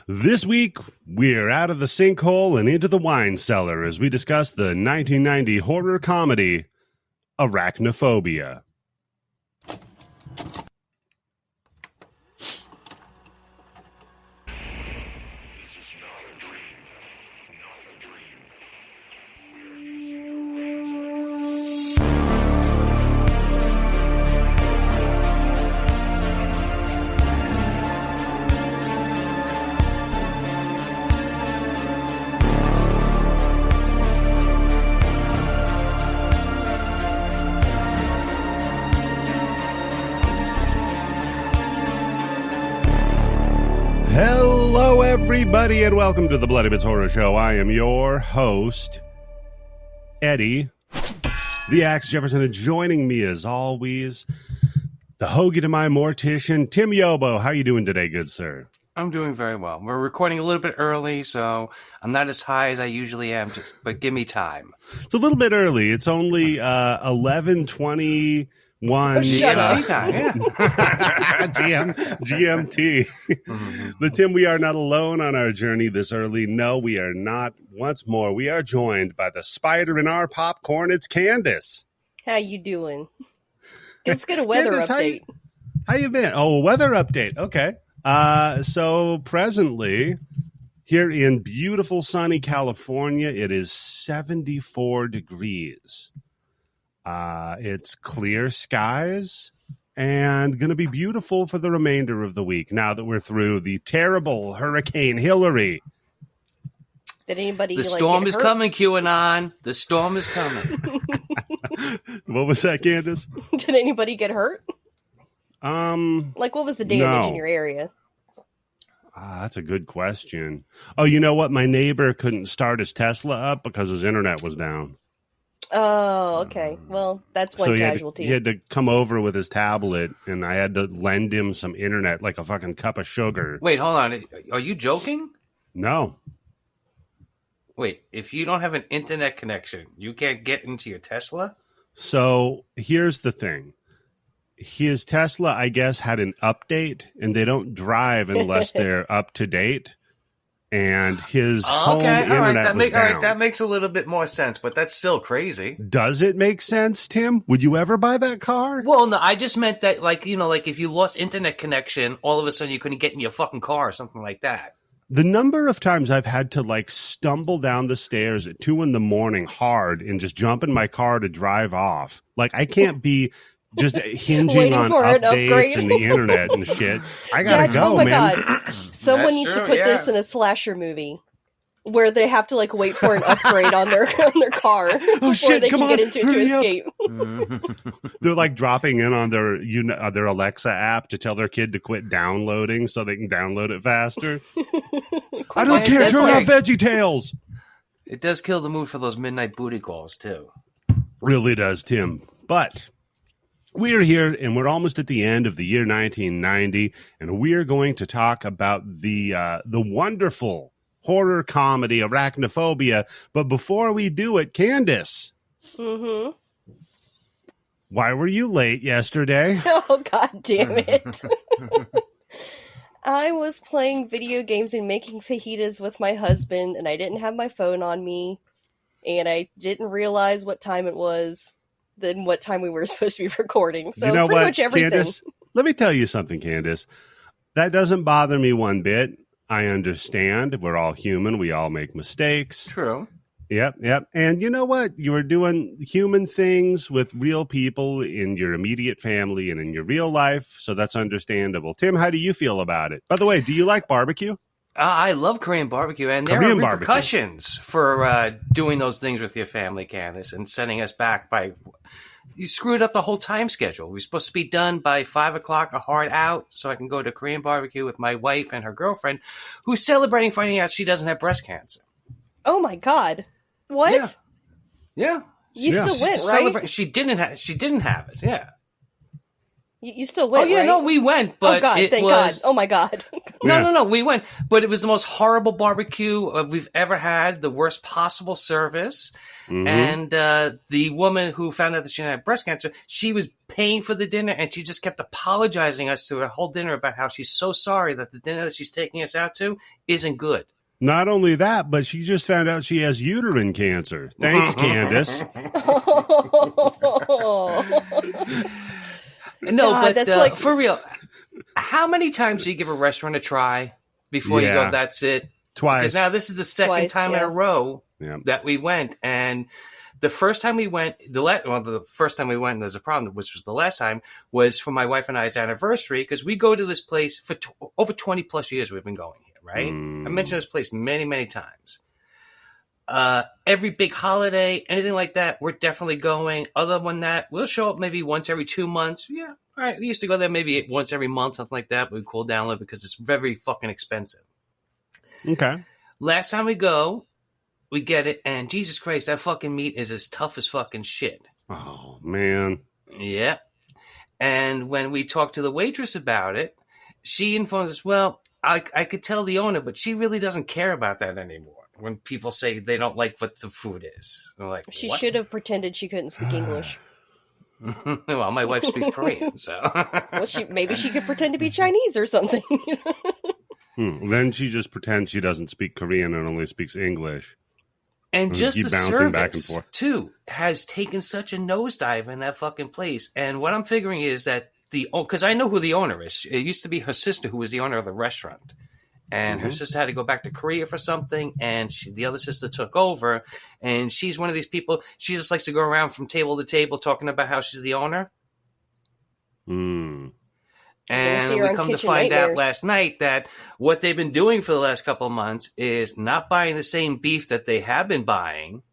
This week, we're out of the sinkhole and into the wine cellar as we discuss the 1990 horror comedy, Arachnophobia. Hello, everybody, and welcome to the Bloody Bits Horror Show. I am your host, Eddie, the Axe Jefferson, and joining me, as always, the hoagie to my mortician, Tim Yobo. How you doing today, good sir? I'm doing very well. We're recording a little bit early, so I'm not as high as I usually am, but give me time. It's a little bit early. It's only 11:21. GMT time, yeah. GMT. But Tim, we are not alone on our journey this early. No, we are not. Once more, we are joined by the spider in our popcorn. It's Candice. How you doing? Let's get a weather Candice, update. How you been? Oh, weather update. Okay. So presently, here in beautiful sunny California, it is 74 degrees. It's clear skies and going to be beautiful for the remainder of the week now that we're through the terrible Hurricane Hillary. Did anybody The storm is coming, QAnon. The storm is coming. What was that, Candice? Did anybody get hurt? Like, what was the damage in your area? That's a good question. Oh, you know what? My neighbor couldn't start his Tesla up because his internet was down. Oh, okay. Well, that's one casualty. He had to come over with his tablet, and I had to lend him some internet, like a fucking cup of sugar. Wait, hold on. Are you joking? No. Wait, if you don't have an internet connection, you can't get into your Tesla? So here's the thing. His Tesla, I guess, had an update, and they don't drive unless they're up to date. And his home internet was down. All right, that makes a little bit more sense, but that's still crazy. Does it make sense, Tim? Would you ever buy that car? Well, no, I just meant that, like if you lost internet connection, all of a sudden you couldn't get in your fucking car or something like that. The number of times I've had to, stumble down the stairs at 2 a.m. hard and just jump in my car to drive off. I can't be just hinging on updates and the internet and shit. I gotta go, oh my man. God. Someone needs to put this in a slasher movie where they have to wait for an upgrade on their car before they can get into it to escape. They're dropping in on their Alexa app to tell their kid to quit downloading so they can download it faster. I don't care. Turn on Veggie Tales. It does kill the mood for those midnight booty calls too. Really does, Tim. But we're here, and we're almost at the end of the year 1990, and we're going to talk about the wonderful horror comedy Arachnophobia. But before we do it, Candice, why were you late yesterday? Oh, God damn it. I was playing video games and making fajitas with my husband, and I didn't have my phone on me, and I didn't realize what time it was. Than what time we were supposed to be recording. So pretty much everything. Candice, let me tell you something, Candice. That doesn't bother me one bit. I understand. We're all human. We all make mistakes. True. Yep. And you know what? You were doing human things with real people in your immediate family and in your real life, so that's understandable. Tim, how do you feel about it? By the way, do you like barbecue? I love Korean barbecue, and there are repercussions for doing those things with your family, Candice, and sending us back by... You screwed up the whole time schedule. We're supposed to be done by 5 o'clock, a hard out, so I can go to Korean barbecue with my wife and her girlfriend, who's celebrating finding out she doesn't have breast cancer. Oh, my God. What? Yeah. You still went, right? She didn't have it, yeah. You still went, right? Oh, yeah, right? no, we went, but God, thank God. Oh, my God. No. We went, but it was the most horrible barbecue we've ever had. The worst possible service. Mm-hmm. And the woman who found out that she had breast cancer, she was paying for the dinner, and she just kept apologizing us to the whole dinner about how she's so sorry that the dinner that she's taking us out to isn't good. Not only that, but she just found out she has uterine cancer. Thanks, Candice. No, God, but that's like... for real, how many times do you give a restaurant a try before you go, that's it? Twice. Because now this is the second time in a row that we went. And the first time we went, the first time we went, and there's a problem, which was the last time, was for my wife and I's anniversary, because we go to this place for over 20 plus years we've been going here, right? I mentioned this place many, many times. Every big holiday, anything like that, we're definitely going. Other than that, we'll show up maybe once every 2 months. Yeah, all right. We used to go there maybe once every month, something like that. But we cool down a little because it's very fucking expensive. Okay. Last time we go, we get it, and Jesus Christ, that fucking meat is as tough as fucking shit. Oh, man. Yeah. And when we talked to the waitress about it, she informed us, well, I could tell the owner, but she really doesn't care about that anymore. When people say they don't like what the food is. I'm like, she should have pretended she couldn't speak English. Well, my wife speaks Korean, so. Well, maybe she could pretend to be Chinese or something. Then she just pretends she doesn't speak Korean and only speaks English. And just the service, back and forth, too, has taken such a nosedive in that fucking place. And what I'm figuring is that because I know who the owner is. It used to be her sister who was the owner of the restaurant. And her sister had to go back to Korea for something, and the other sister took over. And she's one of these people, she just likes to go around from table to table talking about how she's the owner. And we come to find out last night that what they've been doing for the last couple of months is not buying the same beef that they have been buying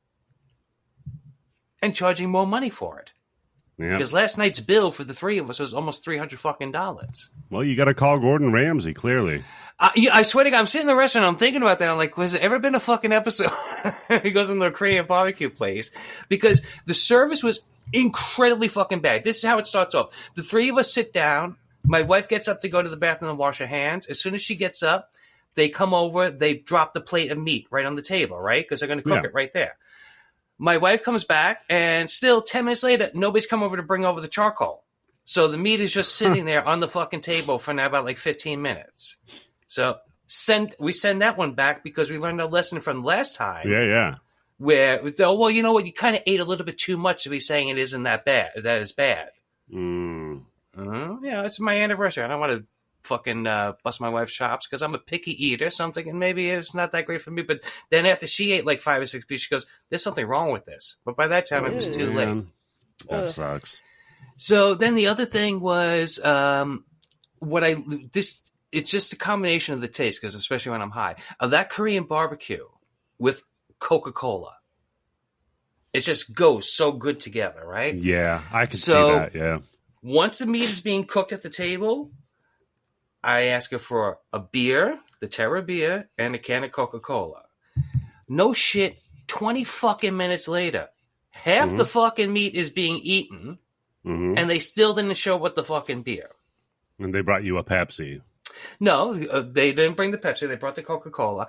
and charging more money for it. Yeah. Because last night's bill for the three of us was almost $300. Well, you got to call Gordon Ramsay, clearly. I swear to God, I'm sitting in the restaurant, I'm thinking about that. I'm like, has there ever been a fucking episode? He goes into a Korean barbecue place. Because the service was incredibly fucking bad. This is how it starts off. The three of us sit down. My wife gets up to go to the bathroom and wash her hands. As soon as she gets up, they come over. They drop the plate of meat right on the table, right? Because they're going to cook it right there. My wife comes back, and still 10 minutes later, nobody's come over to bring over the charcoal. So the meat is just sitting there on the fucking table for now about like 15 minutes. So we send that one back because we learned a lesson from last time. Yeah. Where, well, you know what? You kind of ate a little bit too much to be saying it isn't that bad. That is bad. Yeah, it's my anniversary. I don't want to fucking bust my wife's chops because I'm a picky eater. So I'm thinking maybe it's not that great for me. But then after she ate like 5 or 6 pieces, she goes, "There's something wrong with this." But by that time, it was too late. That sucks. So then the other thing was it's just a combination of the taste, because especially when I'm high, of that Korean barbecue with Coca-Cola. It just goes so good together, right? Yeah, I can see that, yeah. Once the meat is being cooked at the table, I ask her for a beer, the Terra beer, and a can of Coca-Cola. No shit, 20 fucking minutes later, half the fucking meat is being eaten, and they still didn't show what the fucking beer. And they brought you a Pepsi. No, they didn't bring the Pepsi. They brought the Coca-Cola.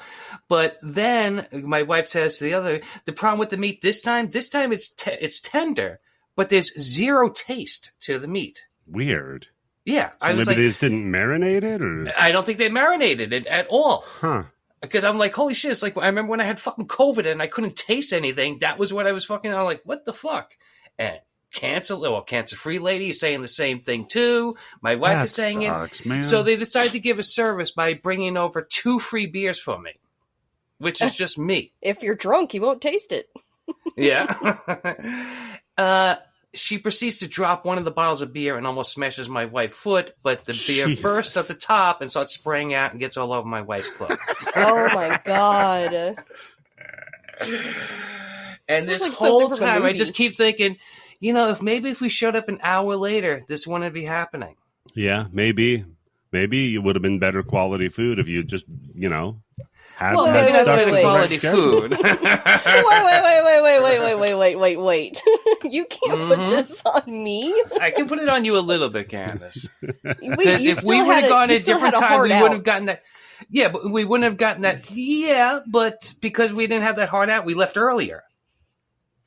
But then my wife says to the problem with the meat this time it's tender, but there's zero taste to the meat. Weird. Yeah. So maybe they just didn't marinate it? Or? I don't think they marinated it at all. Huh. Because I'm like, holy shit. It's like, I remember when I had fucking COVID and I couldn't taste anything. That was what I was fucking, I'm like, what the fuck? And cancer-free lady is saying the same thing too. My wife is saying it. Man. So they decided to give a service by bringing over 2 free beers for me, which is just me. If you're drunk, you won't taste it. Yeah. She proceeds to drop one of the bottles of beer and almost smashes my wife's foot, but the beer bursts at the top and starts spraying out and gets all over my wife's clothes. Oh my God. And this whole time I just keep thinking, if we showed up an hour later, this wouldn't be happening. Yeah, maybe it would have been better quality food if you just, Well, maybe not good quality food. Wait. You can't put this on me. I can put it on you a little bit, Candice. Because if we would have gone at a different time, we wouldn't have gotten that. Yeah, but we wouldn't have gotten that. Yeah, but because we didn't have that heart out, we left earlier.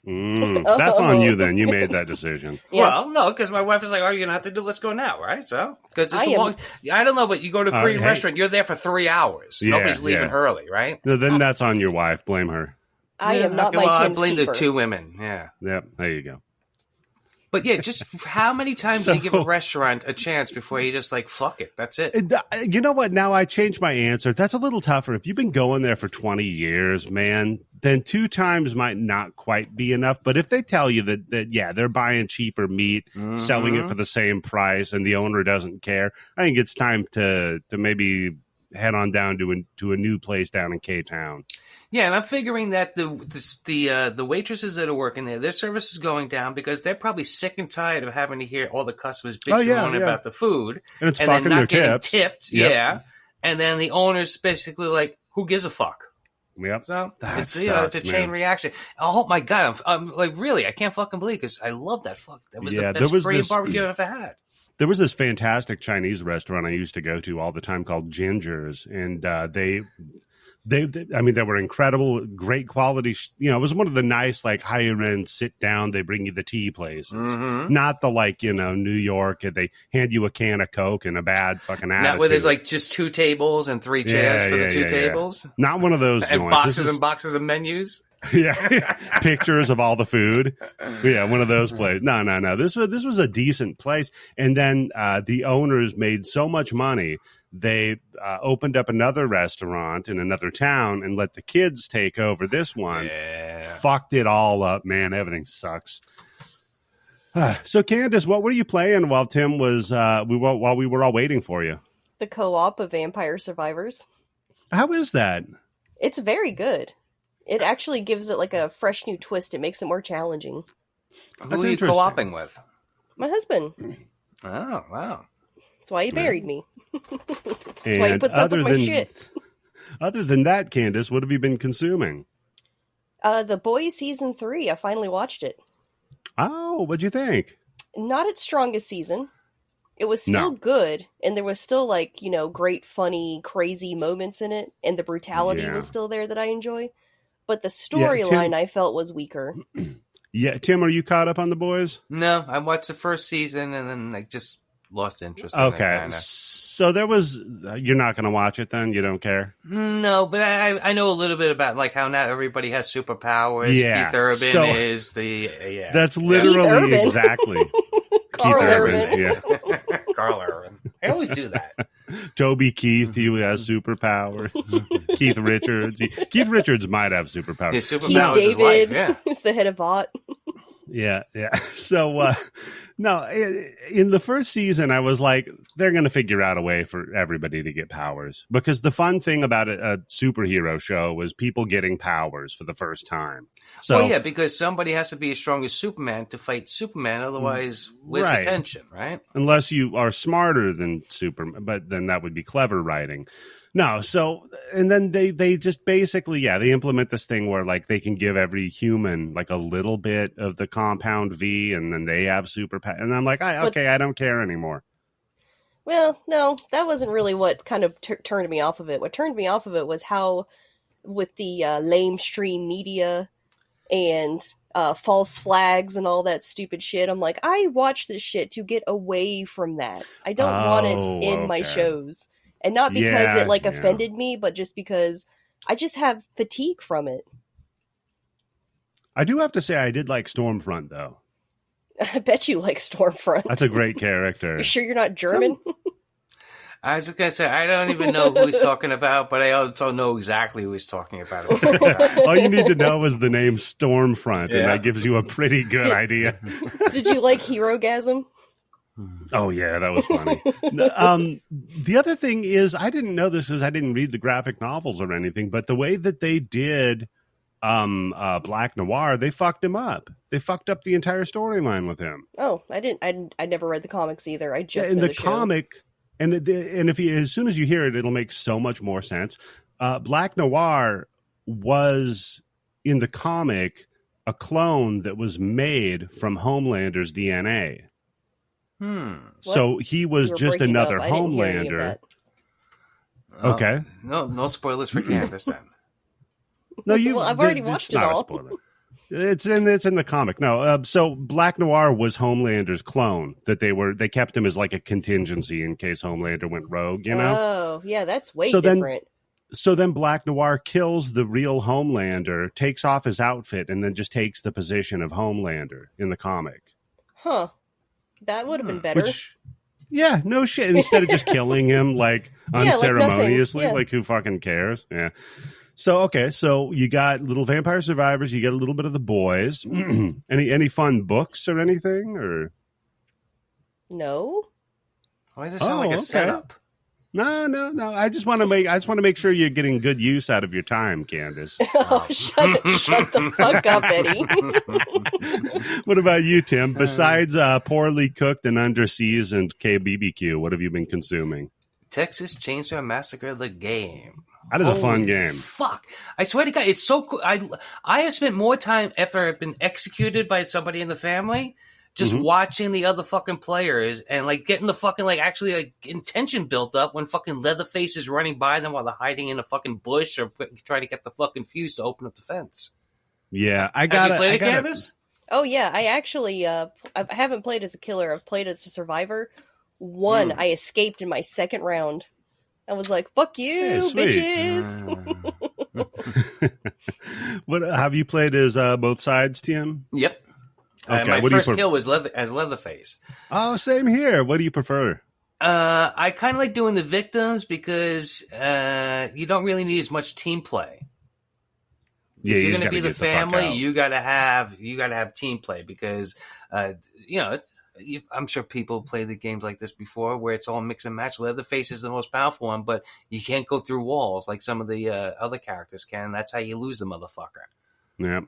That's on you then. You made that decision. Yeah. Well, no, because my wife is like, "Oh, you're gonna have to do. Let's go now, right?" So, because it's long. I don't know, but you go to a Korean restaurant, you're there for 3 hours. Yeah, nobody's leaving early, right? No, then that's on your wife. Blame her. I am not my Tim's I blame keeper. the two women. Yeah. Yep. There you go. But yeah, just how many times do you give a restaurant a chance before you just like, fuck it, that's it? You know what? Now I changed my answer. That's a little tougher. If you've been going there for 20 years, man, then 2 times might not quite be enough. But if they tell you that yeah, they're buying cheaper meat, selling it for the same price, and the owner doesn't care, I think it's time to maybe head on down to a new place down in K-Town. Yeah, and I'm figuring that the waitresses that are working there, their service is going down because they're probably sick and tired of having to hear all the customers bitching about the food, and it's fucking their tips. Yep. Yeah, and then the owner's basically like, "Who gives a fuck?" Yep. So it's a chain reaction. Oh my god, I'm like, really, I can't fucking believe because I love that fuck. That was the best Korean barbecue I've ever had. There was this fantastic Chinese restaurant I used to go to all the time called Ginger's, and they were incredible, great quality. It was one of the nice, like, higher end sit down. They bring you the tea places, not the New York. They hand you a can of Coke and a bad fucking attitude. Not where there's like just 2 tables and 3 chairs for the 2 tables. Yeah. Not one of those and joints. Boxes and boxes of menus. Yeah, pictures of all the food. Yeah, one of those places. No. This was a decent place, and then the owners made so much money. They opened up another restaurant in another town and let the kids take over this one. Yeah. Fucked it all up, man. Everything sucks. So, Candice, what were you playing while Tim was while we were all waiting for you? The co-op of Vampire Survivors. How is that? It's very good. It actually gives it like a fresh new twist. It makes it more challenging. Who are you co-oping with? My husband. Oh, wow. That's why he married me. That's why he puts up with my shit. Other than that, Candice, what have you been consuming? The Boys Season 3. I finally watched it. Oh, what'd you think? Not its strongest season. It was still good, and there was still, great, funny, crazy moments in it, and the brutality was still there that I enjoy. But the storyline I felt was weaker. Yeah, Tim, are you caught up on The Boys? No, I watched the first season, and then I just lost interest in it. So there was... you're not going to watch it then? You don't care? No, but I know a little bit about how not everybody has superpowers. Yeah. Keith Urban is the... That's literally exactly... Carl Urban. Yeah. Carl Urban. I always do that. Toby Keith, he has superpowers. Keith Richards. Keith Richards might have superpowers. His superpowers Keith is life, David is the head of Vought. Yeah. So, no, in the first season, I was like, they're going to figure out a way for everybody to get powers. Because the fun thing about a superhero show was people getting powers for the first time. So, well, yeah, because somebody has to be as strong as Superman to fight Superman. Otherwise, where's the tension, right? Unless you are smarter than Superman, but then that would be clever writing. No, so, and then they just basically, they implement this thing where, they can give every human, a little bit of the compound V, and then they have superpower. And I'm like, I don't care anymore. Well, no, that wasn't really what kind of turned me off of it. What turned me off of it was how, with the lamestream media and false flags and all that stupid shit, I'm like, I watch this shit to get away from that. I don't want it in my shows. And not because it offended me, but just because I just have fatigue from it. I do have to say I did like Stormfront, though. I bet you like Stormfront. That's a great character. You sure you're not German? I was just going to say, I don't even know who he's talking about, but I also know exactly who he's talking about. All you need to know is the name Stormfront, and that gives you a pretty good idea. Did you like Herogasm? Oh, yeah, that was funny. The other thing is, I didn't know this is I didn't read the graphic novels or anything, but the way that they did Black Noir, they fucked him up. They fucked up the entire storyline with him. Oh, I didn't. I never read the comics either. I just in know the comic, and if you, as soon as you hear it, it'll make so much more sense. Black Noir was in the comic a clone that was made from Homelander's DNA. So he was just another Homelander. Okay. No spoilers for Candice then. No, well, I've already watched it all. It's in the comic. No, so Black Noir was Homelander's clone. That they kept him as like a contingency in case Homelander went rogue. You know? Oh, yeah, that's way different. So then Black Noir kills the real Homelander, takes off his outfit, and then just takes the position of Homelander in the comic. Huh. That would have been better. Yeah, no shit. Instead of just killing him like unceremoniously, like who fucking cares? Yeah. So okay, so you got little Vampire Survivors, you get a little bit of The Boys. Any fun books or anything or? No. Why does it sound like a setup? No. I just want to make sure you're getting good use out of your time, Candice. Shut the fuck up, Eddie. What about you, Tim? Besides poorly cooked and underseasoned KBBQ, what have you been consuming? Texas Chainsaw Massacre the game. That is a fun game. Fuck. I swear to God, it's so cool. I have spent more time after I've been executed by somebody in the family just watching the other fucking players and like getting the fucking like actually like intention built up when fucking Leatherface is running by them while they're hiding in a fucking bush or trying to get the fucking fuse to open up the fence. Yeah, Have you played it, Candice? Oh yeah, I actually I haven't played as a killer. I've played as a survivor. I escaped in my second round. I was like, "Fuck you, bitches!" What have you played as both sides, Tim? Yep. Okay, my first kill was as Leatherface. Oh, same here. What do you prefer? I kind of like doing the victims because you don't really need as much team play. Yeah, if you're going to be the family, you got to have team play because I'm sure people play the games like this before where it's all mix and match. Leatherface is the most powerful one, but you can't go through walls like some of the other characters can. That's how you lose the motherfucker. Yeah.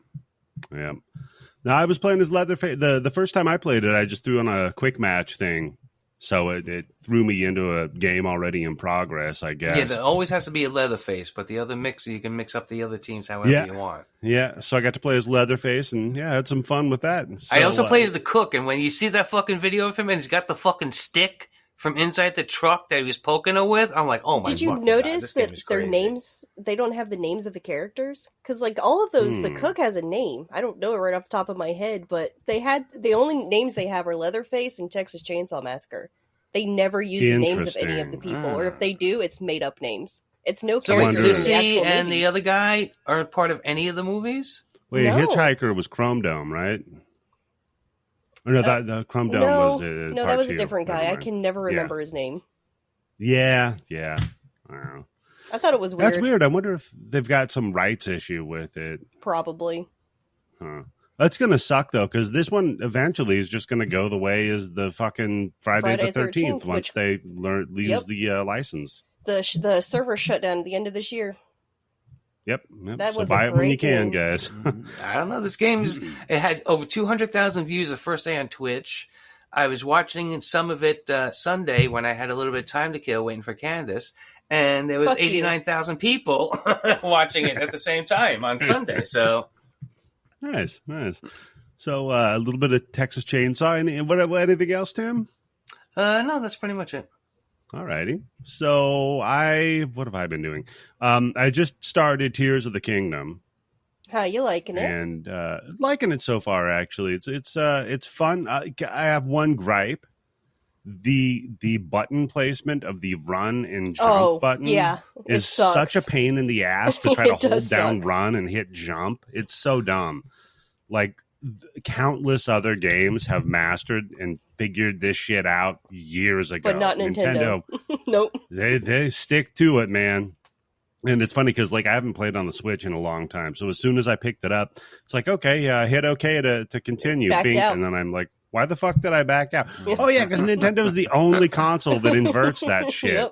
Now, I was playing as Leatherface. The first time I played it, I just threw on a quick match thing. So it threw me into a game already in progress, I guess. Yeah, there always has to be a Leatherface, but the other mixer, you can mix up the other teams however you want. Yeah, so I got to play as Leatherface, and I had some fun with that. So, I also play as the cook, and when you see that fucking video of him and he's got the fucking stick from inside the truck that he was poking her with, I'm like, oh my god. Did you notice that their names, they don't have the names of the characters? Because like all of those, the cook has a name. I don't know it right off the top of my head, but the only names they have are Leatherface and Texas Chainsaw Massacre. They never use the names of any of the people, or if they do, it's made up names. It's no characters in the actual movies. And the other guy aren't part of any of the movies? Wait, no. Hitchhiker was Chrome Dome, right? Or no, the Chrome Dome was no, that was a different guy. I can never remember his name. Yeah. I don't know. I thought it was weird. That's weird. I wonder if they've got some rights issue with it. Probably. Huh. That's going to suck, though, because this one eventually is just going to go the way as the fucking Friday the 13th once they lose the license. The server shut down at the end of this year. Yep. That so was buy it when you can, guys. I don't know. This it had over 200,000 views the first day on Twitch. I was watching some of it Sunday when I had a little bit of time to kill waiting for Candice, and there was 89,000 people watching it at the same time on Sunday. So nice. So a little bit of Texas Chainsaw. Anything else, Tim? No, that's pretty much it. All righty. So what have I been doing? I just started Tears of the Kingdom. How you liking it? And liking it so far. Actually, it's fun. I have one gripe: the button placement of the run and jump button. Is such a pain in the ass to try to hold down run and hit jump. It's so dumb. Like countless other games have mastered and figured this shit out years ago. But not Nintendo. Nope. They stick to it, man. And it's funny because like I haven't played on the Switch in a long time. So as soon as I picked it up, it's like, okay, hit okay to continue. Backed out. And then I'm like, why the fuck did I back out? Oh yeah, because Nintendo's the only console that inverts that shit.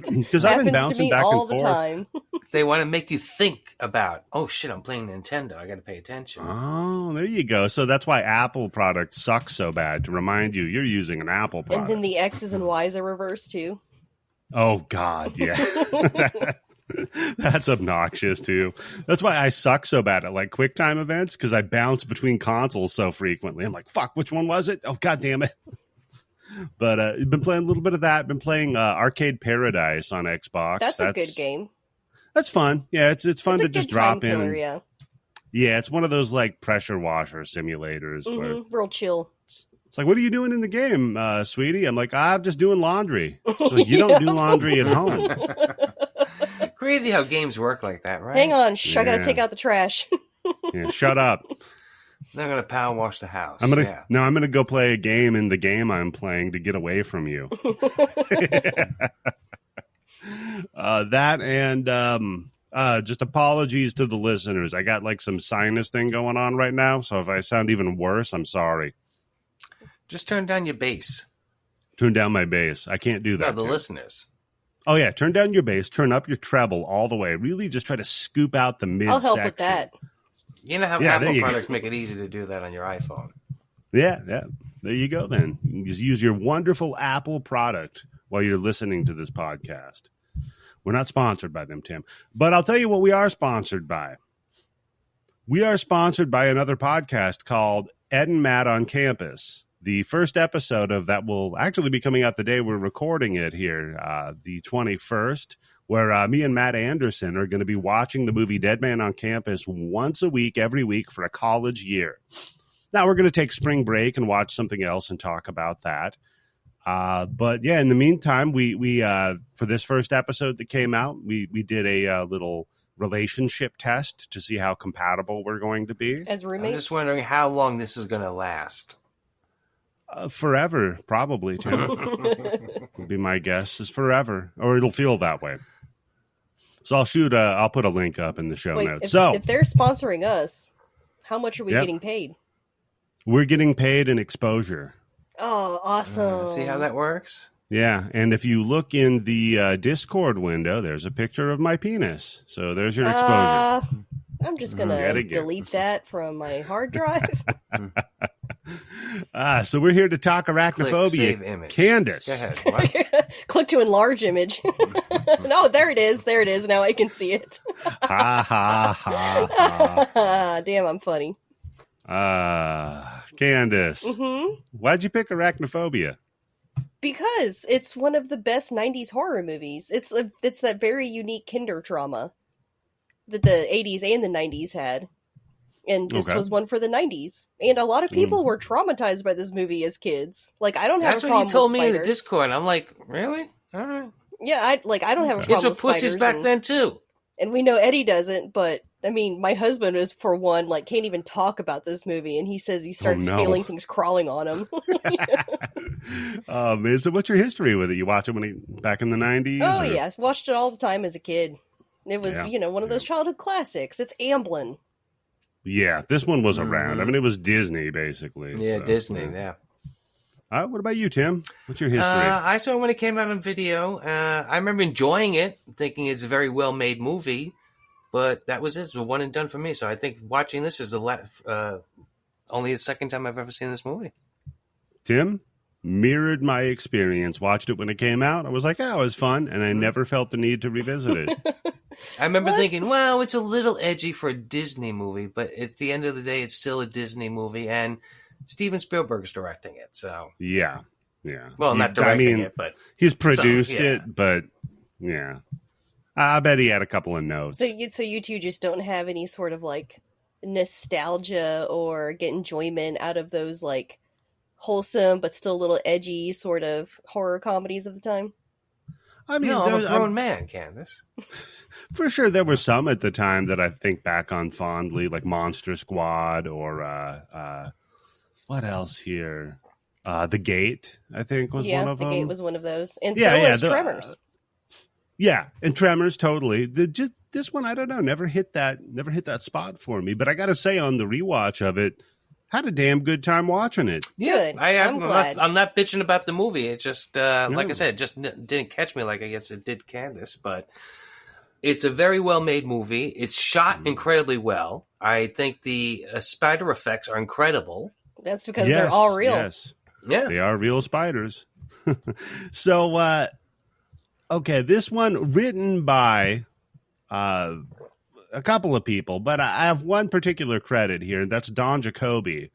Because I've been bouncing back and forth. The time. They want to make you think about, oh shit, I'm playing Nintendo. I got to pay attention. Oh, there you go. So that's why Apple products suck so bad, to remind you you're using an Apple product. And then the X's and Y's are reversed too. Oh God, yeah. That's obnoxious too. That's why I suck so bad at like QuickTime events, because I bounce between consoles so frequently. I'm like, fuck, which one was it? Oh, god damn it. But I've been playing a little bit of that. Been playing Arcade Paradise on Xbox. That's a good game. That's fun. Yeah, it's fun to just drop killer, in. Yeah. Yeah, it's one of those like pressure washer simulators. Where real chill. it's like, what are you doing in the game, sweetie? I'm like, I'm just doing laundry. So you don't do laundry at home. Crazy how games work like that, right? Hang on, I gotta take out the trash. Yeah, shut up. They're gonna power wash the house. I'm gonna go play a game in the game I'm playing to get away from you. That and just apologies to the listeners. I got like some sinus thing going on right now, so if I sound even worse, I'm sorry. Just turn down your bass. Turn down my bass. I can't do that. No, the listeners. Oh, yeah. Turn down your bass. Turn up your treble all the way. Really just try to scoop out the mid section. I'll help with that. You know how Apple products make it easy to do that on your iPhone. Yeah. There you go then. You just use your wonderful Apple product while you're listening to this podcast. We're not sponsored by them, Tim. But I'll tell you what we are sponsored by. We are sponsored by another podcast called Ed and Matt on Campus. The first episode of that will actually be coming out the day we're recording it here, the 21st, where me and Matt Anderson are going to be watching the movie Dead Man on Campus once a week, every week for a college year. Now, we're going to take spring break and watch something else and talk about that. But yeah, in the meantime, we for this first episode that came out, we did a little relationship test to see how compatible we're going to be. As roommates? I'm just wondering how long this is going to last. Forever, probably, Tim. Would be my guess is forever, or it'll feel that way. So I'll put a link up in the show notes. If they're sponsoring us, how much are we getting paid? We're getting paid in exposure. Oh, awesome. See how that works? Yeah, and if you look in the Discord window, there's a picture of my penis. So there's your exposure. I'm just going to delete that from my hard drive. So we're here to talk arachnophobia. Click, save image. Candice. Go ahead. What? Click to enlarge image. No, there it is. There it is. Now I can see it. Ha, ha, ha, ha. Damn, I'm funny. Candice. Why'd you pick Arachnophobia? Because it's one of the best 90s horror movies. It's that very unique kinder trauma that the 80s and the 90s had. And this was one for the 90s. And a lot of people were traumatized by this movie as kids. Like, I don't have a problem with spiders. That's what you told me in the Discord. I'm like, really? All right. Yeah, I don't have a problem with spiders. Kids were pussies back then, too. And we know Eddie doesn't, but, I mean, my husband is, for one, like, can't even talk about this movie. And he says he starts feeling things crawling on him. Man, so what's your history with it? You watch it back in the 90s? Oh, yes. Watched it all the time as a kid. It was, one of those childhood classics. It's Amblin. Yeah, this one was around. I mean, it was Disney, basically. Yeah, so, Disney, yeah. What about you, Tim? What's your history? I saw it when it came out on video. I remember enjoying it, thinking it's a very well-made movie, but that was it. It was one and done for me. So I think watching this is only the second time I've ever seen this movie. Tim? Mirrored my experience. Watched it when it came out. I was like, oh, it was fun, and I never felt the need to revisit it. I remember thinking, well, it's a little edgy for a Disney movie, but at the end of the day, it's still a Disney movie, and Steven Spielberg's directing it, so... Yeah. Well, not directing it, but... He's produced it, but, yeah. I bet he had a couple of notes. So you two just don't have any sort of, like, nostalgia or get enjoyment out of those, like, wholesome but still a little edgy sort of horror comedies of the time? I mean, I'm a grown man, Candice. For sure, there were some at the time that I think back on fondly, like Monster Squad or what else here? The Gate, I think, was one of them. Yeah, The Gate was one of those. And so was Tremors. Yeah, and Tremors, totally. This one, I don't know, never hit that spot for me. But I got to say, on the rewatch of it, had a damn good time watching it. Yeah, I'm glad. I'm not bitching about the movie. It just, like I said, it just didn't catch me like I guess it did Candice. But it's a very well-made movie. It's shot incredibly well. I think the spider effects are incredible. That's because they're all real. Yes, yeah, they are real spiders. So, okay, this one written by a couple of people, but I have one particular credit here, and that's Don Jacoby.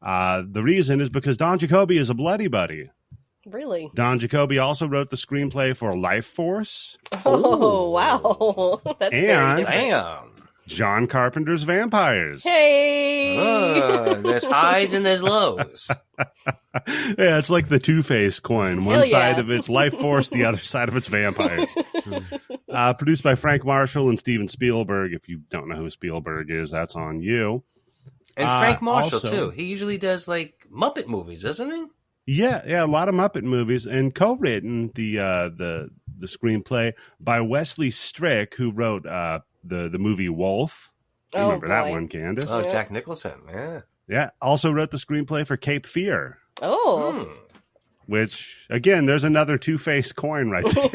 The reason is because Don Jacoby is a bloody buddy. Really? Don Jacoby also wrote the screenplay for Life Force. Oh, wow. That's very different. Damn. John Carpenter's Vampires. Hey! There's highs and there's lows. Yeah, it's like the Two-Face coin. One side of it's Life Force, the other side of it's Vampires. Produced by Frank Marshall and Steven Spielberg. If you don't know who Spielberg is, that's on you. And Frank Marshall, too. He usually does, like, Muppet movies, doesn't he? Yeah, a lot of Muppet movies, and co-written the screenplay by Wesley Strick, who wrote the movie Wolf. Remember that one, Candice? Oh, Jack Nicholson, yeah. Yeah, also wrote the screenplay for Cape Fear. Oh. Which, again, there's another Two-Face coin right there.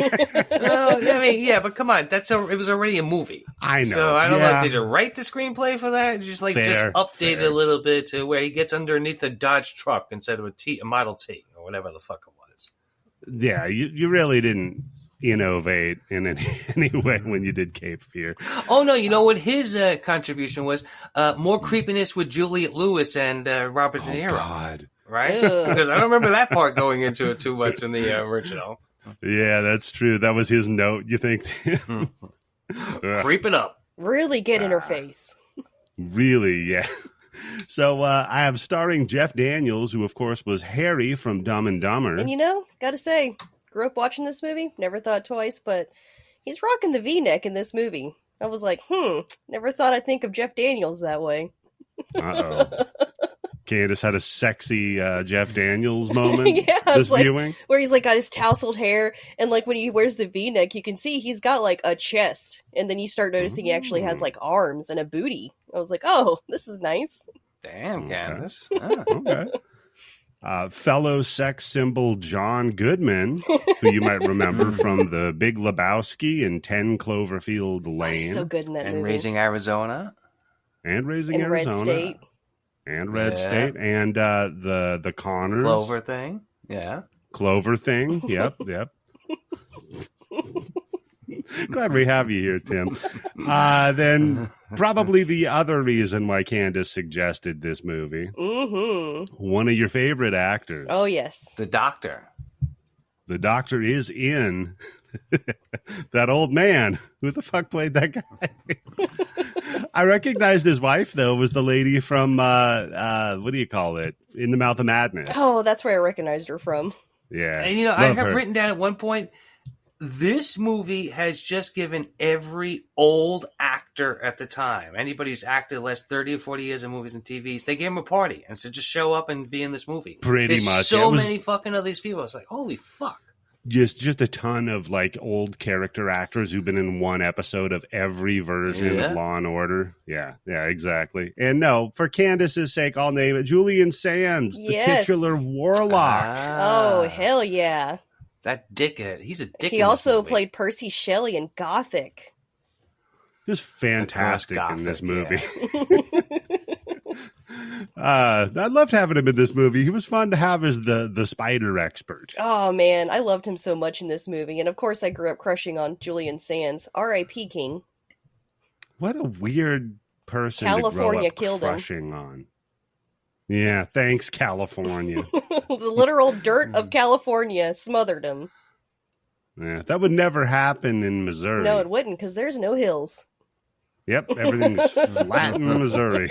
I mean, yeah, but come on. It was already a movie. I know. So I don't know. Did you write the screenplay for that? Just update it a little bit to where he gets underneath the Dodge truck instead of a Model T or whatever the fuck it was. Yeah, you really didn't innovate in any way when you did Cape Fear. Oh, no. You know what his contribution was? More creepiness with Juliette Lewis and Robert De Niro. Oh, God. Right? Because I don't remember that part going into it too much in the original. Yeah, that's true. That was his note, you think? Creep it up. Really get in her face. Really, yeah. So I have starring Jeff Daniels, who, of course, was Harry from Dumb and Dumber. And, gotta say, grew up watching this movie, never thought twice, but he's rocking the V-neck in this movie. I was like, never thought I'd think of Jeff Daniels that way. Uh-oh. Candice had a sexy Jeff Daniels moment this viewing. Where he's like got his tousled hair, and like when he wears the V-neck, you can see he's got like a chest, and then you start noticing he actually has like arms and a booty. I was like, oh, this is nice. Damn, Candice. Okay. Fellow sex symbol John Goodman, who you might remember from The Big Lebowski and 10 Cloverfield Lane. He's so good in that movie. And Raising Arizona. Arizona. Red State. And Red State, and the Connors. Clover thing, yeah. Clover thing, yep. Glad we have you here, Tim. Then probably the other reason why Candice suggested this movie. Mm-hmm. One of your favorite actors. Oh, yes. The Doctor. The Doctor is in that old man. Who the fuck played that guy? I recognized his wife, though, was the lady from, what do you call it? In the Mouth of Madness. Oh, that's where I recognized her from. Yeah. And, I have written down at one point, this movie has just given every old actor at the time, anybody who's acted the last 30 or 40 years in movies and TVs, they gave him a party. And so just show up and be in this movie. There's much. So many fucking of these people. It's like, holy fuck. Just a ton of like old character actors who've been in one episode of every version of Law and Order. Yeah, exactly. And no, for Candice's sake, I'll name it Julian Sands, the titular warlock. Oh, hell yeah. That dickhead. He's a dickhead. He also played Percy Shelley in Gothic. He was fantastic in this movie. I loved having him in this movie. He was fun to have as the spider expert. Oh, man. I loved him so much in this movie. And, of course, I grew up crushing on Julian Sands. R.I.P. King. What a weird person California to grow up crushing on. Yeah, thanks, California. The literal dirt of California smothered him. Yeah, that would never happen in Missouri. No, it wouldn't, because there's no hills. Yep, everything's flat in Missouri.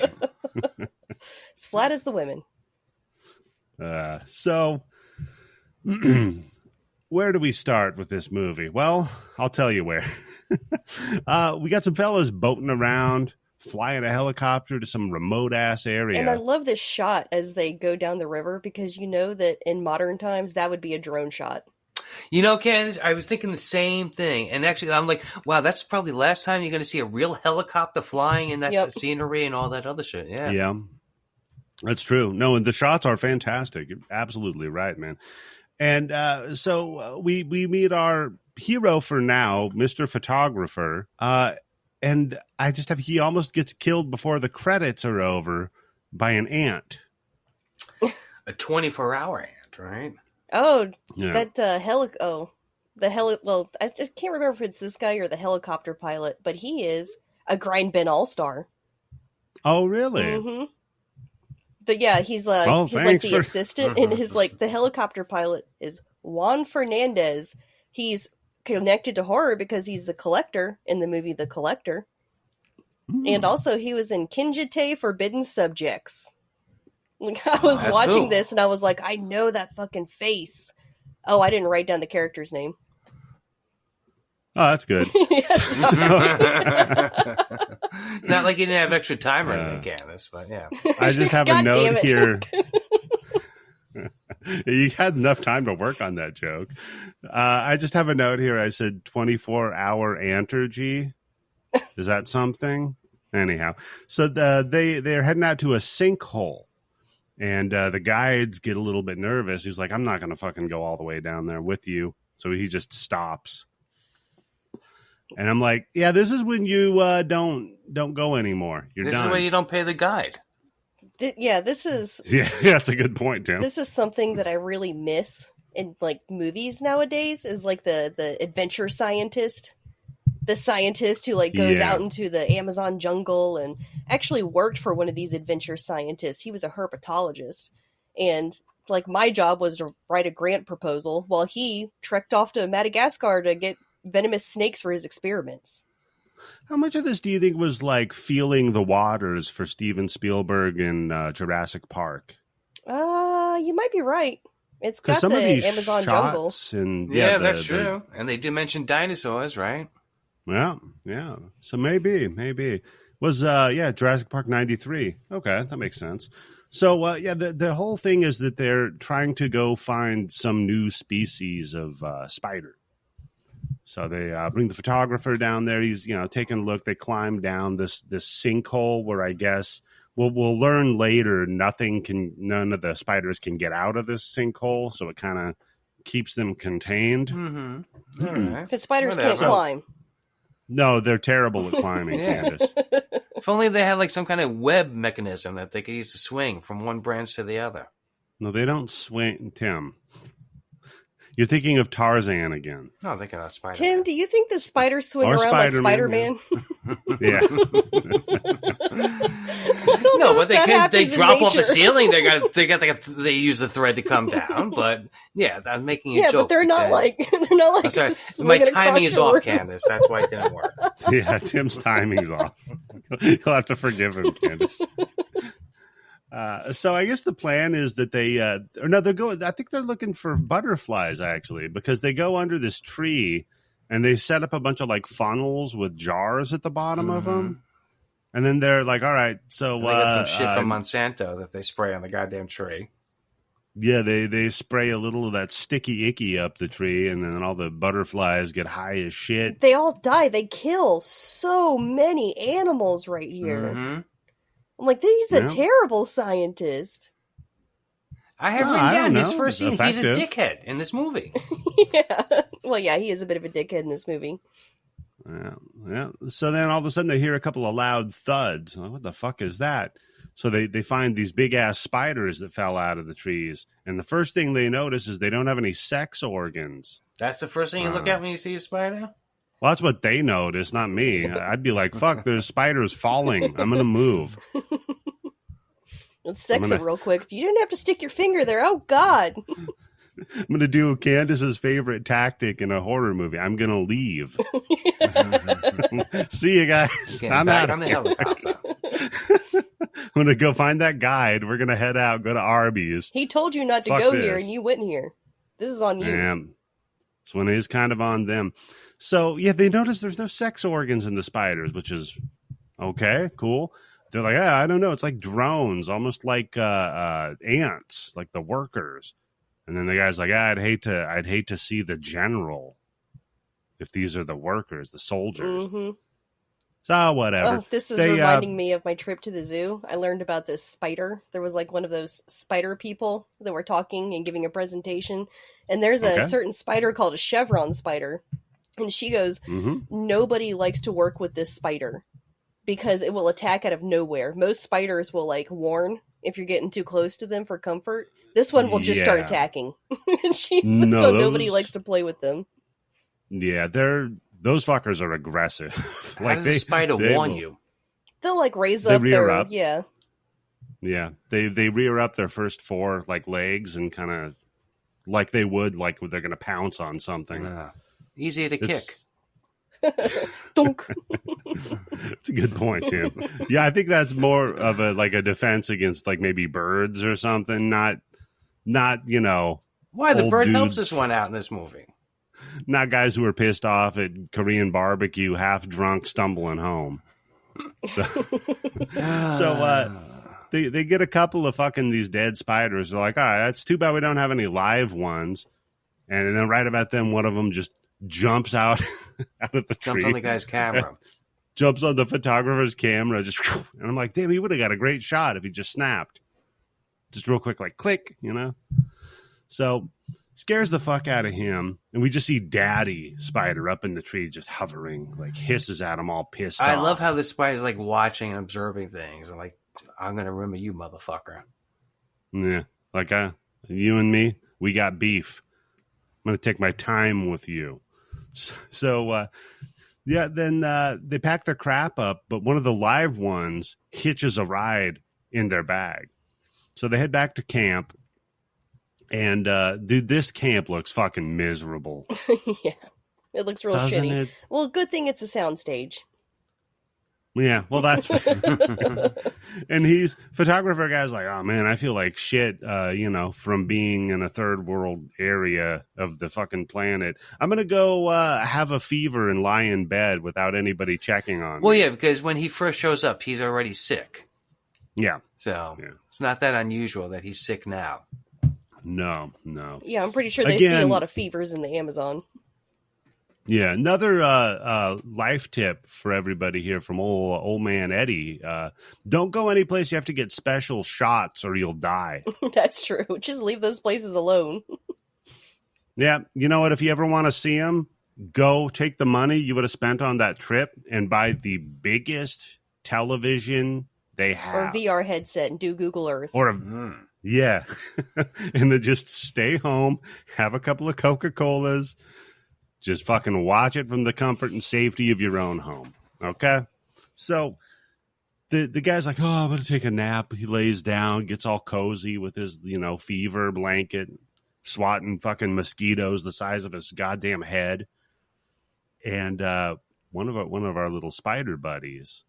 As flat as the women. So, where do we start with this movie? Well, I'll tell you where. We got some fellas boating around, flying a helicopter to some remote-ass area. And I love this shot as they go down the river, because you know that in modern times, that would be a drone shot. Candice, I was thinking the same thing. And actually, I'm like, wow, that's probably the last time you're going to see a real helicopter flying in that scenery and all that other shit. Yeah, that's true. No, and the shots are fantastic. You're absolutely right, man. And so we meet our hero for now, Mr. Photographer. And I just he almost gets killed before the credits are over by an ant. A 24-hour ant, right? Oh, that I can't remember if it's this guy or the helicopter pilot, but he is a grind bin all-star. Oh, really? Mm-hmm. But yeah, he's like the assistant, and the helicopter pilot is Juan Fernandez. He's connected to horror because he's the collector in the movie The Collector. And also he was in Kinjite Forbidden Subjects. Like, I was watching this and I was like, I know that fucking face. Oh, I didn't write down the character's name. Oh, that's good. Not like you didn't have extra time or anything, Candice, but yeah. I just have a note here. You had enough time to work on that joke. I just have a note here. I said 24-hour antergy. Is that something? Anyhow, so they're heading out to a sinkhole. And the guides get a little bit nervous. He's like, I'm not going to fucking go all the way down there with you. So he just stops. And I'm like, yeah, this is when you don't go anymore. You're done. This is when you don't pay the guide. This is... Yeah, that's a good point, Tim. This is something that I really miss in, like, movies nowadays, is, like, the adventure scientist. The scientist who, like, goes out into the Amazon jungle and actually worked for one of these adventure scientists. He was a herpetologist. And, like, my job was to write a grant proposal while he trekked off to Madagascar to get venomous snakes for his experiments. How much of this do you think was like feeling the waters for Steven Spielberg in Jurassic Park? You might be right. It's got some the of these Amazon jungle. And, that's true. And they do mention dinosaurs, right? Yeah. So maybe. Was, Jurassic Park 93. Okay, that makes sense. So, the whole thing is that they're trying to go find some new species of spider. So they bring the photographer down there. He's, taking a look. They climb down this sinkhole where I guess we'll learn later none of the spiders can get out of this sinkhole. So it kind of keeps them contained. Mm-hmm. All right. Because spiders can't climb. No, they're terrible at climbing, Candice. If only they had like some kind of web mechanism that they could use to swing from one branch to the other. No, they don't swing, Tim. You're thinking of Tarzan again. No, I'm thinking of Spider-Man. Tim, do you think the spiders swing around like Spider-Man? Yeah. No, but they drop off the ceiling. They use the thread to come down. But yeah, I'm making a joke. Yeah, but they're not like. I'm sorry, my timing is off, Candice. That's why it didn't work. Yeah, Tim's timing's off. You'll have to forgive him, Candice. So I guess the plan is that they're going. I think they're looking for butterflies actually, because they go under this tree and they set up a bunch of like funnels with jars at the bottom of them, and then they're like, "All right, so they got some shit from Monsanto that they spray on the goddamn tree." Yeah, they spray a little of that sticky icky up the tree, and then all the butterflies get high as shit. They all die. They kill so many animals right here. Mm-hmm. I'm like, he's a terrible scientist. I have written down his first scene. He's a dickhead in this movie. Yeah. Well, yeah, he is a bit of a dickhead in this movie. Yeah. So then all of a sudden they hear a couple of loud thuds. Like, what the fuck is that? So they find these big-ass spiders that fell out of the trees. And the first thing they notice is they don't have any sex organs. That's the first thing you look at when you see a spider? Well, that's what they notice, not me. I'd be like, fuck, there's spiders falling. I'm going to move. Let's sex it real quick. You didn't have to stick your finger there. Oh, God. I'm going to do Candice's favorite tactic in a horror movie. I'm going to leave. See you guys. I'm back out on the helicopter. I'm going to go find that guide. We're going to head out, go to Arby's. He told you not to go here, and you went here. This is on you. Man, this one is kind of on them. So, yeah, they notice there's no sex organs in the spiders, which is okay, cool. They're like, I don't know. It's like drones, almost like ants, like the workers. And then the guy's like, I'd hate to see the general if these are the workers, the soldiers. Mm-hmm. So, whatever. Oh, this is reminding me of my trip to the zoo. I learned about this spider. There was like one of those spider people that were talking and giving a presentation. And there's a certain spider called a chevron spider. And she goes, nobody likes to work with this spider because it will attack out of nowhere. Most spiders will like warn if you're getting too close to them for comfort. This one will just start attacking. And so nobody likes to play with them. Yeah, those fuckers are aggressive. How does the spider warn you? They'll like raise up their up. Yeah. Yeah, they rear up their first 4 like legs and kind of like they would like they're going to pounce on something. Easier to kick. Dunk. That's a good point, Tim. Yeah, I think that's more of a defense against like maybe birds or something. Not Why the bird helps dudes, this one out in this movie. Not guys who are pissed off at Korean barbecue, half drunk, stumbling home. So, they get a couple of fucking these dead spiders. They're like, all right, that's too bad we don't have any live ones. And then right about then, one of them just jumps out of the tree. Jumps on the guy's camera. Jumps on the photographer's camera. And I'm like, damn, he would have got a great shot if he just snapped. Just real quick, like click, So scares the fuck out of him. And we just see Daddy Spider up in the tree just hovering, like hisses at him all pissed off. I love how this spider's like watching and observing things. And like, I'm going to remember you, motherfucker. Yeah. Like, you and me, we got beef. I'm going to take my time with you. So then they pack their crap up, but one of the live ones hitches a ride in their bag. So they head back to camp. And, dude, this camp looks fucking miserable. Yeah. It looks real Doesn't shitty. it? Well, good thing it's a soundstage. Yeah, well, that's fair. And photographer guy's like, oh man, I feel like shit, from being in a third world area of the fucking planet. I'm going to go have a fever and lie in bed without anybody checking on me. Well, yeah, because when he first shows up, he's already sick. Yeah. So It's not that unusual that he's sick now. No. Yeah, I'm pretty sure they see a lot of fevers in the Amazon. Yeah, another life tip for everybody here from old man Eddie. Don't go any place you have to get special shots or you'll die. That's true. Just leave those places alone. Yeah, you know what? If you ever want to see them, go take the money you would have spent on that trip and buy the biggest television they have. Or a VR headset and do Google Earth. Yeah. And then just stay home, have a couple of Coca-Colas. Just fucking watch it from the comfort and safety of your own home. Okay? So the guy's like, oh, I'm going to take a nap. He lays down, gets all cozy with his, fever blanket, swatting fucking mosquitoes the size of his goddamn head. And one of our little spider buddies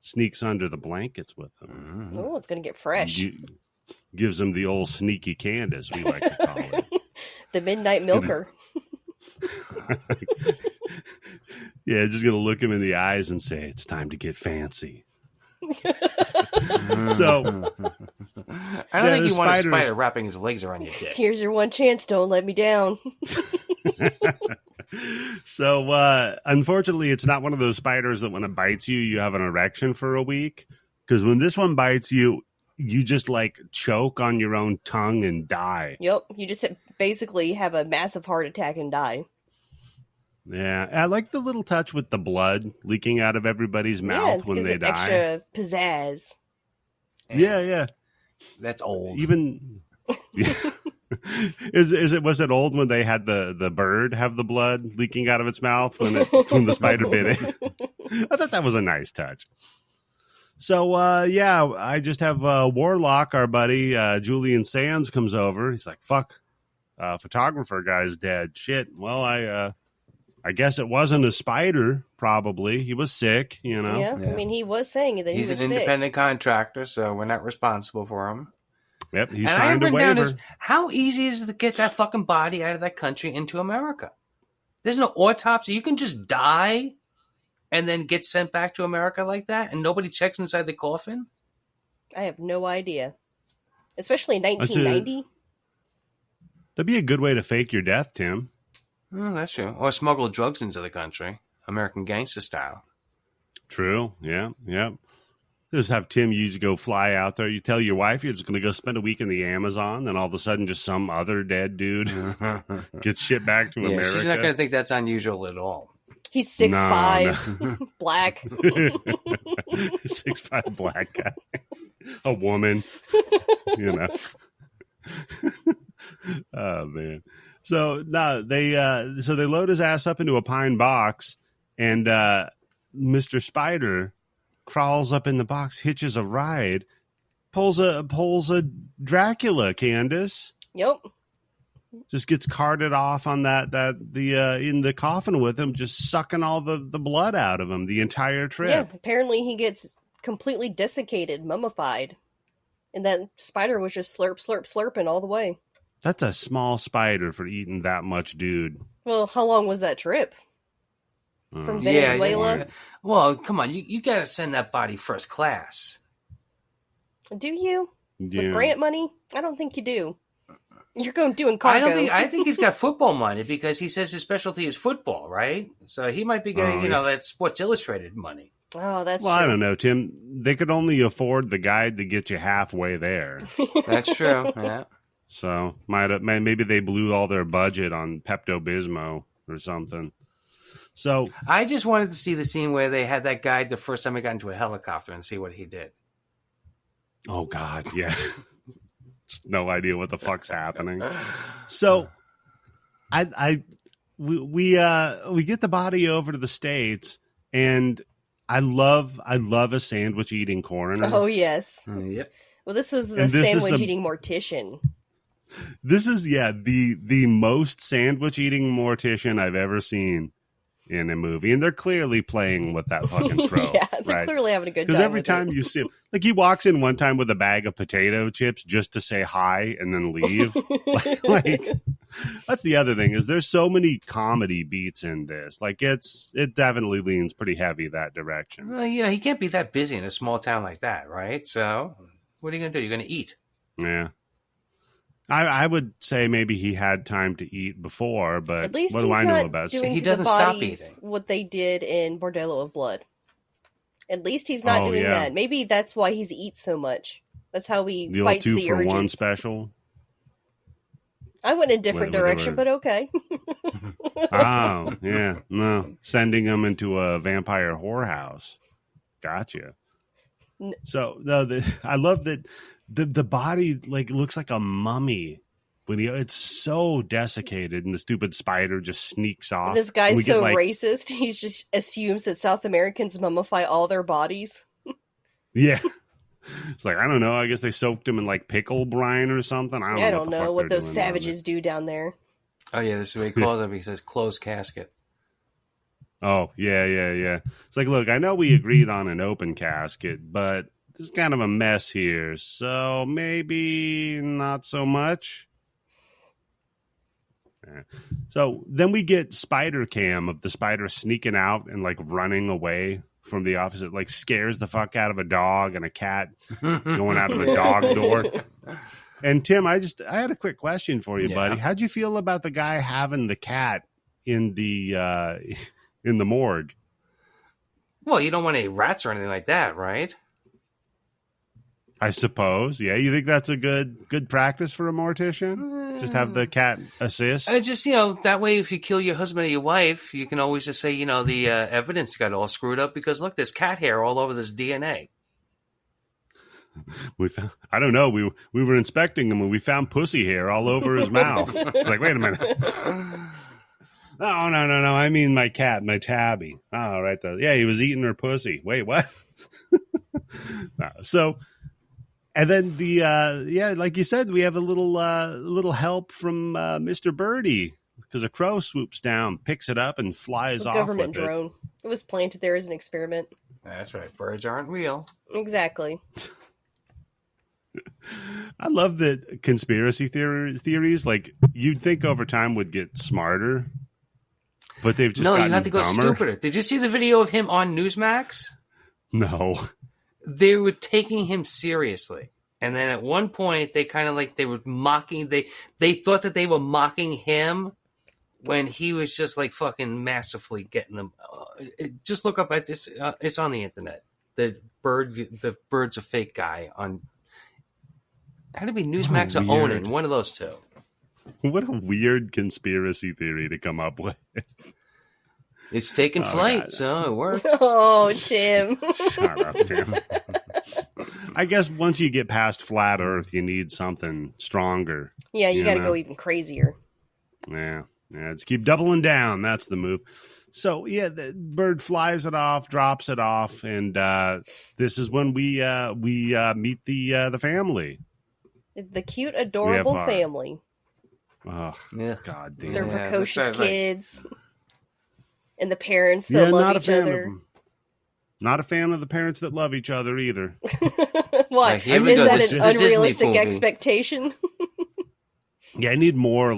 sneaks under the blankets with him. Oh, it's going to get fresh. Gives him the old sneaky Candice, we like to call it. The midnight milker. Yeah, just gonna look him in the eyes and say it's time to get fancy. So I don't think you want a spider wrapping his legs around your dick. Here's your one chance, don't let me down. So unfortunately it's not one of those spiders that when it bites you you have an erection for a week, because when this one bites you just like choke on your own tongue and die. Yep, you just basically have a massive heart attack and die. Yeah, I like the little touch with the blood leaking out of everybody's mouth when they die. Extra pizzazz. Yeah. That's old. Even was it old when they had the bird have the blood leaking out of its mouth when the spider bit it? I thought that was a nice touch. So I just have Warlock, our buddy Julian Sands, comes over. He's like, "Fuck, photographer guy's dead. Shit. Well, I guess it wasn't a spider. Probably he was sick. Yeah. I mean, he was saying that he's an independent contractor, so we're not responsible for him. Yep, he signed a waiver. How easy is it to get that fucking body out of that country into America? There's no autopsy. You can just die and then get sent back to America like that, and nobody checks inside the coffin? I have no idea. Especially in 1990. That'd be a good way to fake your death, Tim. Oh, that's true. Or smuggle drugs into the country, American gangster style. True. Yeah. Just have Tim, you just go fly out there. You tell your wife you're just going to go spend a week in the Amazon, then all of a sudden just some other dead dude gets shipped back to America. She's not going to think that's unusual at all. He's 6'5", black. 6'5" black guy. A woman. Oh, man. So no, they load his ass up into a pine box, and Mr. Spider crawls up in the box, hitches a ride, pulls a Dracula, Candice. Yep. Just gets carted off on in the coffin with him, just sucking all the blood out of him the entire trip. Yeah, apparently he gets completely desiccated, mummified. And that spider was just slurping all the way. That's a small spider for eating that much dude. Well, how long was that trip? From Venezuela? Yeah. Well, come on. You got to send that body first class. Do you? Yeah. With grant money? I don't think you do. You're doing cargo. I think he's got football money because he says his specialty is football, right? So he might be getting, that Sports Illustrated money. Oh, that's true. I don't know, Tim. They could only afford the guide to get you halfway there. That's true, yeah. So maybe they blew all their budget on Pepto-Bismol or something. So I just wanted to see the scene where they had that guy the first time he got into a helicopter and see what he did. Oh God, yeah. Just no idea what the fuck's happening. So we get the body over to the States, and I love a sandwich eating coroner. Oh yes. Yep. Well, this was the sandwich eating mortician. This is the most sandwich eating mortician I've ever seen in a movie, and they're clearly playing with that fuking trope. Yeah, they're clearly having a good time. Because every time you see him, like he walks in one time with a bag of potato chips just to say hi and then leave. like that's the other thing is there's so many comedy beats in this. Like it definitely leans pretty heavy that direction. Well, he can't be that busy in a small town like that, right? So what are you gonna do? You're gonna eat. Yeah. I would say maybe he had time to eat before, but at least what do I know about it? He doesn't stop eating. What they did in Bordello of Blood. At least he's not doing that. Maybe that's why he's eats so much. That's how he fights the urges. The old 2-for-1 special. I went in a different direction, but okay. Oh, yeah. No. Sending him into a vampire whorehouse. Gotcha. So, no, I love that the body looks like a mummy. It's so desiccated, and the stupid spider just sneaks off. And this guy's so racist, he just assumes that South Americans mummify all their bodies. Yeah. It's like, I don't know, I guess they soaked him in pickle brine or something. I don't know what those savages do down there. Oh, yeah, this is what he calls it. He says closed casket. Oh, yeah. It's like, look, I know we agreed on an open casket, but there's kind of a mess here, so maybe not so much. So then we get spider cam of the spider sneaking out and running away from the office. It scares the fuck out of a dog and a cat going out of a dog door. And Tim, I had a quick question for you, buddy. How'd you feel about the guy having the cat in the morgue? Well, you don't want any rats or anything like that, right? I suppose. Yeah, you think that's a good practice for a mortician? Just have the cat assist? Just, that way if you kill your husband or your wife, you can always just say, the evidence got all screwed up because, look, there's cat hair all over this DNA. We found, I don't know, we were inspecting him and we found pussy hair all over his mouth. It's like, wait a minute. No, I mean my cat, my tabby. Oh, right. Yeah, he was eating her pussy. Wait, what? So... And then like you said, we have a little help from Mr. Birdie because a crow swoops down, picks it up, and flies off. Government drone. It was planted there as an experiment. That's right. Birds aren't real. Exactly. I love that conspiracy theories. You'd think over time would get smarter, but they've just gotten you have to go dumber. stupider. Did you see the video of him on Newsmax? No. They were taking him seriously. And then at one point, they kind of they were mocking. They thought that they were mocking him when he was just fucking masterfully getting them. Just look up at this. It's on the internet. The bird's a fake guy on. Had to be Newsmax or Onan, one of those two. What a weird conspiracy theory to come up with. It's taking flight, so it worked. Oh, Tim. Shut up, Tim. I guess once you get past flat Earth, you need something stronger. Yeah, you got to go even crazier. Yeah, just keep doubling down. That's the move. So, yeah, the bird flies it off, drops it off, and this is when we meet the family. The cute, adorable family. Oh, God damn. Their precocious kids. And the parents that love each other. Not a fan of the parents that love each other either. Why? Is that an unrealistic expectation? Yeah, I need more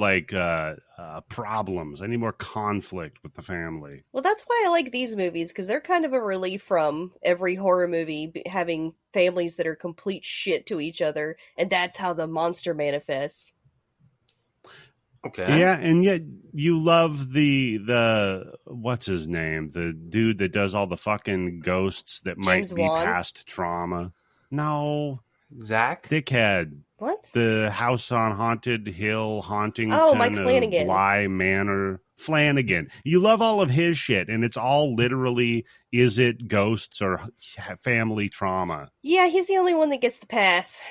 problems. I need more conflict with the family. Well, that's why I like these movies, because they're kind of a relief from every horror movie having families that are complete shit to each other, and that's how the monster manifests. Okay. Yeah, and yet you love the what's his name? The dude that does all the fucking ghosts that James might be Wan? past trauma. No. Zach? Dickhead. What? The House on Haunted Hill, Hauntington, Oh, Mike Flanagan. Bly Manor. Flanagan. You love all of his shit, and it's all literally, is it ghosts or family trauma? Yeah, he's the only one that gets the pass.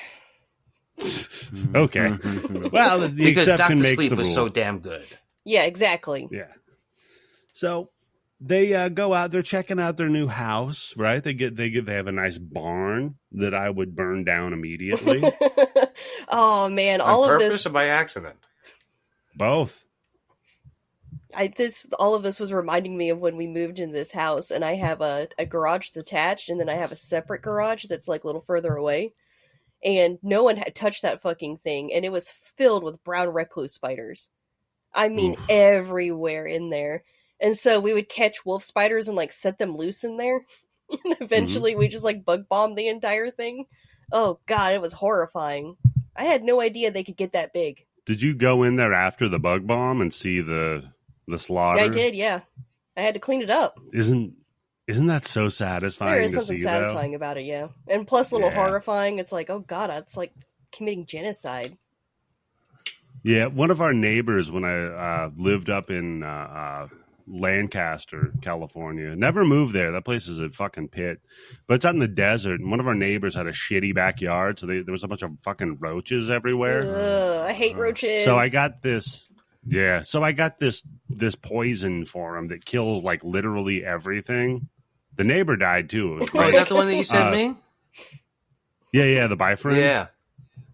Okay. Well, the because exception Dr. makes Sleep the was rule. so damn good. Yeah, exactly. Yeah. So they go out. They're checking out their new house, right? They have a nice barn that I would burn down immediately. Oh man, On all of purpose this or by accident? Both. All of this was reminding me of when we moved into this house, and I have a garage that's attached, and then I have a separate garage that's like a little further away. And no one had touched that fucking thing, and it was filled with brown recluse spiders. I mean, everywhere in there. And so we would catch wolf spiders and like set them loose in there. And eventually we just like bug bombed the entire thing. Oh god, it was horrifying. I had no idea they could get that big. Did you go in there after the bug bomb and see the slaughter? I did, yeah. I had to clean it up. Isn't that so satisfying? There is something satisfying about it, yeah. And plus a little Yeah. horrifying. It's like, oh god, it's like committing genocide. Yeah, one of our neighbors when I lived up in Lancaster, California. Never moved there. That place is a fucking pit. But it's out in the desert, and one of our neighbors had a shitty backyard, so there was a bunch of fucking roaches everywhere. Ugh, I hate roaches. So I got this... Yeah, so I got this poison for him that kills, like, literally everything. The neighbor died, too. It was great. Is that the one that you sent me? Yeah, the Bifrin. Yeah.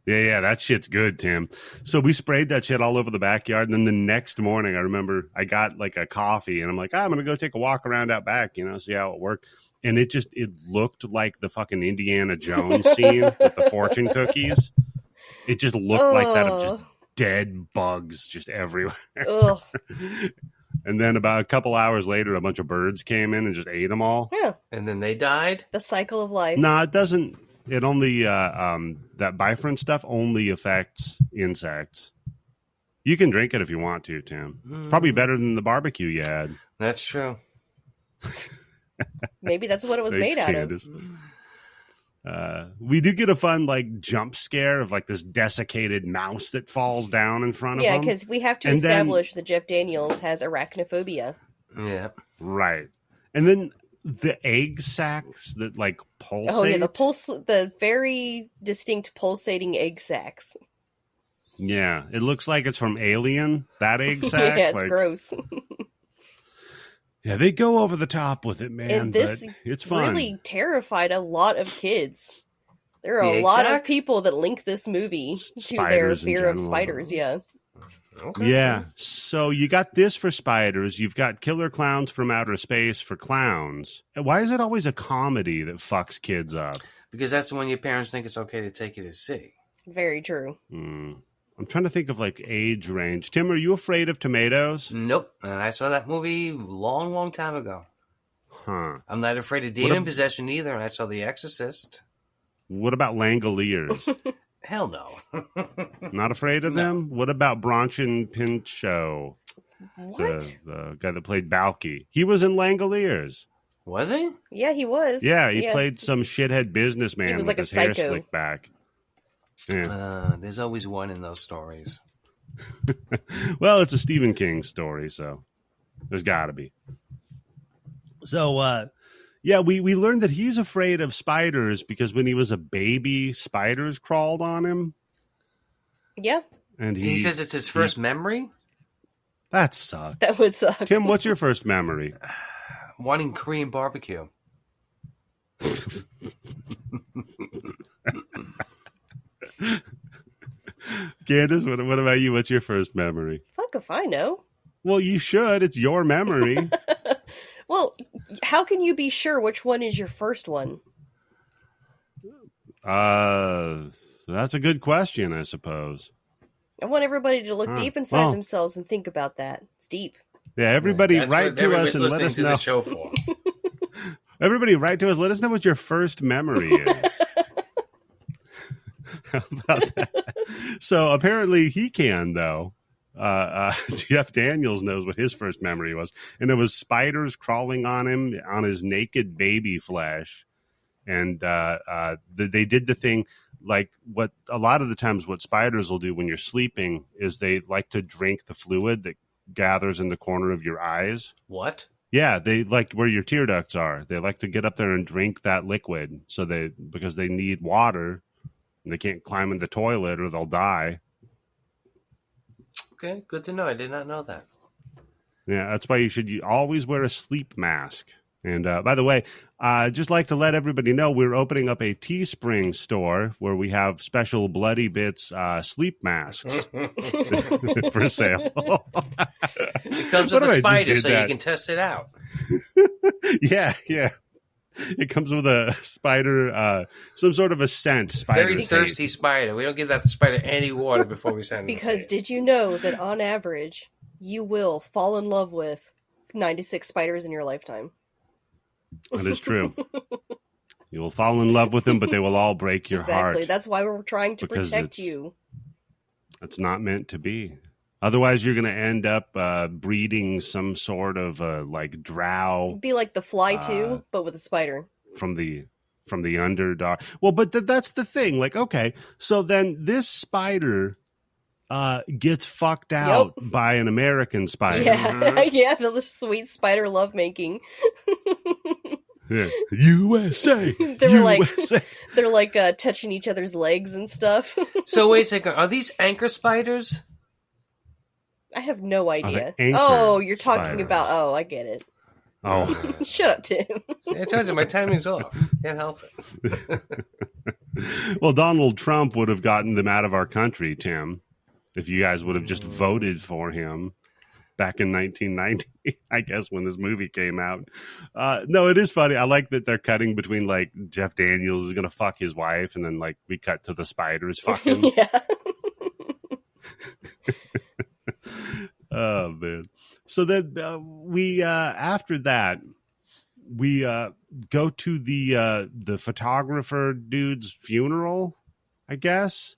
Yeah, that shit's good, Tim. So we sprayed that shit all over the backyard, and then the next morning, I remember I got, like, a coffee, and I'm like, I'm going to go take a walk around out back, see how it worked. And it looked like the fucking Indiana Jones scene with the fortune cookies. It just looked like that of just dead bugs just everywhere. Ugh. And then about a couple hours later, a bunch of birds came in and just ate them all. Yeah. And then they died? The cycle of life. No, it doesn't. It only, that Bifrin stuff only affects insects. You can drink it if you want to, Tim. It's probably better than the barbecue you had. That's true. Maybe that's what it was made out of. We do get a fun jump scare of this desiccated mouse that falls down in front of him. Yeah, because we have to establish that Jeff Daniels has arachnophobia. Yeah. Right. And then the egg sacs that pulsate. Oh yeah, the very distinct pulsating egg sacs. Yeah, it looks like it's from Alien, that egg sac. Yeah, it's gross. Yeah, they go over the top with it, man. And this but it's fun. Really terrified a lot of kids. There are a lot of people that link this movie to their fear of spiders, yeah. Okay. Yeah, so you got this for spiders. You've got Killer Clowns from Outer Space for clowns. Why is it always a comedy that fucks kids up? Because that's when your parents think it's okay to take you to see. Very true. I'm trying to think of age range. Tim, are you afraid of tomatoes? Nope. And I saw that movie long, long time ago. Huh. I'm not afraid of demon possession either, and I saw The Exorcist. What about Langoliers? Hell no. Not afraid of them? What about Bronson Pinchot? What? The guy that played Balky. He was in Langoliers. Was he? Yeah, he was. Yeah, he played some shithead businessman he was with like his a hair psycho. slicked back. Yeah. There's always one in those stories. Well, it's a Stephen King story, so there's got to be. So, we learned that he's afraid of spiders because when he was a baby, spiders crawled on him. Yeah. And he says it's his first memory? That sucks. That would suck. Tim, what's your first memory? Wanting Korean barbecue. Candice, what about you? What's your first memory? Fuck if I know. Well, you should. It's your memory. Well, how can you be sure which one is your first one? That's a good question, I suppose. I want everybody to look deep inside themselves and think about that. It's deep. Yeah, everybody write to us and let us know. The show for. Everybody write to us. Let us know what your first memory is. How about that? So apparently he can, though. Jeff Daniels knows what his first memory was. And it was spiders crawling on him, on his naked baby flesh. And they did the thing, like what a lot of the times what spiders will do when you're sleeping is they like to drink the fluid that gathers in the corner of your eyes. What? Yeah, they like where your tear ducts are. They like to get up there and drink that liquid because they need water. And they can't climb in the toilet or they'll die. Okay, good to know. I did not know that. Yeah, that's why you always wear a sleep mask. And by the way, I'd just like to let everybody know we're opening up a Teespring store where we have special Bloody Bits sleep masks for sale. It comes with a spider so you can test it out. Yeah. It comes with a spider, some sort of a scent. Very thirsty spider. We don't give that spider any water before we send it. Because did you know that on average, you will fall in love with 96 spiders in your lifetime? That is true. You will fall in love with them, but they will all break your heart. Exactly. That's why we're trying to protect you. It's not meant to be. Otherwise, you're going to end up breeding some sort of like drow. It'd be like the Fly too, but with a spider. From the underdog. Well, but that's the thing. Like, okay, so then this spider gets fucked out by an American spider. Yeah, yeah, the sweet spider lovemaking. Yeah. USA. They're like touching each other's legs and stuff. So wait a second, are these anchor spiders? I have no idea. Oh, you're talking about. Oh, I get it. Oh, shut up, Tim. I told you my timing's off. Can't help it. Well, Donald Trump would have gotten them out of our country, Tim, if you guys would have just voted for him back in 1990, I guess, when this movie came out. No, it is funny. I like that they're cutting between, like, Jeff Daniels is going to fuck his wife, and then, like, we cut to the spiders fucking. Yeah. Oh, man. So then we, after that, we go to the photographer dude's funeral, I guess.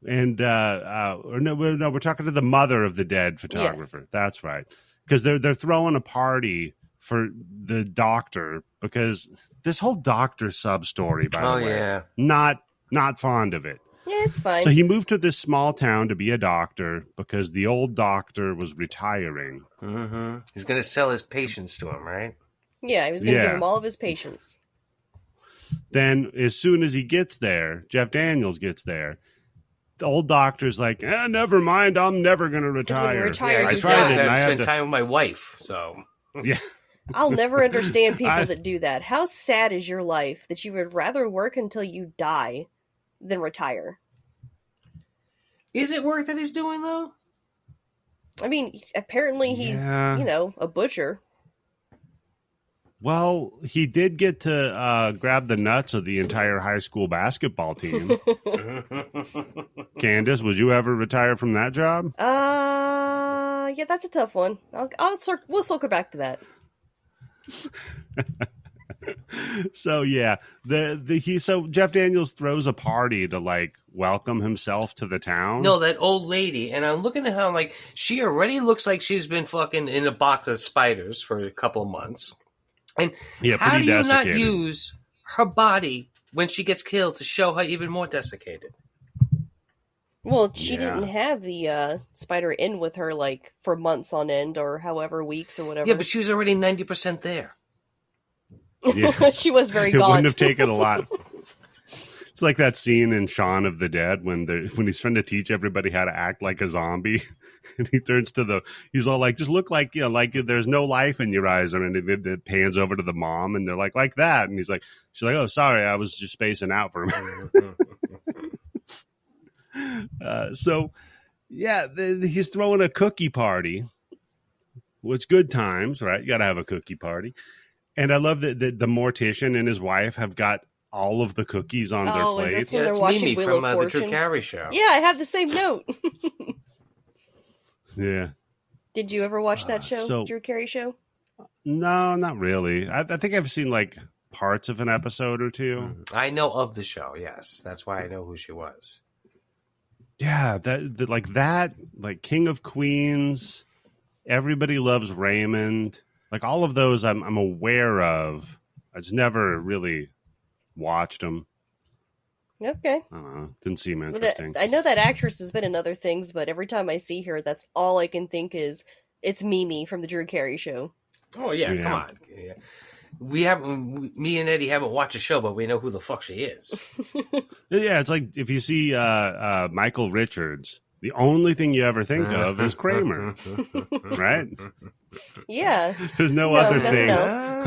And we're talking to the mother of the dead photographer. Yes. That's right. Because they're throwing a party for the doctor, because this whole doctor sub story, by the way, not fond of it. Yeah, it's fine. So he moved to this small town to be a doctor because the old doctor was retiring. Mm-hmm. He's going to sell his patients to him, right? Yeah, he was going to give him all of his patients. Then, as soon as he gets there, Jeff Daniels gets there, the old doctor's like, never mind, I'm never going to retire. I tried it. I spent time with my wife, so... Yeah. I'll never understand people that do that. How sad is your life that you would rather work until you die than retire? Is it work that he's doing, though? I mean, apparently he's, a butcher. Well, he did get to grab the nuts of the entire high school basketball team. Candice, would you ever retire from that job? Yeah, that's a tough one. We'll circle back to that. So yeah, so Jeff Daniels throws a party to like welcome himself to the town. No, that old lady, and I'm looking at how like she already looks like she's been fucking in a box of spiders for a couple of months. And how do you not use her body when she gets killed to show her even more desiccated? Well, she didn't have the spider in with her like for months on end or however weeks or whatever. Yeah, but she was already 90% there. Yeah. She was very gaunt. It wouldn't have taken a lot. It's like that scene in Shaun of the Dead when he's trying to teach everybody how to act like a zombie, and he turns to he's all like, just look like, like there's no life in your eyes, and it pans over to the mom, and they're like that, and she's like, oh, sorry, I was just spacing out for a minute. So, yeah, he's throwing a cookie party. Well, it's good times, right? You got to have a cookie party, and I love that the mortician and his wife have got all of the cookies on their plates. Is this when they're watching Mimi Wheel from of Fortune? the Drew Carey Show. Yeah, I have the same note. Yeah. Did you ever watch that show, Drew Carey Show? No, not really. I think I've seen like parts of an episode or two. I know of the show, yes. That's why I know who she was. Yeah, like King of Queens, Everybody Loves Raymond. Like all of those I'm aware of. I just never really watched them. Okay. Didn't seem interesting. I know that actress has been in other things, but every time I see her, that's all I can think is it's Mimi from the Drew Carey Show. Oh yeah, come on. Yeah. Me and Eddie haven't watched the show, but we know who the fuck she is. Yeah, it's like if you see Michael Richards, the only thing you ever think of is Kramer, right? Yeah. There's no other thing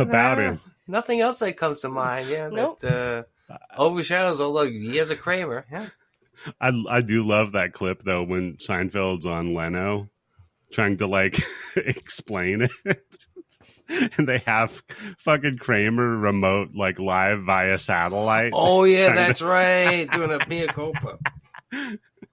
about him. Nothing else that comes to mind. Yeah, nope. That overshadows. Oh, look, he has a Kramer. Yeah. I do love that clip though when Seinfeld's on Leno trying to like explain it, and they have fucking Kramer remote like live via satellite. Oh yeah, that's right. Doing a mea culpa.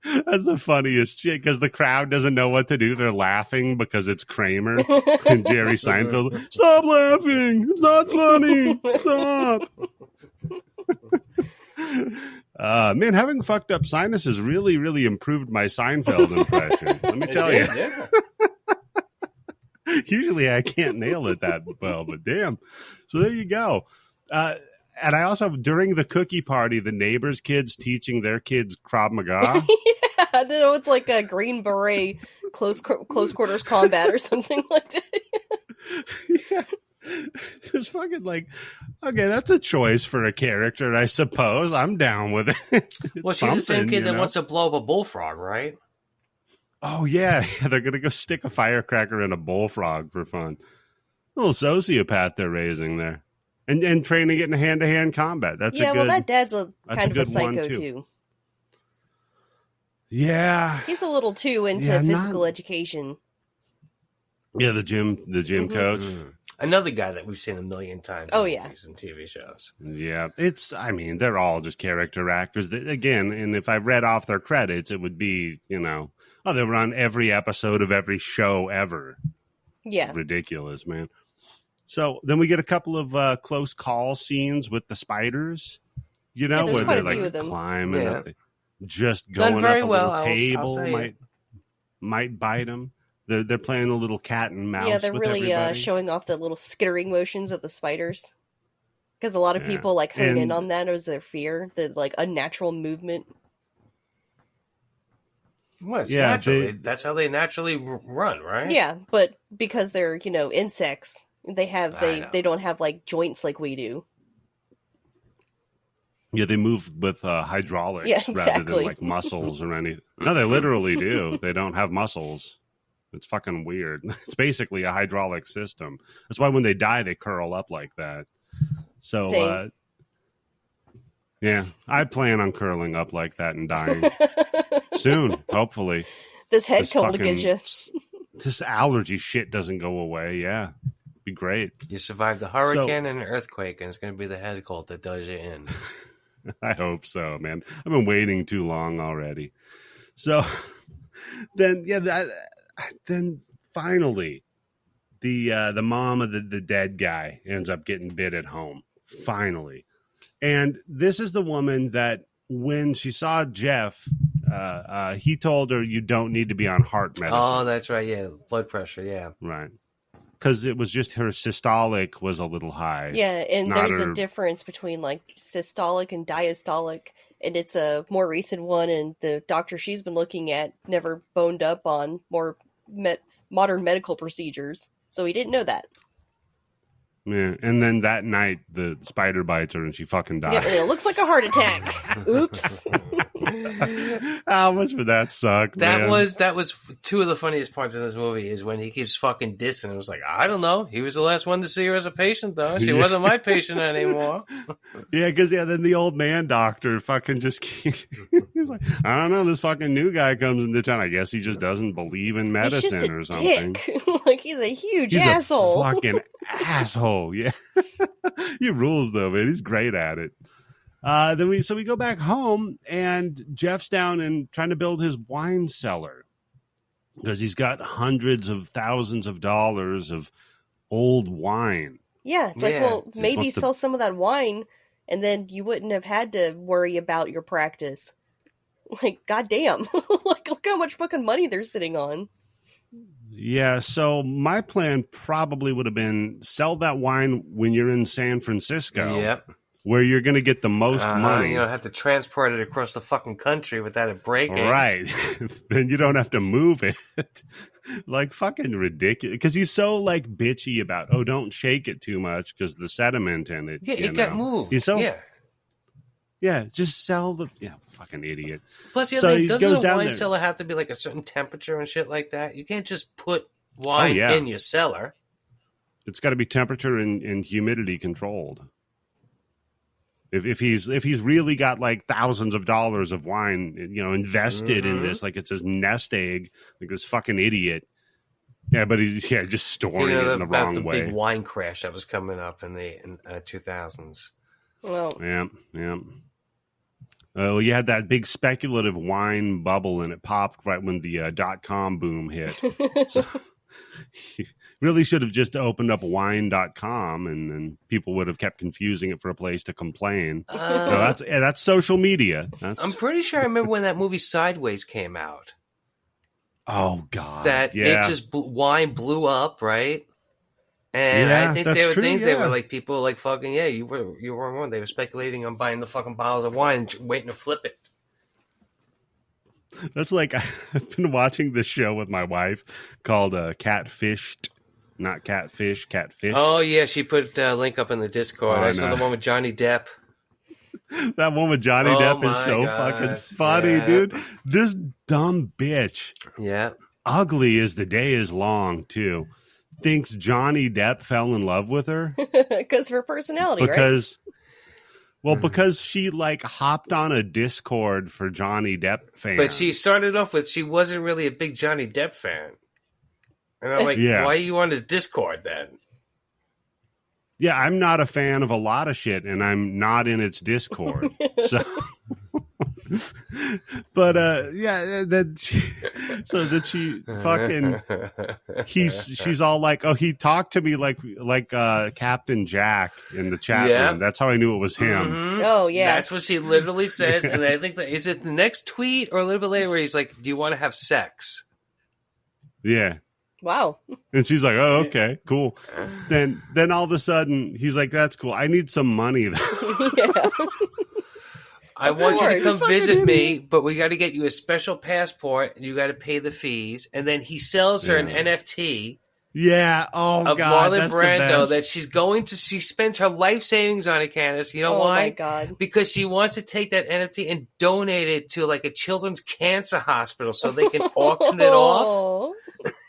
That's the funniest shit because the crowd doesn't know what to do. They're laughing because it's Kramer and Jerry Seinfeld. Stop laughing! It's not funny. Stop. Man, having fucked up sinuses really, really improved my Seinfeld impression. Let me tell you. Usually I can't nail it that well, but damn. So there you go. And I also, during the cookie party, the neighbors' kids teaching their kids Krav Maga. Yeah, I know it's like a Green Beret close quarters combat or something like that. Yeah. It's fucking like, okay, that's a choice for a character, I suppose. I'm down with it. Well, she's the same kid that wants to blow up a bullfrog, right? Oh, yeah. They're going to go stick a firecracker in a bullfrog for fun. A little sociopath they're raising there. And training it in hand-to-hand combat. That's well, that dad's kind of a psycho, too. Yeah. He's a little too into physical education. Yeah, the gym coach. Mm-hmm. Another guy that we've seen a million times in movies and TV shows. Yeah, they're all just character actors. Again, and if I read off their credits, it would be, they were on every episode of every show ever. Yeah. Ridiculous, man. So then we get a couple of close call scenes with the spiders, where they're like climbing up, just going up a little table might bite them. They're playing a little cat and mouse. Yeah, they're with really showing off the little skittering motions of the spiders, because a lot of people like hone in on that as their fear, the like unnatural movement. Well, it's that's how they naturally run, right? Yeah, but because they're insects. They don't have like joints like we do. Yeah, they move with hydraulics rather than like muscles or anything. No, they literally do. They don't have muscles. It's fucking weird. It's basically a hydraulic system. That's why when they die, they curl up like that. So, yeah, I plan on curling up like that and dying soon, hopefully. This head cold will get you. This allergy shit doesn't go away. Yeah. Be great. You survived a hurricane and an earthquake, and it's going to be the head cold that does you in. I hope so, man. I've been waiting too long already. So then, then finally, the mom of the dead guy ends up getting bit at home. Finally, and this is the woman that when she saw Jeff, he told her you don't need to be on heart medicine. Oh, that's right. Yeah, blood pressure. Yeah, right. Because it was just her systolic was a little high. Yeah, and there's a difference between like systolic and diastolic, and it's a more recent one, and the doctor she's been looking at never boned up on more modern medical procedures, so he didn't know that. Yeah, and then that night the spider bites her and she fucking dies. Yeah, it looks like a heart attack. Oops. How much would that suck? That man? was two of the funniest parts in this movie is when he keeps fucking dissing. It was like, I don't know. He was the last one to see her as a patient, though. She wasn't my patient anymore. Yeah, because then the old man doctor fucking just keeps. He's like, I don't know. This fucking new guy comes into town. I guess he just doesn't believe in medicine or something. Dick. Like he's a huge He's asshole. A fucking asshole. Yeah, he rules though, man. He's great at it. Then we go back home, and Jeff's down and trying to build his wine cellar because he's got hundreds of thousands of dollars of old wine. Yeah, it's like, well, maybe sell some of that wine, and then you wouldn't have had to worry about your practice. Like, goddamn. Like, look how much fucking money they're sitting on. Yeah, so my plan probably would have been sell that wine when you're in San Francisco. Yep. Where you're going to get the most money. You don't have to transport it across the fucking country without it breaking. Right. Then you don't have to move it. Like, fucking ridiculous. Because he's so, like, bitchy about, don't shake it too much because the sediment in it. Yeah, it got moved. He's so... Yeah, just sell the... Yeah, fucking idiot. Plus, the other thing, doesn't a wine cellar have to be, like, a certain temperature and shit like that? You can't just put wine in your cellar. It's got to be temperature and humidity controlled. If he's really got like thousands of dollars of wine, invested in this, like it's his nest egg, like this fucking idiot. Yeah, but he's just storing it in the wrong way. About the big wine crash that was coming up in the 2000s. Well, yeah. Well, you had that big speculative wine bubble, and it popped right when the .com boom hit. So he really should have just opened up wine.com, and then people would have kept confusing it for a place to complain. That's social media. I'm pretty sure I remember when that movie Sideways came out. Oh God! It just wine blew up, right? And I think there were things that were like people like fucking you were wrong. They were speculating on buying the fucking bottles of wine and waiting to flip it. That's like, I've been watching this show with my wife called Catfished. Not Catfish, Catfish. Oh, yeah. She put a link up in the Discord. I saw the one with Johnny Depp. That one with Johnny Depp is so fucking funny, dude. This dumb bitch. Yeah. Ugly as the day is long, too. Thinks Johnny Depp fell in love with her. Because of her personality, right? Well, because she like hopped on a Discord for Johnny Depp fans. But she started off with she wasn't really a big Johnny Depp fan. And I'm like, why are you on his Discord then? Yeah, I'm not a fan of a lot of shit, and I'm not in its Discord. So, but she fucking she's all like, he talked to me like Captain Jack in the chat room. That's how I knew it was him. Mm-hmm. Oh yeah, that's what she literally says. And I think is it the next tweet or a little bit later where he's like, "Do you want to have sex?" Yeah. Wow. And she's like, "Oh, okay, cool." Then all of a sudden he's like, "That's cool. I need some money though." Yeah. I want you to come visit me, but we got to get you a special passport, and you got to pay the fees. And then he sells her an NFT. Yeah. Oh of God. Marlon Brando that she spends her life savings on it, Candice. You know why? Oh my God. Because she wants to take that NFT and donate it to like a children's cancer hospital so they can auction it off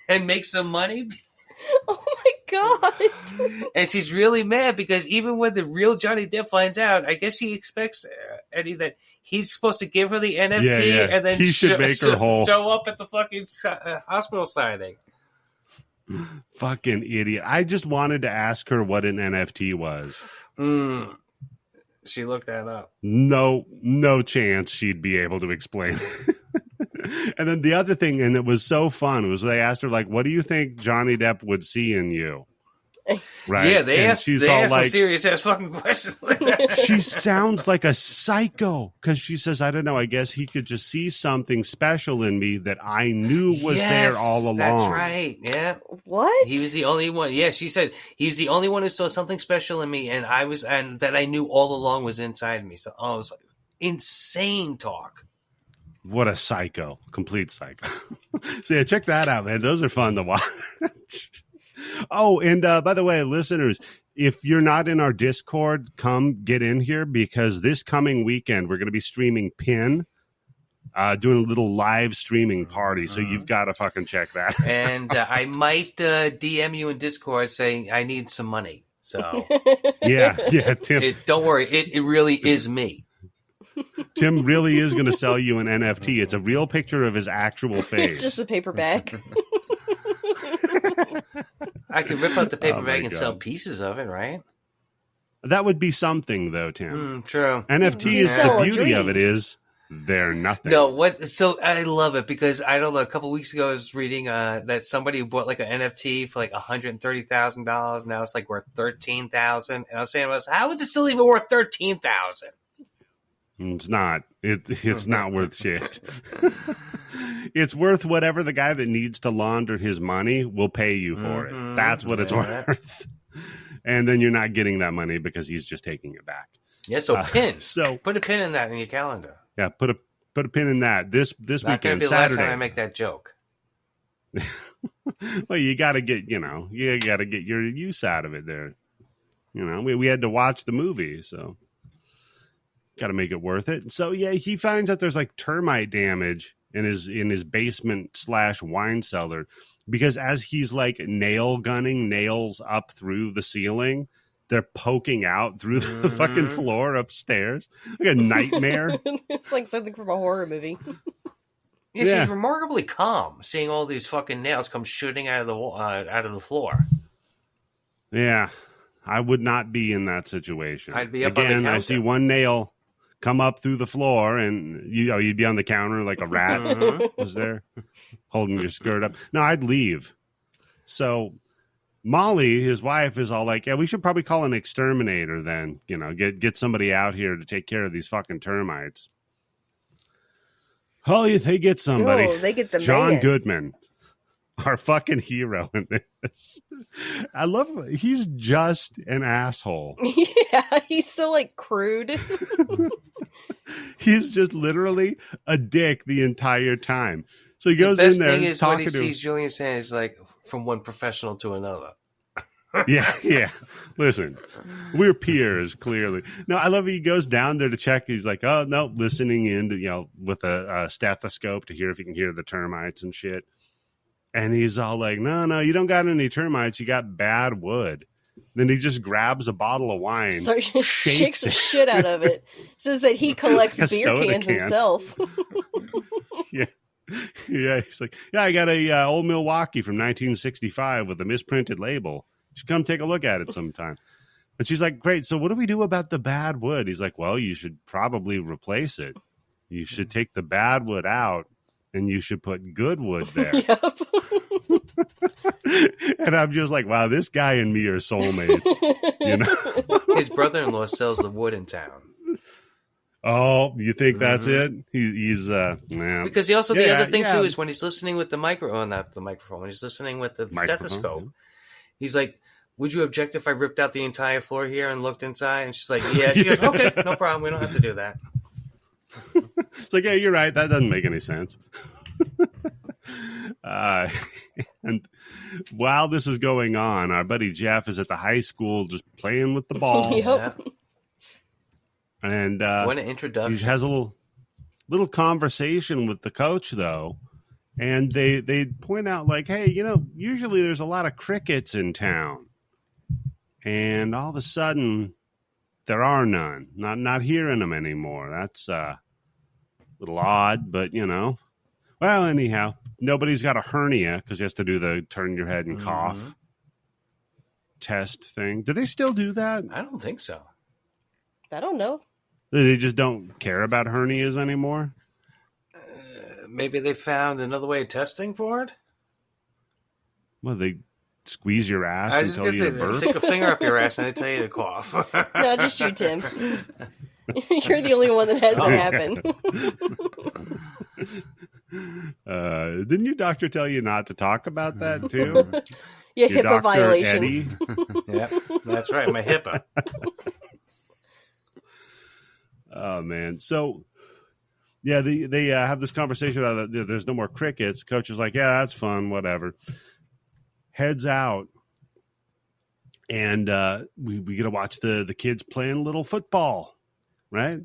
and make some money. Oh my God. And she's really mad because even when the real Johnny Depp finds out, I guess she expects Eddie that he's supposed to give her the NFT and then he should make her whole. Show up at the fucking hospital signing. Fucking idiot. I just wanted to ask her what an NFT was. She looked that up. No chance she'd be able to explain it. And then the other thing, and it was so fun, was they asked her, like, what do you think Johnny Depp would see in you? Right? Yeah, they asked some serious ass fucking questions like that. She sounds like a psycho because she says, I don't know, I guess he could just see something special in me that I knew was there all along. That's right. Yeah. What? He was the only one. Yeah, she said he was the only one who saw something special in me, and that I knew all along was inside me. So it was like insane talk. What a psycho. Complete psycho. So yeah, check that out, man. Those are fun to watch. Oh, and by the way, listeners, if you're not in our Discord, come get in here because this coming weekend we're going to be streaming Pin, doing a little live streaming party. So you've got to fucking check that. And I might DM you in Discord saying I need some money. So yeah, Tim. Don't worry, it really is me. Tim really is going to sell you an NFT. It's a real picture of his actual face. It's just the paper bag. I could rip out the paper bag and sell pieces of it, right? That would be something, though, Tim. True. NFT is the beauty of it is they're nothing. No, what? So I love it because I don't know. A couple of weeks ago, I was reading that somebody bought like an NFT for like $130,000. Now it's like worth $13,000. And I was saying, how is it still even worth $13,000? It's not. It's not worth shit. It's worth whatever the guy that needs to launder his money will pay you for it. That's what it's worth. And then you're not getting that money because he's just taking it back. Yeah, so pin. So put a pin in that in your calendar. Yeah, put a pin in that. This not weekend, gonna be the Saturday. Last time I make that joke. Well, you got to get your use out of it there. We had to watch the movie, so got to make it worth it. So yeah, he finds that there's like termite damage in his basement / wine cellar because as he's like nail gunning nails up through the ceiling, they're poking out through the fucking floor upstairs like a nightmare. It's like something from a horror movie. Yeah, she's remarkably calm, seeing all these fucking nails come shooting out of the floor. Yeah, I would not be in that situation. I'd be up on the counter. I see one nail come up through the floor, and you'd be on the counter like a rat was there, holding your skirt up. No, I'd leave. So Molly, his wife, is all like, "Yeah, we should probably call an exterminator then. Get somebody out here to take care of these fucking termites." Oh, they get somebody. Oh, they get the John man. Goodman, our fucking hero in this. I love him. He's just an asshole. Yeah, he's so like crude. He's just literally a dick the entire time. So he goes in there. The best thing is when he sees Julian Sands like from one professional to another. Yeah. Listen, we're peers, clearly. No, I love he goes down there to check. He's like, oh, no, listening in to, with a stethoscope to hear if he can hear the termites and shit. And he's all like, no, you don't got any termites. You got bad wood. Then he just grabs a bottle of wine. So shakes the shit out of it. Says that he collects beer cans himself. Yeah. He's like, I got a old Milwaukee from 1965 with a misprinted label. You should come take a look at it sometime. And she's like, great. So what do we do about the bad wood? He's like, well, you should probably replace it. You should take the bad wood out and you should put good wood there. Yep. And I'm just like, wow, this guy and me are soulmates. His brother-in-law sells the wood in town. Oh, you think that's it? He's because he also the other thing too is when he's listening with the microphone, not the microphone, when he's listening with the stethoscope, he's like, "Would you object if I ripped out the entire floor here and looked inside?" And she's like, "Yeah." She goes, "Okay, no problem. We don't have to do that." It's like, yeah, you're right. That doesn't make any sense. And while this is going on, our buddy Jeff is at the high school just playing with the balls. Yep. And what an introduction. He has a little conversation with the coach, though. And they point out, like, hey, usually there's a lot of crickets in town. And all of a sudden, there are none. Not hearing them anymore. That's a little odd, but, Well, anyhow, nobody's got a hernia because he has to do the turn your head and cough test thing. Do they still do that? I don't think so. I don't know. They just don't care about hernias anymore? Maybe they found another way of testing for it? Well, they squeeze your ass and tell you to burp? Stick a finger up your ass and they tell you to cough. No, just you, Tim. You're the only one that has that happen. Didn't your doctor tell you not to talk about that, too? Yeah, your HIPAA violation. Eddie? Yeah, that's right, my HIPAA. Oh, man. So, yeah, they have this conversation about there's no more crickets. Coach is like, yeah, that's fun, whatever. Heads out And we get to watch the kids playing little football, right?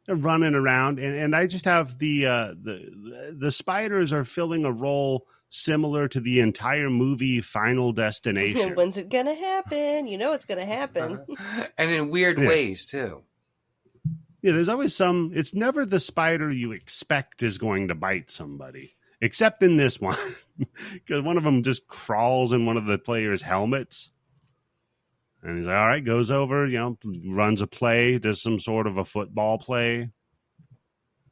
They're running around, and I just have the spiders are filling a role similar to the entire movie Final Destination. When's it gonna happen? You know it's gonna happen. And in weird ways, too. Yeah, there's always some... It's never the spider you expect is going to bite somebody, except in this one. Because one of them just crawls in one of the players' helmets. And he's like, all right, goes over, runs a play, does some sort of a football play.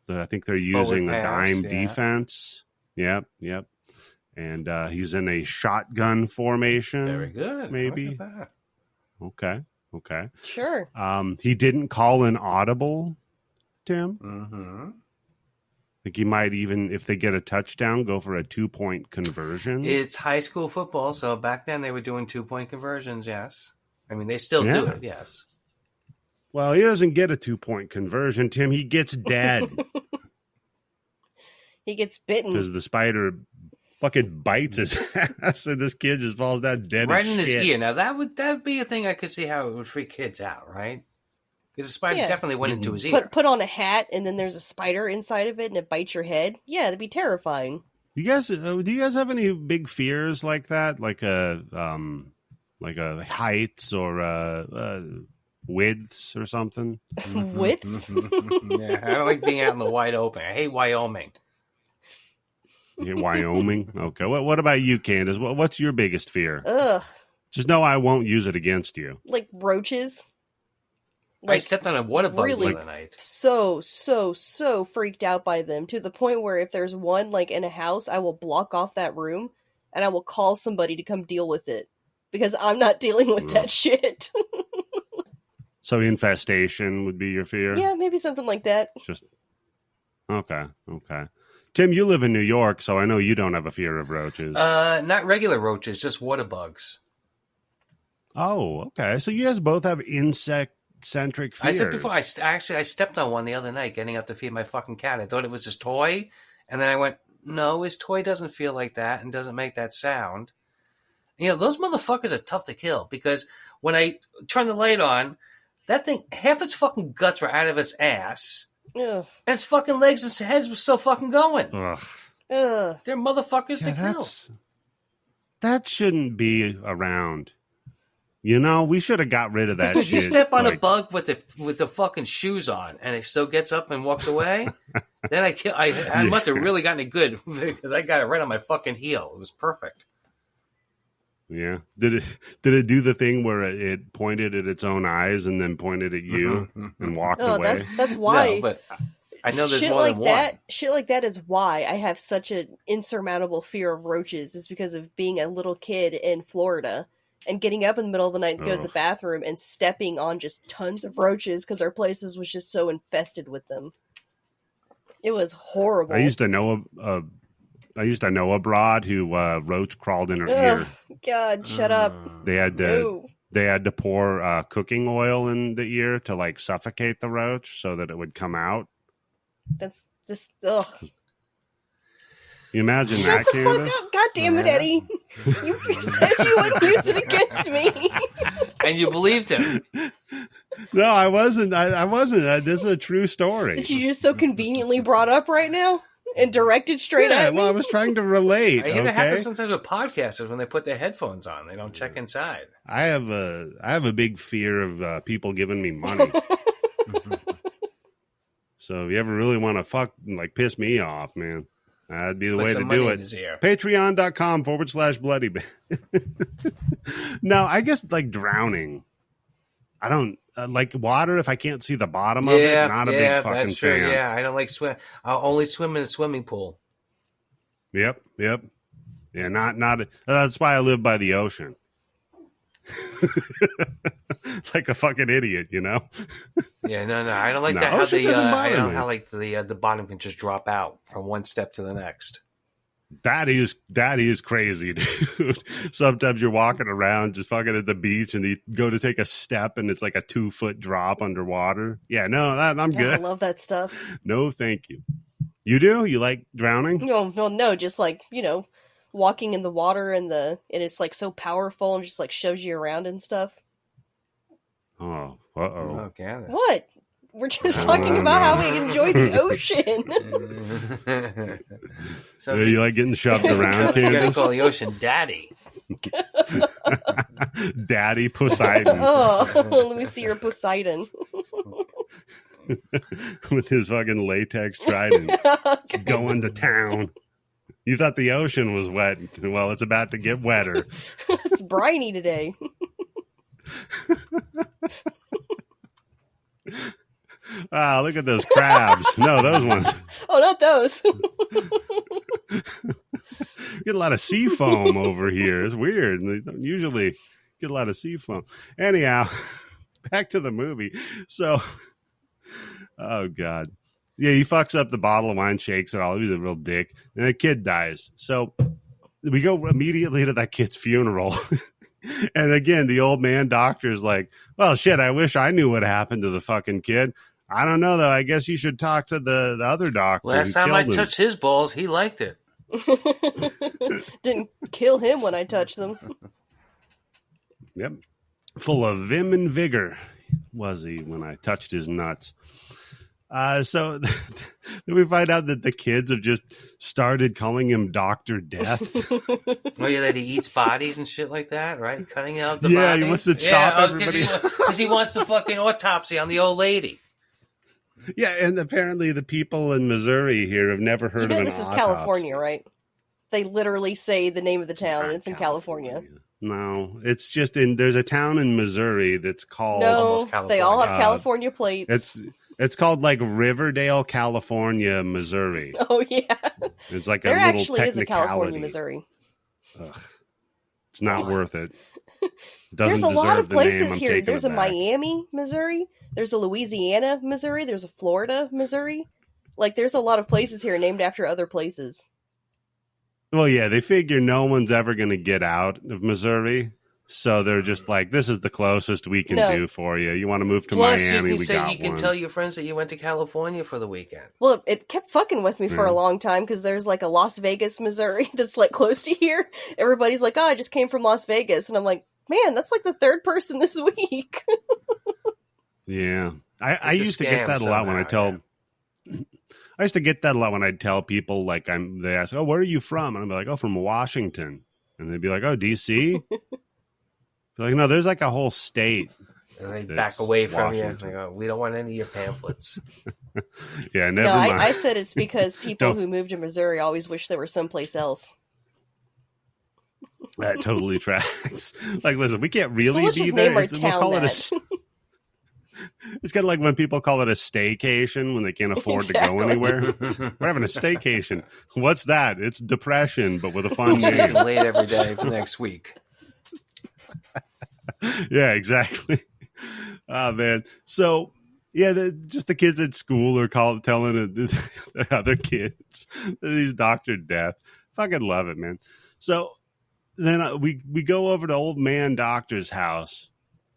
I think they're using a dime defense. Yep. And he's in a shotgun formation. Very good. Maybe. Look at that. Okay. Sure. He didn't call an audible, Tim. Mm-hmm. I think he might even, if they get a touchdown, go for a 2-point conversion. It's high school football, so back then they were doing 2-point conversions, yes. I mean, they still do it, yes. Well, he doesn't get a 2-point conversion, Tim. He gets dead. He gets bitten. Because the spider fucking bites his ass, and this kid just falls down dead right as in his shit. ear. Now, that would be a thing I could see how it would freak kids out, right? Because the spider definitely went into his ear. Put on a hat, and then there's a spider inside of it, and it bites your head. Yeah, that'd be terrifying. Do you guys have any big fears like that? Like a heights or widths or something? Widths? Yeah, I don't like being out in the wide open. I hate Wyoming. Wyoming? Okay. What about you, Candice? What's your biggest fear? Ugh. Just know I won't use it against you. Like roaches. I stepped on a water bug really the other night. So freaked out by them, to the point where if there's one like in a house, I will block off that room and I will call somebody to come deal with it. Because I'm not dealing with that shit. So infestation would be your fear? Yeah, maybe something like that. Just okay. Tim, you live in New York, so I know you don't have a fear of roaches. Not regular roaches, just water bugs. Oh, okay. So you guys both have insect-centric fears. I said before, I stepped on one the other night getting up to feed my fucking cat. I thought it was his toy, and then I went, no, his toy doesn't feel like that and doesn't make that sound. Those motherfuckers are tough to kill, because when I turn the light on, that thing, half its fucking guts were out of its ass. Ugh. And its fucking legs and heads were still fucking going. Ugh. They're motherfuckers to kill. That shouldn't be around. We should have got rid of that shit. You step on a bug with the fucking shoes on, and it still gets up and walks away. Then I must have really gotten it good, because I got it right on my fucking heel. It was perfect. Yeah. Did it do the thing where it pointed at its own eyes and then pointed at you and walked away? That's why. No, but I know there's more than one. Shit like that is why I have such an insurmountable fear of roaches, is because of being a little kid in Florida and getting up in the middle of the night to go to the bathroom and stepping on just tons of roaches because our places was just so infested with them. It was horrible. I used to know a broad who roach crawled in her ear. God, shut up. They had to pour cooking oil in the ear to like suffocate the roach so that it would come out. That's this. Ugh. You imagine Shut that, the Candice? fuck up. God damn it, Eddie. You said you wouldn't use it against me. And you believed him. No, I wasn't. I wasn't. This is a true story. That you just so conveniently brought up right now and directed straight at me? Well, I was trying to relate. I hear it happens sometimes with podcasters when they put their headphones on. They don't check inside. I have a big fear of people giving me money. So if you ever really want to piss me off, man, that'd be the way to do it. Patreon.com/bloody. No, I guess like drowning. I don't like water if I can't see the bottom of it. Not a big fucking that's true. fan. Yeah, I don't like swim. I'll only swim in a swimming pool. Yep. Yeah, not. That's why I live by the ocean. Like a fucking idiot, Yeah, no, I don't like that. How the bottom can just drop out from one step to the next. That is crazy, dude. Sometimes you're walking around just fucking at the beach and you go to take a step and it's like a 2-foot drop underwater. Yeah, no, I'm good. I love that stuff. No, thank you. You do? You like drowning? No, just like, walking in the water and it's like so powerful and just like shoves you around and stuff. Oh, uh-oh. Candice. What? We're just talking about how we enjoy the ocean. So you like getting shoved around, Candice? You gotta Candice? call the ocean Daddy. Daddy Poseidon. Oh, let me see your Poseidon. With his fucking latex trident. Going to town. You thought the ocean was wet. Well, it's about to get wetter. It's briny today. Ah, look at those crabs. No, those ones. Oh, not those. Get a lot of sea foam over here. It's weird. They don't usually get a lot of sea foam. Anyhow, back to the movie. So, oh, God. Yeah, he fucks up the bottle of wine, shakes it all. He's a real dick. And the kid dies. So we go immediately to that kid's funeral. And again, the old man doctor's like, well, shit, I wish I knew what happened to the fucking kid. I don't know, though. I guess you should talk to the other doctor. Last time I touched his balls, he liked it. Didn't kill him when I touched them. Yep. Full of vim and vigor was he when I touched his nuts. So then we find out that the kids have just started calling him Dr. Death. Oh, yeah, that he eats bodies and shit like that, right? Cutting out the yeah, bodies. he wants to chop everybody. Because he wants the fucking autopsy on the old lady. Yeah, and apparently the people in Missouri here have never heard of an this autopsy. is California, right? They literally say the name of the town, and it's in California. No, it's just there's a town in Missouri that's called... No, they all have California plates. It's called like Riverdale, California, Missouri. Oh, yeah. It's like there a little actually is a California, technicality. Missouri. Ugh. It's not worth it. There's a lot of places here. Taking There's it a back. Miami, Missouri. There's a Louisiana, Missouri. There's a Florida, Missouri. Like, there's a lot of places here named after other places. Well, yeah, they figure no one's ever going to get out of Missouri. So they're just like, this is the closest we can do for you. You want to move to Miami? You can tell your friends that you went to California for the weekend. Well, it kept fucking with me for a long time because there's like a Las Vegas, Missouri that's like close to here. Everybody's like, oh, I just came from Las Vegas. And I'm like, man, that's like the third person this week. Yeah. I used to get that a lot when I tell... I used to get that a lot when I'd tell people, like, they ask, oh, where are you from? And I'd be like, oh, from Washington. And they'd be like, oh, D.C.? Like, no, there's like a whole state. And they back away from you. They go, we don't want any of your pamphlets. Yeah, never mind. I said it's because people who moved to Missouri always wish they were someplace else. That totally tracks. Like, listen, we can't really so let's be just there. Name our town it's kind of like when people call it a staycation when they can't afford to go anywhere. We're having a staycation. What's that? It's depression, but with a fun name. Late every day for next week. Yeah, exactly. Oh, man. So, yeah, just the kids at school are telling the other kids that he's Dr. Death. Fucking love it, man. So then we go over to old man doctor's house,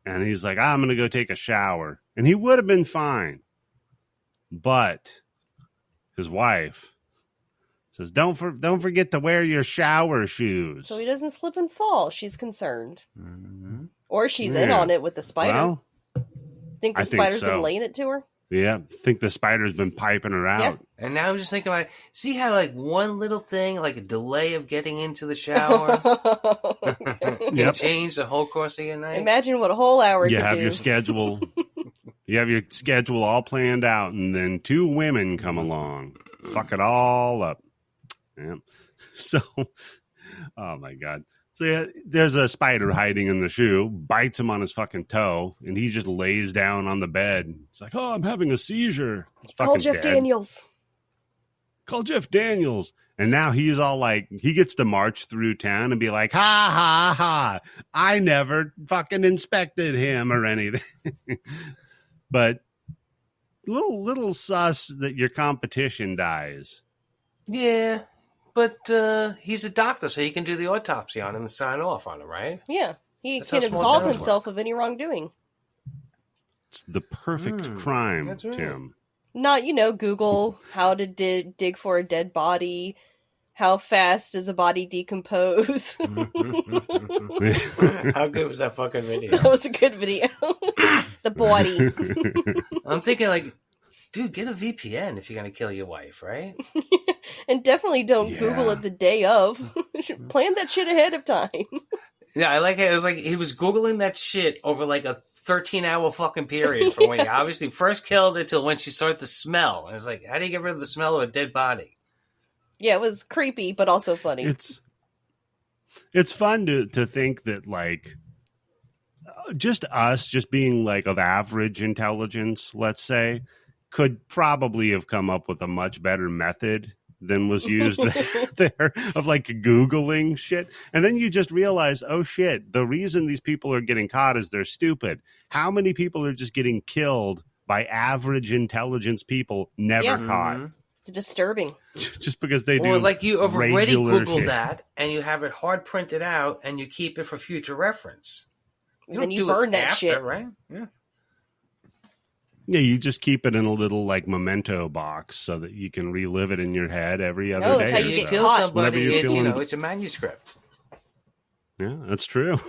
and he's like, I'm going to go take a shower. And he would have been fine. But his wife says, don't forget to wear your shower shoes. So he doesn't slip and fall. She's concerned. Mm-hmm. Or she's in on it with the spider. Well, think the spider's been laying it to her? Yeah, think the spider's been piping her out. Yeah. And now I'm just thinking about, see how like one little thing, like a delay of getting into the shower, can change the whole course of your night. Imagine what a whole hour you could have do. your schedule. You have your schedule all planned out, and then two women come along, fuck it all up. Yeah. So, oh my God. So yeah, there's a spider hiding in the shoe, bites him on his fucking toe, and he just lays down on the bed. It's like, oh, I'm having a seizure. Call Jeff Daniels. Call Jeff Daniels. And now he's all like, he gets to march through town and be like, ha, ha, ha. I never fucking inspected him or anything. But little sus that your competition dies. Yeah. But he's a doctor, so he can do the autopsy on him and sign off on him, right? Yeah. He can absolve himself of any wrongdoing. It's the perfect crime, That's right. Tim. Not, Google how to dig for a dead body, How fast does a body decompose? How good was that fucking video? That was a good video. The body. I'm thinking, like, dude, get a VPN if you're going to kill your wife, right? And definitely don't Google it the day of. Plan that shit ahead of time. Yeah, I like it. It was like he was Googling that shit over like a 13-hour fucking period from when he obviously first killed it till when she started to smell. And it's like, how do you get rid of the smell of a dead body? Yeah, it was creepy, but also funny. It's fun to think that, like, just us, just being, like, of average intelligence, let's say, could probably have come up with a much better method than was used there of, like, Googling shit. And then you just realize, oh, shit, the reason these people are getting caught is they're stupid. How many people are just getting killed by average intelligence people never caught? Mm-hmm. It's disturbing. Just because they do. Or like you have already Googled that and you have it hard printed out and you keep it for future reference. And then you burn that shit. Right? Yeah. Yeah, you just keep it in a little like memento box so that you can relive it in your head every other day. That's how you get kill caught. somebody. It's, it's a manuscript. Yeah, that's true.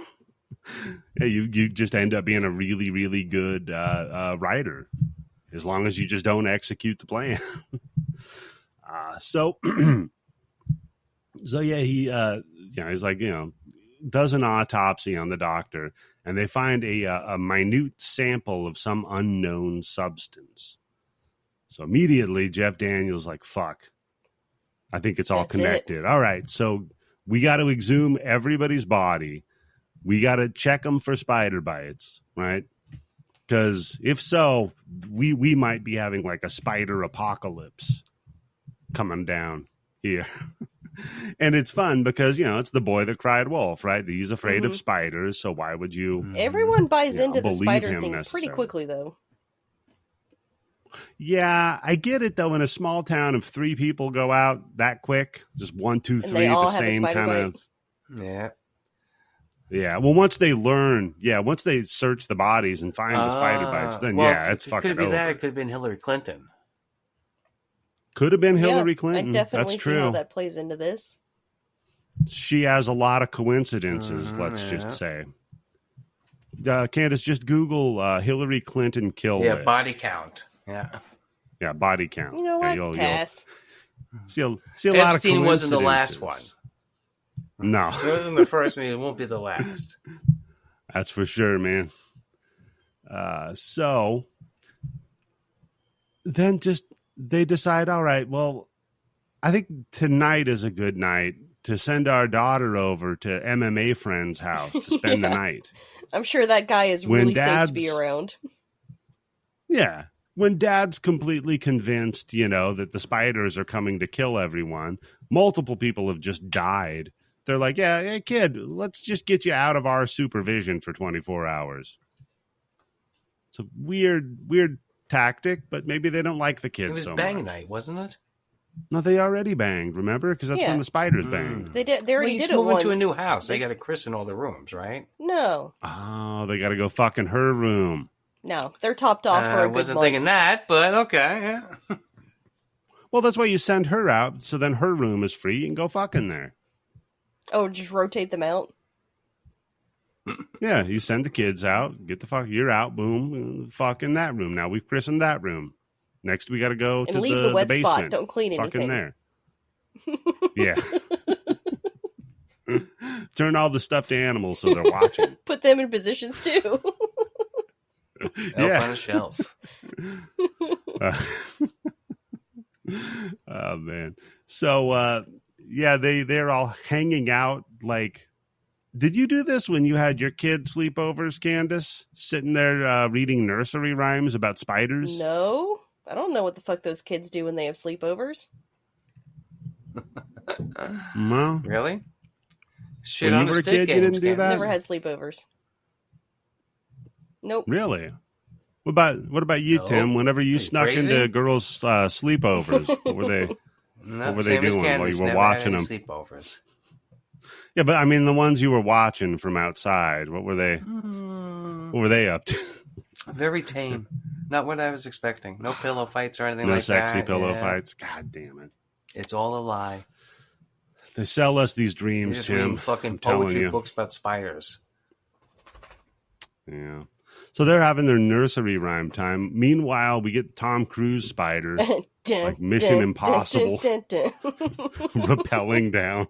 Yeah, you just end up being a really, really good writer as long as you just don't execute the plan. So yeah, he he's like, does an autopsy on the doctor, and they find a minute sample of some unknown substance. So immediately Jeff Daniels like, fuck, I think it's all connected. All right, so we got to exhume everybody's body. We got to check them for spider bites, right? Because if so, we might be having like a spider apocalypse coming down here. And it's fun because, it's the boy that cried wolf, right? He's afraid of spiders, so why would you... Everyone buys into the spider thing pretty quickly, though. Yeah, I get it, though. In a small town, if 3 people go out that quick, just 1, 2, 3, the same kind of... Yeah. Yeah, well, once they learn, once they search the bodies and find the spider bites, then it's fucking over. Could have been that. It could have been Hillary Clinton. Could have been Hillary Clinton. I definitely That's true. see how that plays into this. She has a lot of coincidences, let's just say. Candice, just Google Hillary Clinton kill list. Yeah, body count. Yeah. Yeah, body count. You know what? Pass. See a lot of Epstein wasn't the last one. No. It wasn't the first and it won't be the last. That's for sure, man. So then they decide, all right, well, I think tonight is a good night to send our daughter over to MMA friend's house to spend the night. I'm sure that guy is really safe to be around. Yeah. When Dad's completely convinced, that the spiders are coming to kill everyone, multiple people have just died. They're like, yeah, hey, kid, let's just get you out of our supervision for 24 hours. It's a weird tactic, but maybe they don't like the kids so much. It was bang night, wasn't it? No, they already banged, remember? Because that's when the spiders banged. They already did it once. Into a new house. They got to christen all the rooms, right? No. Oh, they got to go fuck in her room. No, they're topped off for a good month. I wasn't thinking that, but okay, yeah. Well, that's why you send her out, so then her room is free. You can go fuck in there. Oh, just rotate them out? Yeah, you send the kids out. Get the fuck. You're out. Boom. Fuck in that room. Now we've christened that room. Next, we got to go to leave the wet basement. Spot. Don't clean anything. Fuck in there. Yeah. Turn all the stuffed animals so they're watching. Put them in positions too. Elf on a shelf. Oh man. So they're all hanging out. Like, did you do this when you had your kid sleepovers, Candice? Sitting there reading nursery rhymes about spiders? No, I don't know what the fuck those kids do when they have sleepovers. No, really? Shit, when you were a kid, you didn't do that? Never had sleepovers. Nope. Really? What about you, Tim? Whenever you snuck into girls' sleepovers, what were they? What were they doing while you were watching them? Sleepovers. Yeah, but I mean the ones you were watching from outside. What were they? What were they up to? Very tame. Not what I was expecting. No pillow fights or anything like that. No sexy pillow fights. God damn it! It's all a lie. They sell us these dreams, just Tim. reading fucking poetry books about spiders. Yeah. So they're having their nursery rhyme time. Meanwhile, we get Tom Cruise spiders, like Mission Impossible, rappelling down.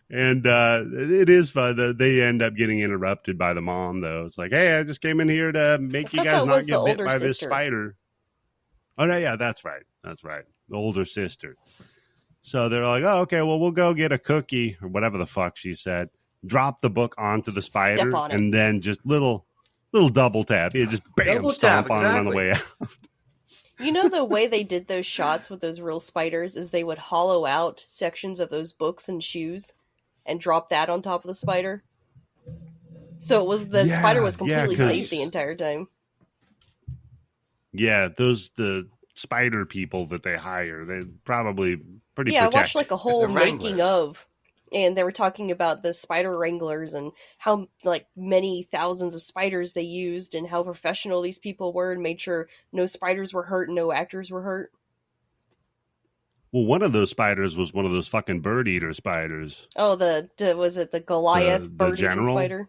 And it is fun. They end up getting interrupted by the mom, though. It's like, hey, I just came in here to make you guys not get bit by this spider. Oh, no, yeah, that's right. That's right. The older sister. So they're like, oh, okay, well, we'll go get a cookie or whatever the fuck she said. Drop the book onto the spider and then just little double tap. You just bam, double stomp on it on the way out. You know, the way they did those shots with those real spiders is they would hollow out sections of those books and shoes and drop that on top of the spider. So it was the spider was completely safe the entire time. Yeah, the spider people that they hire, they're probably pretty protected. I watched like a whole making of, and they were talking about the spider wranglers and how like many thousands of spiders they used and how professional these people were and made sure no spiders were hurt and no actors were hurt. Well, one of those spiders was one of those fucking bird eater spiders. Oh, was it the Goliath bird eating spider?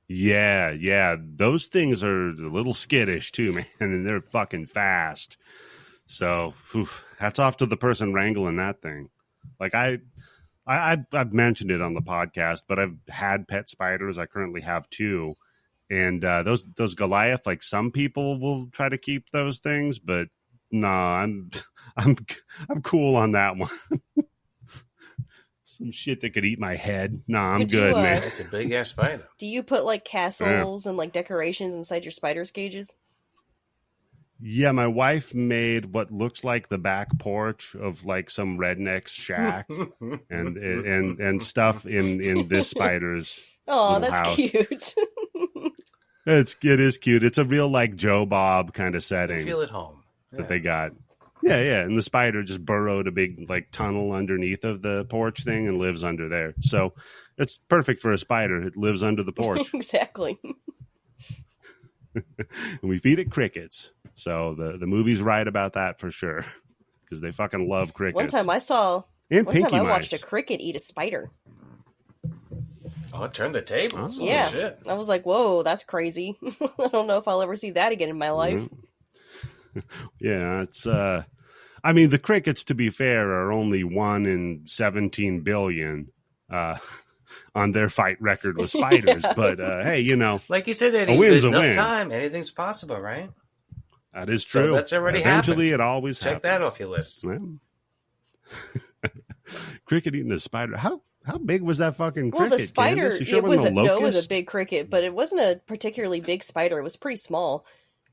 Yeah. Those things are a little skittish too, man, and they're fucking fast. So, hats off to the person wrangling that thing. Like I've mentioned it on the podcast, but I've had pet spiders. I currently have 2, and those Goliath. Like some people will try to keep those things, but no, I'm cool on that one. Some shit that could eat my head. No, I'm good, man. It's a big ass spider. Do you put like castles and like decorations inside your spiders' cages? Yeah, my wife made what looks like the back porch of like some redneck's shack and stuff in this spider's that's house. Cute. It is cute. It's a real like Joe Bob kind of setting. You feel at home. That they got. Yeah. And the spider just burrowed a big like tunnel underneath of the porch thing and lives under there. So it's perfect for a spider. It lives under the porch. Exactly. And we feed it crickets. So the movie's right about that for sure. Because they fucking love crickets. One time I watched a cricket eat a spider. Oh, it turned the tables. Oh, yeah. Shit. I was like, whoa, that's crazy. I don't know if I'll ever see that again in my life. Mm-hmm. Yeah, it's I mean the crickets, to be fair, are only 1 in 17 billion on their fight record with spiders. But hey, you know, like you said, Eddie, with enough time, anything's possible, right? That is true. So that's already Eventually happened. It always Check happens. that off your list. Yeah. Cricket eating a spider. How big was that fucking cricket? Well, the spider, it was a big cricket, but it wasn't a particularly big spider. It was pretty small.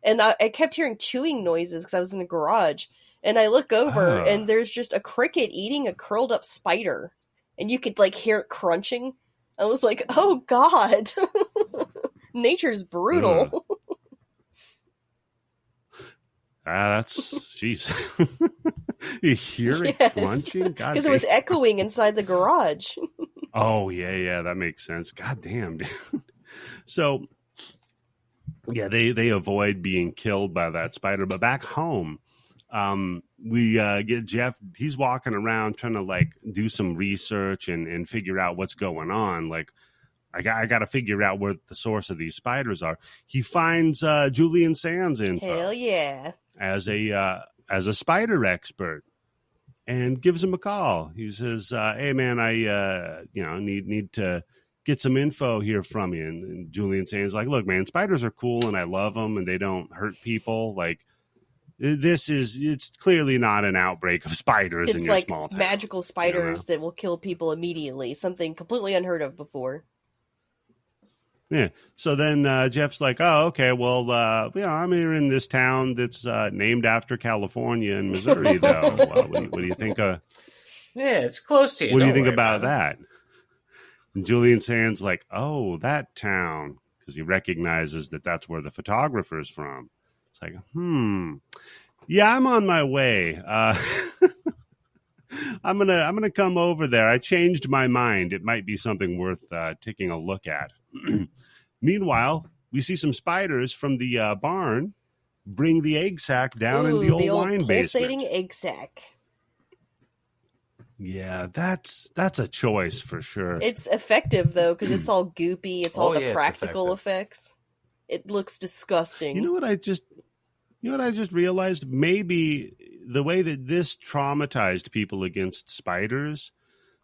And I kept hearing chewing noises because I was in the garage. And I look over and there's just a cricket eating a curled up spider. And you could like hear it crunching. I was like, oh God. Nature's brutal. That's, jeez. You hear it crunching? Because it was echoing inside the garage. Oh, yeah, that makes sense. God damn, dude. So, yeah, they avoid being killed by that spider. But back home, we get Jeff. He's walking around trying to like do some research and figure out what's going on. Like, I got to figure out where the source of these spiders are. He finds Julian Sands info. Hell yeah! As a spider expert, and gives him a call. He says, "Hey man, I need to get some info here from you." And Julian Sands like, "Look, man, spiders are cool and I love them and they don't hurt people. Like, it's clearly not an outbreak of spiders in your like small town. Magical spiders that will kill people immediately. Something completely unheard of before." Yeah. So then Jeff's like, "Oh, okay. Well, I'm here in this town that's named after California and Missouri, though. What do you think? Yeah, it's close to you. What do you think about that?" And Julian Sands like, "Oh, that town," because he recognizes that that's where the photographer's from. It's like, yeah, I'm on my way. I'm gonna come over there. I changed my mind. It might be something worth taking a look at. Meanwhile, we see some spiders from the barn bring the egg sack down in the old wine pulsating basement. Egg sack. Yeah, that's a choice for sure. It's effective though because it's all goopy. It's all the practical effects. It looks disgusting. You know what I just realized? Maybe the way that this traumatized people against spiders,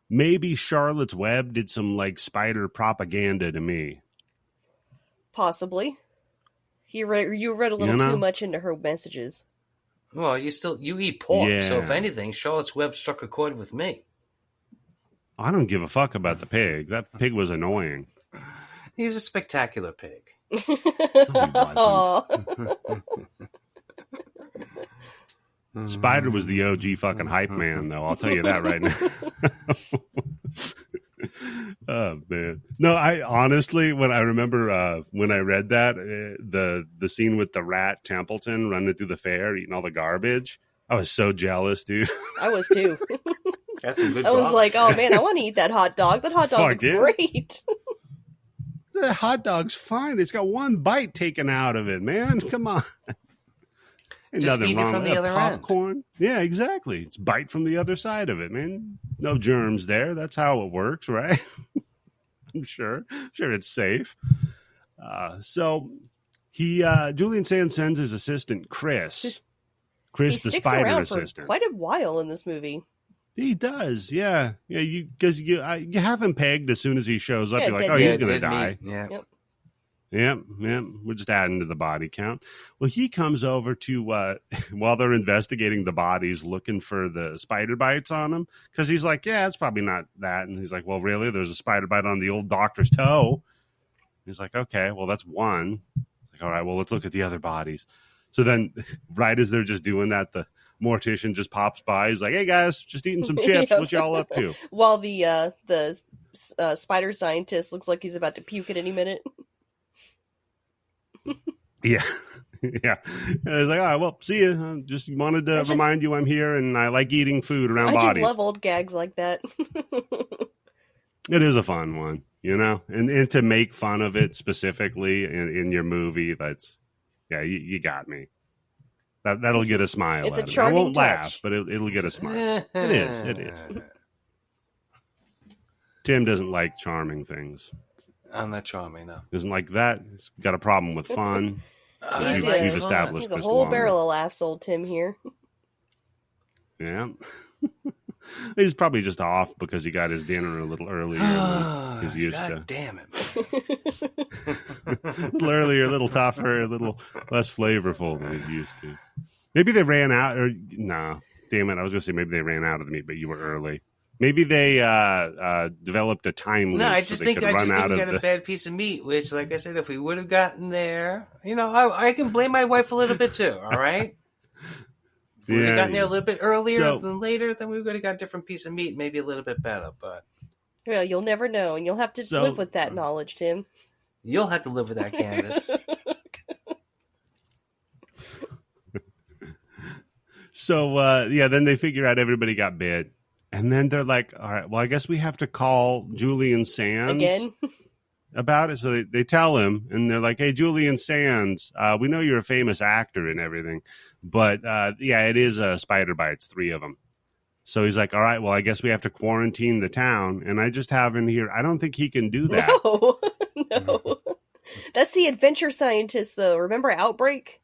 maybe Charlotte's Web did some like spider propaganda to me. Possibly. You read a little too much into her messages. Well, you eat pork, so if anything, Charlotte's Web struck a chord with me. I don't give a fuck about the pig. That pig was annoying. He was a spectacular pig. No, Spider was the OG fucking hype man, though. I'll tell you that right now. Oh man, no. I honestly, when I remember when I read that the scene with the rat Templeton running through the fair eating all the garbage, I was so jealous, dude. I was too. That's a good. I was like, oh man, I want to eat that hot dog. That hot dog looks great. The hot dog's fine. It's got one bite taken out of it, man. Come on. Ain't just nothing eat it wrong from with the other popcorn. end. Yeah, exactly. It's bite from the other side of it, man. No germs there. That's how it works, right? I'm sure it's safe. So Julian Sands sends his assistant Chris, the spider assistant, for quite a while in this movie. He does, yeah. Because you have him pegged as soon as he shows up. You're like, oh, he's gonna die. Yeah. Yep. We're just adding to the body count. Well, he comes over to, while they're investigating the bodies, looking for the spider bites on them. Because he's like, yeah, it's probably not that. And he's like, well, really? There's a spider bite on the old doctor's toe. He's like, okay, well, that's one. Like, all right, well, let's look at the other bodies. So then, right as they're just doing that, the mortician just pops by. He's like, hey, guys, just eating some chips. What y'all up to? While the spider scientist looks like he's about to puke at any minute. Yeah. Yeah. And I was like, all right, well, see you. I just wanted to remind you I'm here and I like eating food around bodies. I just love old gags like that. It is a fun one, you know? And to make fun of it specifically in your movie, that's, you got me. That'll get a smile. It's out a charming I won't touch. laugh, but it'll get a smile. It is. Tim doesn't like charming things. I'm not charming, no. Doesn't like that. He's got a problem with fun. We've established he's a this whole long. barrel of laughs, old Tim here. Yeah. He's probably just off because he got his dinner a little earlier than he's used to. God damn it. A little earlier, a little tougher, a little less flavorful than he's used to. Maybe they ran out, or no, damn it. I was going to say maybe they ran out of the meat, but you were early. Maybe they developed a time limit. No, I just think we got a bad piece of meat, which, like I said, if we would have gotten there, I can blame my wife a little bit too, all right? If we would have gotten there a little bit earlier than later, then we would have got a different piece of meat, maybe a little bit better, but... Well, you'll never know, and you'll have to live with that knowledge, Tim. You'll have to live with that, Candice. So, then they figure out everybody got bit. And then they're like, all right, well, I guess we have to call Julian Sands again about it. So they tell him, and they're like, hey, Julian Sands, we know you're a famous actor and everything, but it is a spider bites, 3 of them. So he's like, all right, well, I guess we have to quarantine the town. And I just have in here, I don't think he can do that. No. That's the adventure scientist, though. Remember Outbreak?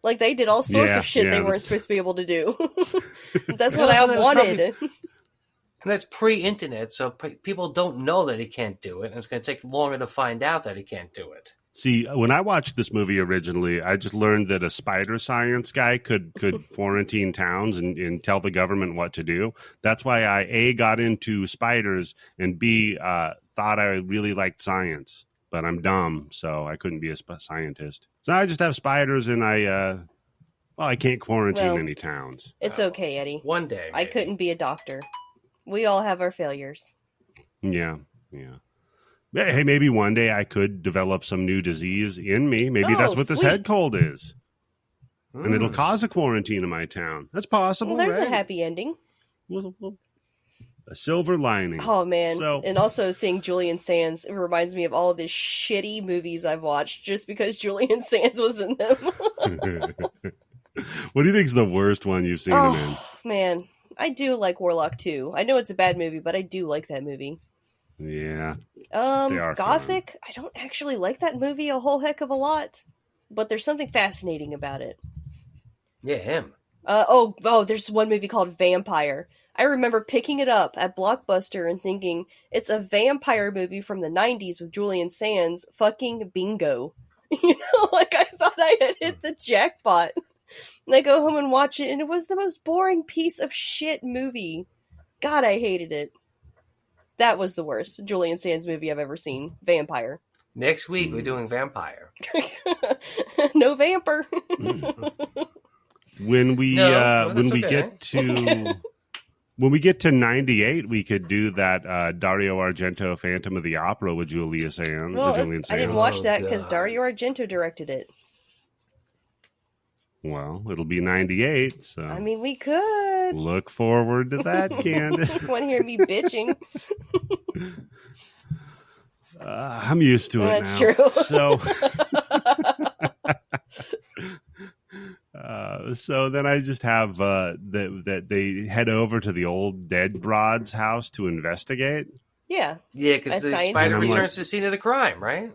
Like, they did all sorts of shit they weren't supposed to be able to do. That's what I wanted. And that's pre-internet, so people don't know that he can't do it, and it's going to take longer to find out that he can't do it. See, when I watched this movie originally, I just learned that a spider science guy could quarantine towns and tell the government what to do. That's why I, A, got into spiders, and B, thought I really liked science. But I'm dumb, so I couldn't be a scientist. So I just have spiders, and I can't quarantine any towns. It's okay, Eddie. One day. Maybe. I couldn't be a doctor. We all have our failures. Yeah. Hey, maybe one day I could develop some new disease in me. Maybe that's what this head cold is. And it'll cause a quarantine in my town. That's possible, Well, there's right? a happy ending. A silver lining. Oh, man. And also seeing Julian Sands, it reminds me of all of the shitty movies I've watched just because Julian Sands was in them. What do you think is the worst one you've seen him in? Man. I do like Warlock 2. I know it's a bad movie, but I do like that movie. Yeah. Gothic, fun. I don't actually like that movie a whole heck of a lot, but there's something fascinating about it. Yeah, him. There's one movie called Vampire. I remember picking it up at Blockbuster and thinking, it's a vampire movie from the 90s with Julian Sands. Fucking bingo. You know, like I thought I had hit the jackpot. And I go home and watch it, and it was the most boring piece of shit movie. God, I hated it. That was the worst Julian Sands movie I've ever seen. Vampire. Next week, we're doing Vampire. No vamper. When we get to 98, we could do that Dario Argento Phantom of the Opera with Julian Sands. Well, I didn't watch that because Dario Argento directed it. Well, it'll be 98, so... I mean, we could. Look forward to that, Candice. You want to hear me bitching? I'm used to it That's now. True. So then I just have that they head over to the old dead broad's house to investigate. Yeah. Yeah, because the spider returns to the scene of the crime, right?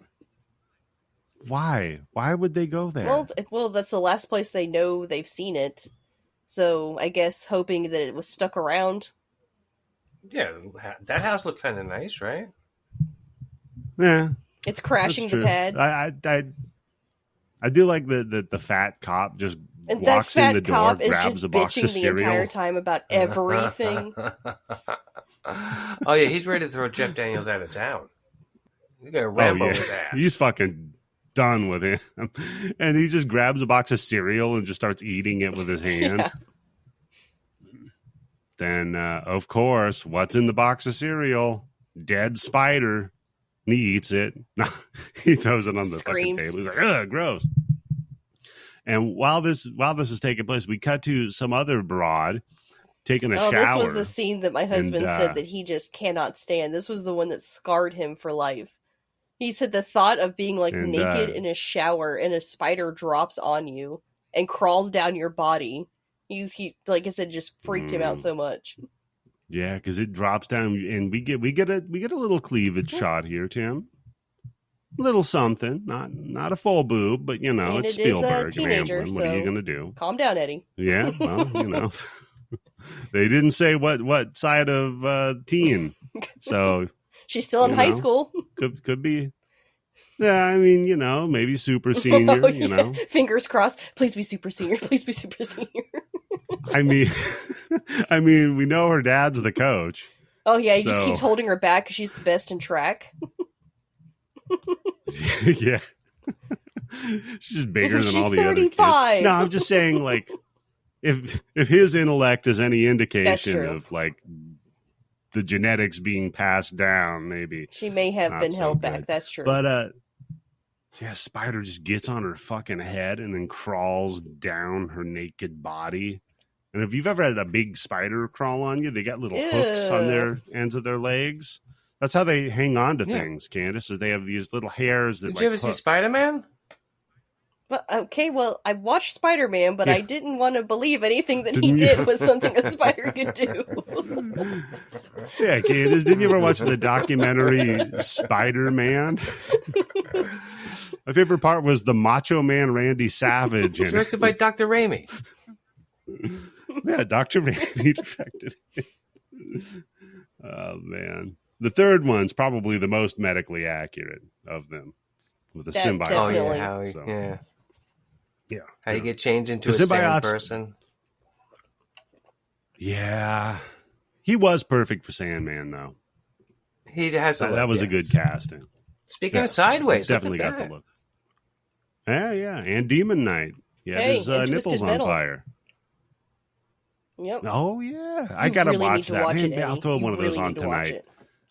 Why? Why would they go there? Well, that's the last place they know they've seen it. So I guess hoping that it was stuck around. Yeah, that house looked kind of nice, right? Yeah. It's crashing the pad. I do like the fat cop just walks in the door, grabs a box of cereal. The entire time about everything. Oh yeah, he's ready to throw Jeff Daniels out of town. He's gonna Rambo his ass. He's fucking done with him, and he just grabs a box of cereal and just starts eating it with his hand. Yeah. Then, of course, what's in the box of cereal? Dead spider. And he eats it. No, he throws it on the fucking table. He's like, ugh, gross. And while this is taking place, we cut to some other broad taking a shower. This was the scene that my husband said that he just cannot stand. This was the one that scarred him for life. He said the thought of being naked in a shower and a spider drops on you and crawls down your body. He like I said, just freaked him out so much. Yeah, because it drops down, and we get a little cleavage shot here, Tim. Little something, not a full boob, but it's Spielberg. Is a teenager, and what are you gonna do? Calm down, Eddie. Yeah, well, they didn't say what side of teen, so she's still in high school. Could be. Yeah, I mean, maybe super senior. Fingers crossed. Please be super senior. Please be super senior. I mean, we know her dad's the coach. Oh yeah, he just keeps holding her back because she's the best in track. Yeah, she's just bigger than all the 35. Other kids. No, I'm just saying, like, if his intellect is any indication of like the genetics being passed down, maybe she may have been held back. That's true. But Spider just gets on her fucking head and then crawls down her naked body. And if you've ever had a big spider crawl on you, they got little hooks on their ends of their legs. That's how they hang on to things, Candice. Is they have these little hairs that. Did you ever see Spider-Man? But okay, well, I watched Spider-Man, but I didn't want to believe anything that he did was something a spider could do. Yeah, Candice, didn't you ever watch the documentary Spider-Man? My favorite part was the Macho Man Randy Savage. Directed by Dr. Raimi. Yeah, Dr. Raimi directed it. Oh, man. The third one's probably the most medically accurate of them. With the symbiote. Oh, yeah. Yeah. How you get changed into a sand person. Yeah. He was perfect for Sandman, though. He has the look, that was a good casting. Speaking of Sideways, definitely got the look. Yeah. And Demon Knight. Yeah, his nipples on fire. Yep. Oh, yeah. I got to watch that. Man, I'll throw one of those on tonight.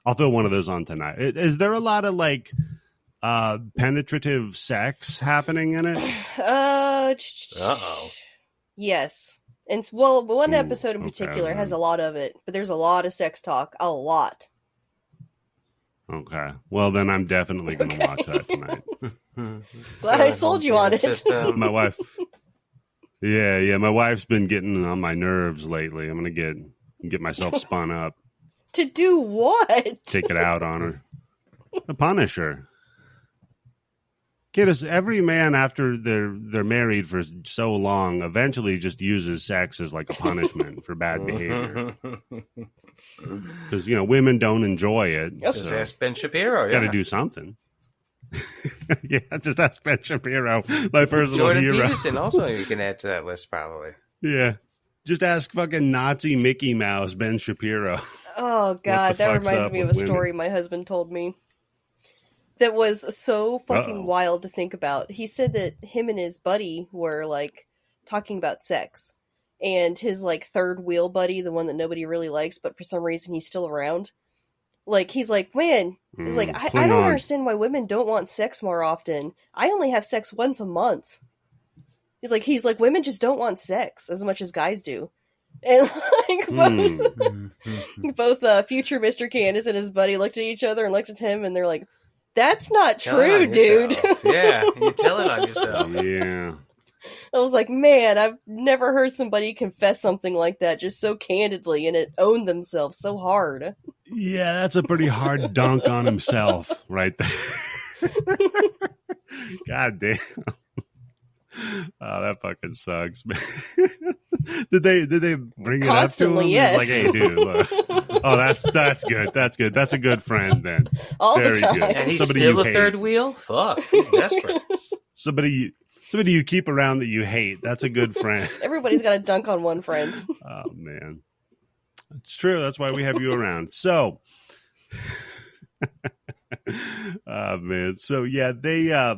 I'll throw one of those on tonight. Is there a lot of, like, penetrative sex happening in it? Uh-oh. Yes. And one episode in particular has a lot of it, but there's a lot of sex talk. A lot. Okay. Well, then I'm definitely going to watch that tonight. Glad I sold you on it. My wife. Yeah. My wife's been getting on my nerves lately. I'm going to get and get myself spun up. To do what? Take it out on her. To punish her. Candice, every man after they're married for so long eventually just uses sex as like a punishment for bad behavior. Because, women don't enjoy it. Just ask Ben Shapiro. Got to do something. Yeah, just ask Ben Shapiro, my personal Jordan hero. Peterson also you can add to that list probably. Yeah. Just ask fucking Nazi Mickey Mouse, Ben Shapiro. Oh, God, that reminds me of a story my husband told me that was so fucking wild to think about. He said that him and his buddy were, like, talking about sex. And his, like, third wheel buddy, the one that nobody really likes, but for some reason he's still around. Like, he's like, man, he's like, I don't understand why women don't want sex more often. I only have sex once a month. He's like, women just don't want sex as much as guys do. And like both future Mr. Candice and his buddy looked at each other and looked at him and they're like, that's not true, dude. Yeah, you tell it on yourself. Yeah. I was like, man, I've never heard somebody confess something like that just so candidly and it owned themselves so hard. Yeah, that's a pretty hard dunk on himself right there. God damn. Oh, that fucking sucks, man. Did they bring Constantly, it up to him? Yes. Like, hey, dude, look. Oh, that's good. That's good. That's a good friend then. All Very the time. good. And he's still a third wheel? Fuck, he's desperate. Somebody you keep around that you hate. That's a good friend. Everybody's got to dunk on one friend. Oh, man. It's true. That's why we have you around. So, oh, man. So, yeah, they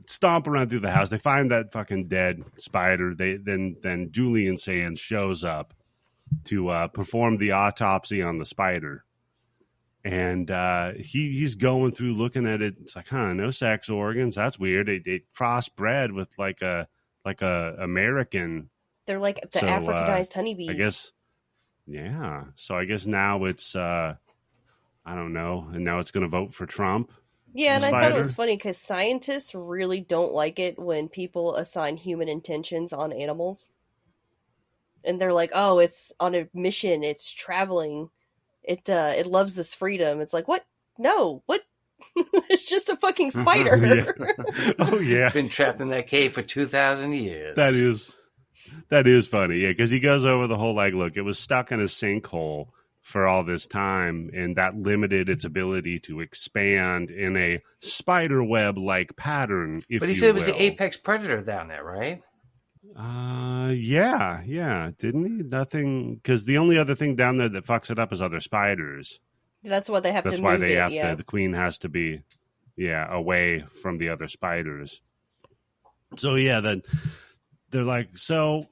stomp around through the house. They find that fucking dead spider. Then Julian Sands shows up to perform the autopsy on the spider. And he's going through looking at it. It's like, no sex organs. That's weird. It crossbred with like a American. They're like the Africanized honeybees. I guess. Yeah. So I guess now it's I don't know. And now it's going to vote for Trump. Yeah, and I thought it was funny because scientists really don't like it when people assign human intentions on animals. And they're like, oh, it's on a mission. It's traveling. It loves this freedom. It's like, what? No, what? It's just a fucking spider. Yeah. Oh, yeah. Been trapped in that cave for 2,000 years. That is funny. Yeah, because he goes over the whole, like, look, it was stuck in a sinkhole for all this time, and that limited its ability to expand in a spider web-like pattern, if But he said it was the apex predator down there, right? Yeah. Didn't he? Nothing, because the only other thing down there that fucks it up is other spiders. That's why they have to move it. That's why they have to, the queen has to be, away from the other spiders. So, yeah, then they're like, so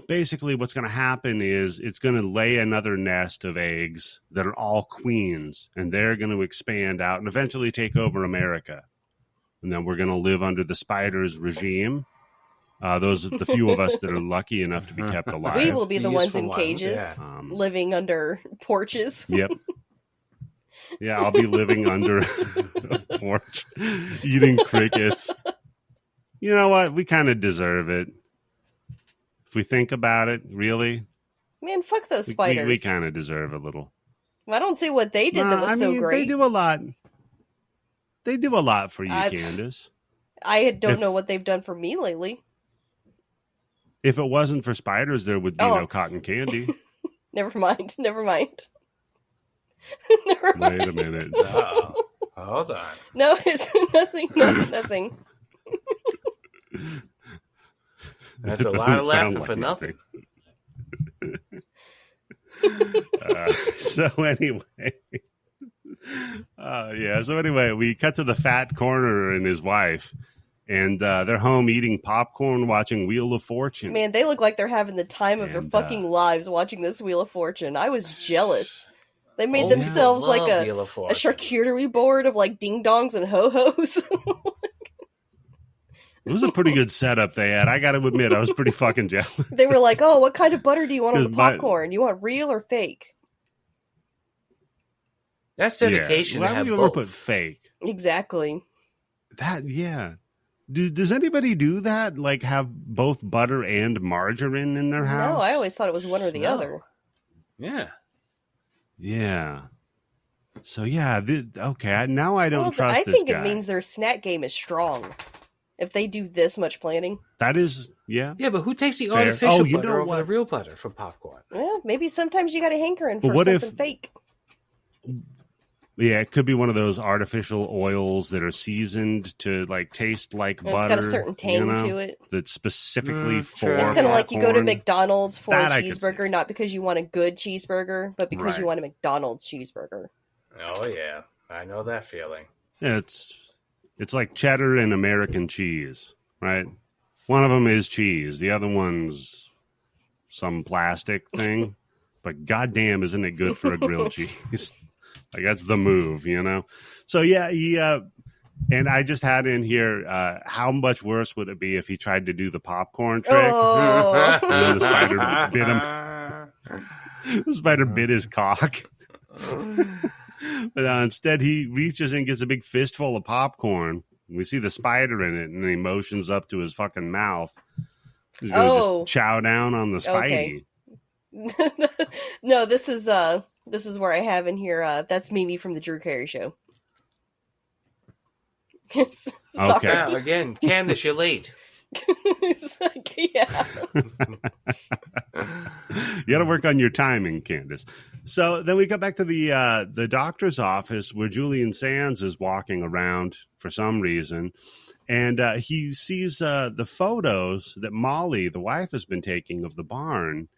basically what's going to happen is it's going to lay another nest of eggs that are all queens, and they're going to expand out and eventually take over America. And then we're going to live under the spiders regime. Those are the few of us that are lucky enough to be kept alive. We will be the ones in cages, living under porches. Yep. Yeah, I'll be living under a porch, eating crickets. You know what? We kind of deserve it. If we think about it, really. Man, fuck those spiders. We kind of deserve a little. I don't see what they did that was so great. They do a lot. They do a lot for you, Candice. I don't know what they've done for me lately. If it wasn't for spiders, there would be no cotton candy. Never mind. Wait a minute. Hold on. No, it's nothing. Nothing. That's a lot of laughing for nothing. So anyway, we cut to the fat corner and his wife, and they're home eating popcorn, watching Wheel of Fortune. Man, they look like they're having the time of their fucking lives watching this Wheel of Fortune. I was jealous. They made themselves like a charcuterie board of like ding-dongs and ho-hos. It was a pretty good setup they had. I got to admit, I was pretty fucking jealous. They were like, oh, what kind of butter do you want on the popcorn? You want real or fake? That's dedication to have both. Why would you ever put fake? Exactly. Does anybody do that? Like have both butter and margarine in their house? No, I always thought it was one or the other. Yeah. Yeah. So yeah, okay. Now I don't trust this guy. I think it means their snack game is strong. If they do this much planning, that is, yeah. Yeah, but who takes the artificial butter over the real butter for popcorn? Well, maybe sometimes you got a hankering for something fake. Yeah, it could be one of those artificial oils that are seasoned to like taste like butter. It's got a certain tang to it. That's specifically for. It's kind of like you go to McDonald's for a cheeseburger, not because you want a good cheeseburger, but because you want a McDonald's cheeseburger. Oh yeah, I know that feeling. Yeah, it's like cheddar and American cheese, right? One of them is cheese, the other one's some plastic thing. But goddamn, isn't it good for a grilled cheese? Like, that's the move, you know? So, yeah, he, and I just had in here, how much worse would it be if he tried to do the popcorn trick? Oh. And then the spider bit him. The spider bit his cock. But instead, he reaches and gets a big fistful of popcorn. We see the spider in it, and then he motions up to his fucking mouth. He's going to just chow down on the Spidey. Okay. No, this is where I have in here, that's Mimi from the Drew Carey Show. Okay. Wow, again, Candice, you're late. Yeah. You got to work on your timing, Candice. So then we go back to the doctor's office where Julian Sands is walking around for some reason. And he sees the photos that Molly, the wife, has been taking of the barn.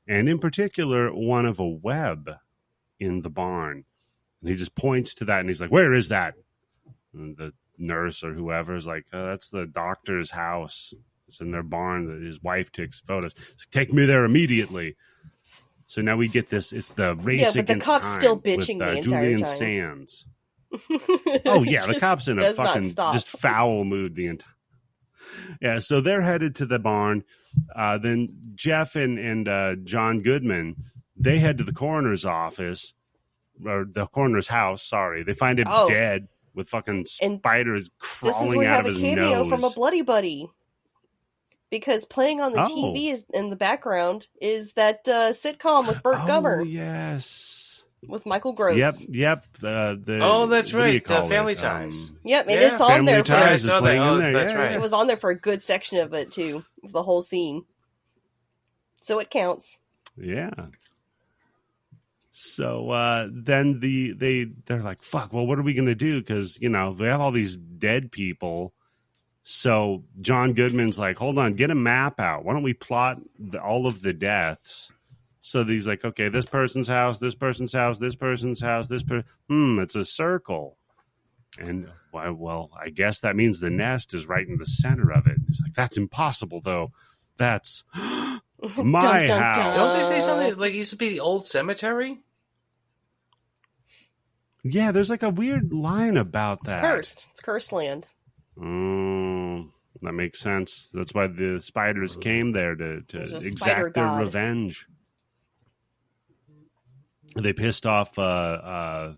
And in particular, one of a web in the barn. And he just points to that and he's like, where is that? And the nurse or whoever is like, that's the doctor's house. It's in their barn that his wife takes photos. Like, take me there immediately. So now we get this. It's the race against time. The cop's still bitching the entire time. Julian Sands. Oh, yeah. The cop's in a fucking just foul mood the entire. Yeah. So they're headed to the barn. Then Jeff and John Goodman, they head to the coroner's office, or the coroner's house. Sorry. They find him dead with fucking spiders crawling out of his nose. This is where we have a cameo from a Bloody Buddy. Because playing on the TV is in the background is that sitcom with Burt Gummer. Oh, yes. With Michael Gross. Yep. That's right. Family Ties. Yep, and it's on Family there. Ties is playing in there. That's right. It was on there for a good section of it, too. The whole scene. So it counts. Yeah. So then they're like, fuck, well, what are we going to do? Because, we have all these dead people. So John Goodman's like, hold on, get a map out. Why don't we plot all of the deaths? So he's like, okay, this person's house, this person's house, this person's house, it's a circle. And, well, I guess that means the nest is right in the center of it. He's like, that's impossible, though. That's my house. Don't they say something like it used to be the old cemetery? Yeah, there's like a weird line about that. It's cursed. It's cursed land. That makes sense. That's why the spiders came there to exact their revenge. They pissed off damn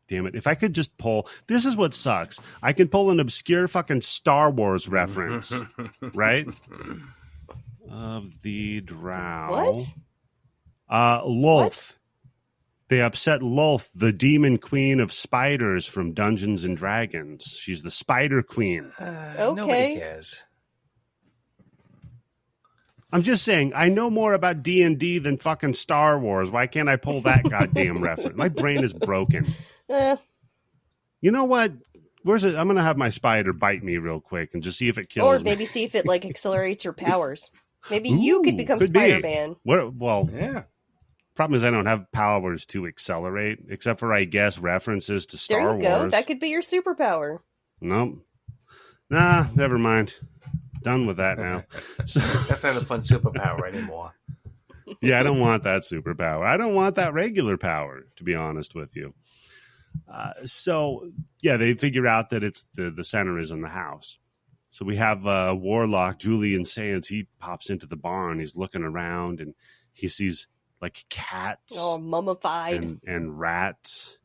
it. If I could just pull, this is what sucks. I can pull an obscure fucking Star Wars reference, right? Of the Drow. What? Lolth. What? They upset Lolth, the demon queen of spiders from Dungeons and Dragons. She's the spider queen. Okay. Nobody cares. I'm just saying, I know more about D&D than fucking Star Wars. Why can't I pull that goddamn reference? My brain is broken. You know what? Where's it? I'm going to have my spider bite me real quick and just see if it kills me. Or maybe see if it accelerates your powers. Maybe you could become Spider-Man. Well, yeah. Problem is I don't have powers to accelerate, except for, I guess, references to Star Wars. There you go. That could be your superpower. Nope. Nah, never mind. Done with that now. So, that's not a fun superpower anymore. Yeah, I don't want that superpower. I don't want that regular power, to be honest with you. So, yeah, they figure out that it's the center is in the house. So we have Warlock, Julian Sands. He pops into the barn. He's looking around, and he sees like cats, mummified, and rats,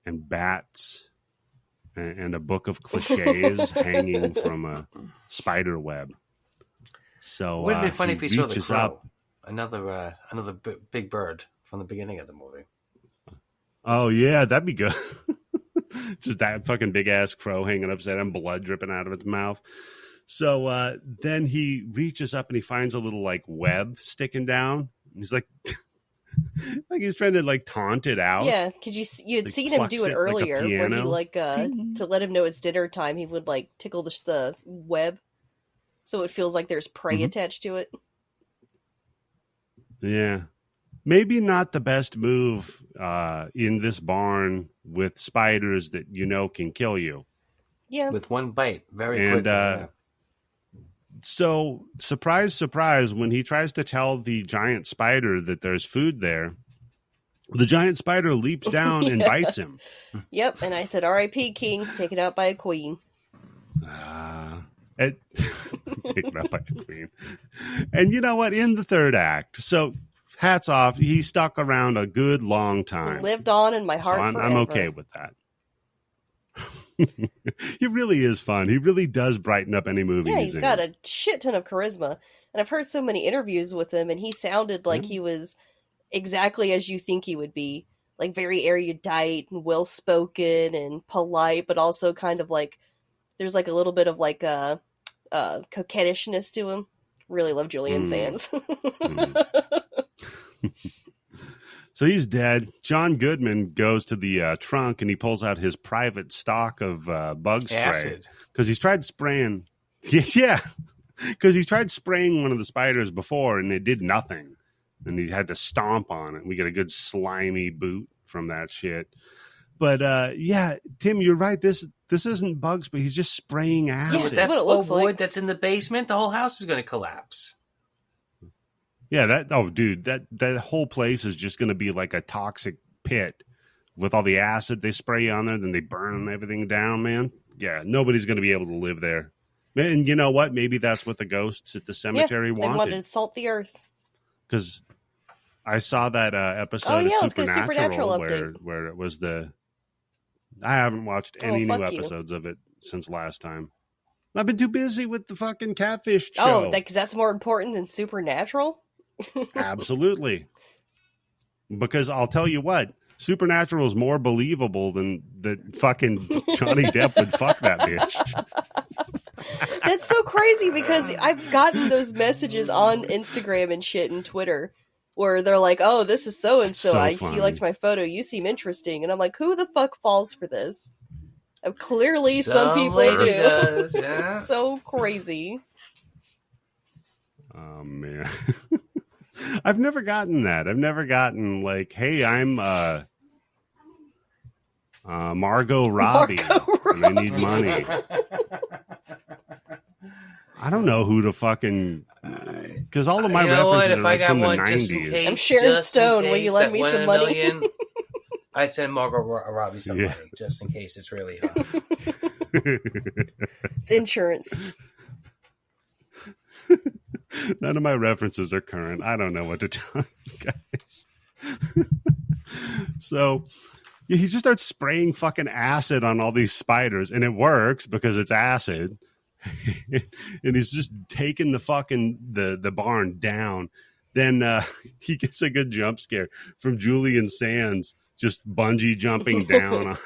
and bats, and a book of cliches hanging from a spider web. So wouldn't it be funny if he saw the crow? another big bird from the beginning of the movie. Oh yeah, that'd be good. Just that fucking big ass crow hanging upside down, blood dripping out of its mouth. So then he reaches up and he finds a little like web sticking down. He's like, like he's trying to like taunt it out. Yeah, because you had seen him do it earlier, where he like to let him know it's dinner time. He would like tickle the web, so it feels like there's prey attached to it. Yeah, maybe not the best move in this barn with spiders that can kill you. Yeah, with one bite, very quickly. So, surprise, surprise, when he tries to tell the giant spider that there's food there, the giant spider leaps down and bites him. Yep, and I said, R.I.P. King, taken out by a queen. Taken out by a queen. And you know what? In the third act, so hats off, he stuck around a good long time. Lived on in my heart forever. I'm okay with that. He really is fun. He really does brighten up any movie. Yeah, he's got a shit ton of charisma. And I've heard so many interviews with him, and he sounded like he was exactly as you think he would be. Like very erudite and well-spoken and polite, but also kind of like, there's like a little bit of like a coquettishness to him. Really love Julian Sands. So he's dead. John Goodman goes to the trunk and he pulls out his private stock of bug spray because he's tried spraying. Yeah, because he's tried spraying one of the spiders before and it did nothing, and he had to stomp on it. We get a good slimy boot from that shit. But yeah, Tim, you're right. This isn't bugs, but he's just spraying acid. Yeah, that's what it looks like. Wood that's in the basement, the whole house is going to collapse. Yeah, that whole place is just going to be like a toxic pit with all the acid they spray on there. Then they burn everything down, man. Yeah, nobody's going to be able to live there. And you know what? Maybe that's what the ghosts at the cemetery wanted. They wanted to salt the earth. Because I saw that episode of Supernatural where it was the... I haven't watched any new episodes of it since last time. I've been too busy with the fucking catfish show. Oh, because that's more important than Supernatural? Absolutely. Because I'll tell you what, Supernatural is more believable than that fucking Johnny Depp would fuck that bitch. That's so crazy because I've gotten those messages on Instagram and shit and Twitter where they're like, oh, this is so-and-so. I see you liked my photo. You seem interesting. And I'm like, who the fuck falls for this? Clearly some people do. Does, yeah. So crazy. Oh, man. I've never gotten that. I've never gotten like, hey, I'm Margot Robbie. And I need money. I don't know who to fucking... Because all of my references are like from the 90s. I'm Sharon Stone. Will you lend me some money? I send Margot Robbie some money just in case it's really hot. It's insurance. None of my references are current. I don't know what to tell you guys. So he just starts spraying fucking acid on all these spiders, and it works because it's acid. And he's just taking the fucking the barn down. Then he gets a good jump scare from Julian Sands just bungee jumping down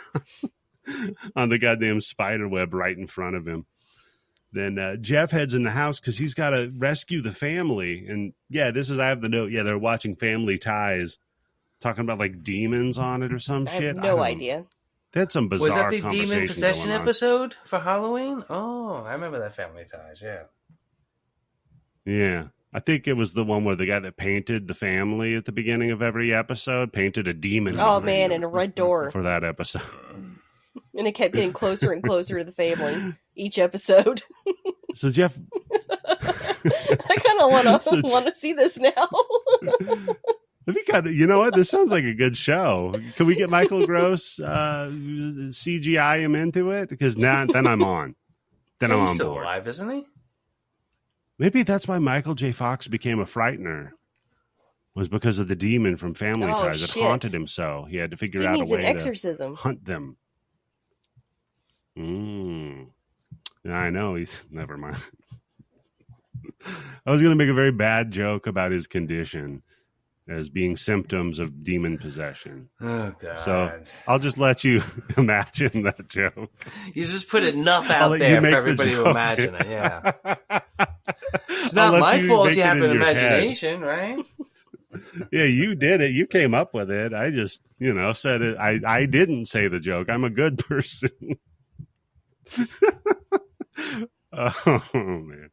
on the goddamn spider web right in front of him. Then Jeff heads in the house because he's got to rescue the family. And yeah, I have the note. Yeah, they're watching Family Ties, talking about like demons on it or some shit. I have no idea. That's some bizarre. Was that the demon possession episode for Halloween? Oh, I remember that Family Ties. Yeah. Yeah. I think it was the one where the guy that painted the family at the beginning of every episode painted a demon. Oh, man, and a red door. For that episode. And it kept getting closer and closer to the family each episode. So, Jeff... I kind of want to see this now. You know what? This sounds like a good show. Can we get Michael Gross CGI him into it? Because now, then I'm on. Then I'm on board. He's still alive, isn't he? Maybe that's why Michael J. Fox became a frightener. Was because of the demon from Family Ties that haunted him so. He had to figure out a way to hunt them. Yeah, I know. Never mind. I was going to make a very bad joke about his condition as being symptoms of demon possession. Oh, God. So I'll just let you imagine that joke. You just put enough out there for everybody to imagine it, yeah. It's not my fault you have an imagination, right? Yeah, you did it. You came up with it. I just, said it. I didn't say the joke. I'm a good person. Oh, man.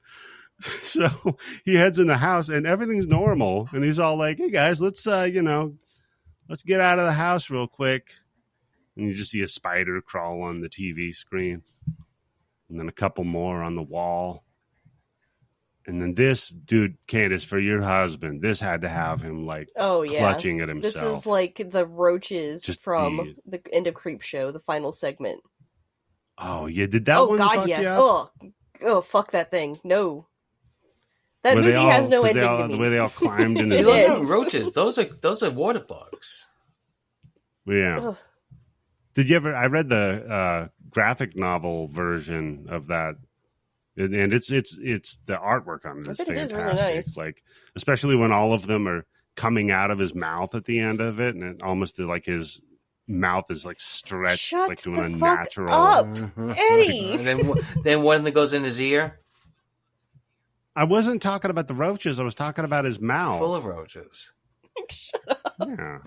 So he heads in the house and everything's normal. And he's all like, hey, guys, let's get out of the house real quick. And you just see a spider crawl on the TV screen. And then a couple more on the wall. And then this dude, Candice, for your husband, this had to have him clutching at himself. This is like the roaches from the end of Creepshow, the final segment. Oh, yeah. Did that one fuck yes. You up? Oh, fuck that thing. No. That movie has no ending to me. The way they all climbed into those aren't roaches. Those are water bugs. Yeah. Ugh. Did you ever? I read the graphic novel version of that, and it's the artwork on it is fantastic. It is really nice. Like, especially when all of them are coming out of his mouth at the end of it, and it almost like his mouth is like stretched, like doing a natural. Up, Eddie. And then one that goes in his ear. I wasn't talking about the roaches. I was talking about his mouth. Full of roaches. Shut up. Yeah.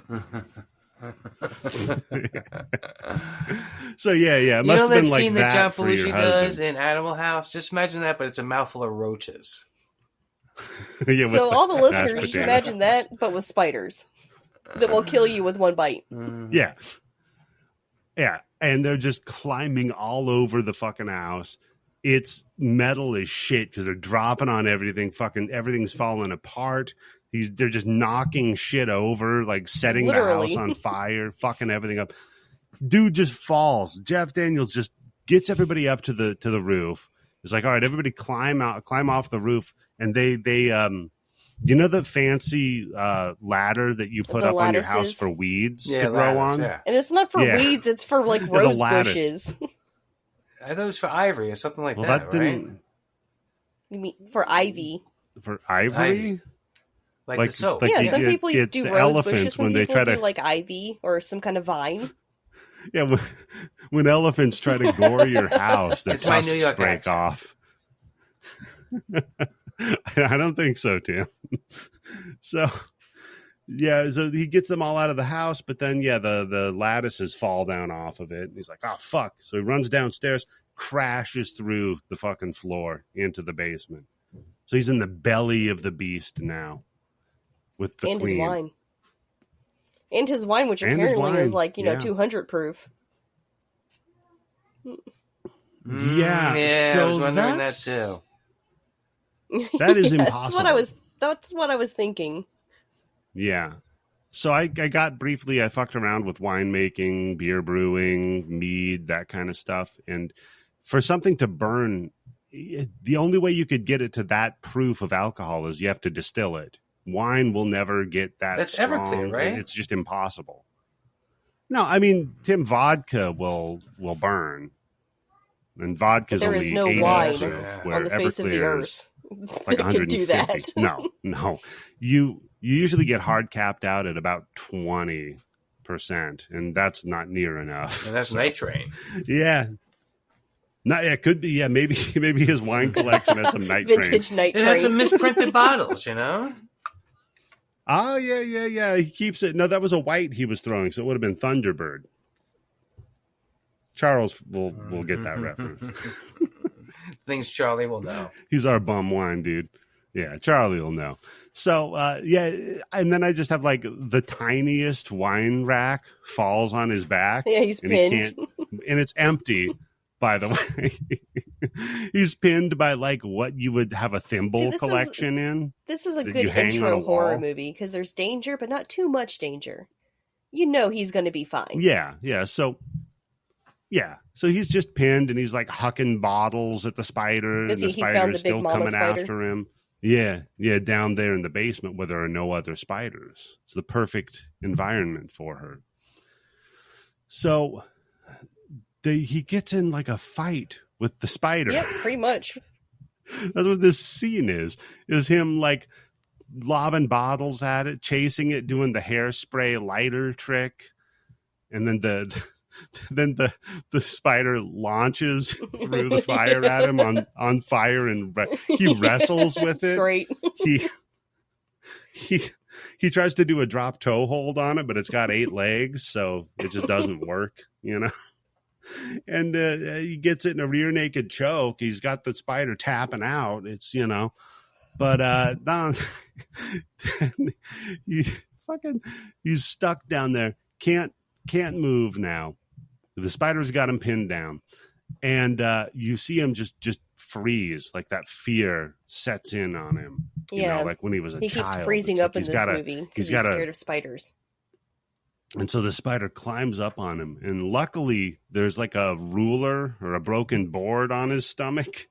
So yeah. It must have been like scene that John for Belushi your does husband. in Animal House? Just imagine that, but it's a mouthful of roaches. Yeah, so all the listeners, just imagine that, but with spiders that will kill you with one bite. Yeah. And they're just climbing all over the fucking house. It's metal as shit because they're dropping on everything. Fucking everything's falling apart. They're just knocking shit over, like setting the house on fire, fucking everything up. Dude just falls. Jeff Daniels just gets everybody up to the roof. It's like, all right, everybody climb off the roof, and they the fancy ladder that you put up on your house for weeds to grow on? Yeah. And it's not for weeds, it's for like rose bushes. I thought it was for ivory or something like that, right? You mean for ivy? For ivory? Like the soap. Some people do rose bushes, some people do like ivy or some kind of vine. Yeah, when elephants try to gore your house, their tusks break off. I don't think so, Tim. So he gets them all out of the house, but then the lattices fall down off of it. And he's like, oh fuck. So he runs downstairs, crashes through the fucking floor into the basement. So he's in the belly of the beast now with the queen. His wine. And his wine, which apparently is like, 200 proof. Yeah. So I was wondering that too. That is impossible. That's what I was thinking. Yeah. So I fucked around with winemaking, beer brewing, mead, that kind of stuff. And for something to burn, the only way you could get it to that proof of alcohol is you have to distill it. Wine will never get that That's strong. Everclear, right? It's just impossible. No, I mean, Tim, vodka will burn. And vodka's only 80 proof, where on the face of the earth. Like 150. Do that. No. You usually get hard capped out at about 20%, and that's not near enough. And that's night train. Yeah. It could be. Yeah, maybe his wine collection has some night vintage night train. It has some misprinted bottles, Oh, yeah. He keeps it. No, that was a white he was throwing, so it would have been Thunderbird. Charles will get that reference. Things Charlie will know. He's our bum wine dude. Yeah, Charlie will know. So, and then I just have like the tiniest wine rack falls on his back. Yeah, he's pinned. And it's empty, by the way. He's pinned by like what you would have a thimble collection in. This is a good intro horror movie because there's danger, but not too much danger. He's going to be fine. Yeah. So he's just pinned and he's like hucking bottles at the spider. And the spider is still coming after him. Yeah, down there in the basement where there are no other spiders. It's the perfect environment for her. So he gets in like a fight with the spider. Yep, pretty much. That's what this scene is him like lobbing bottles at it, chasing it, doing the hairspray lighter trick. And then the spider launches through the fire at him on fire, and he wrestles with it. Great. He tries to do a drop toe hold on it, but it's got 8 legs, so it just doesn't work, And he gets it in a rear naked choke. He's got the spider tapping out. It's but he's stuck down there. Can't move now. The spider's got him pinned down, and you see him just freeze, like that fear sets in on him. Like when he was a child. He keeps freezing up in this movie because he's scared of spiders. And so the spider climbs up on him, and luckily there's like a ruler or a broken board on his stomach,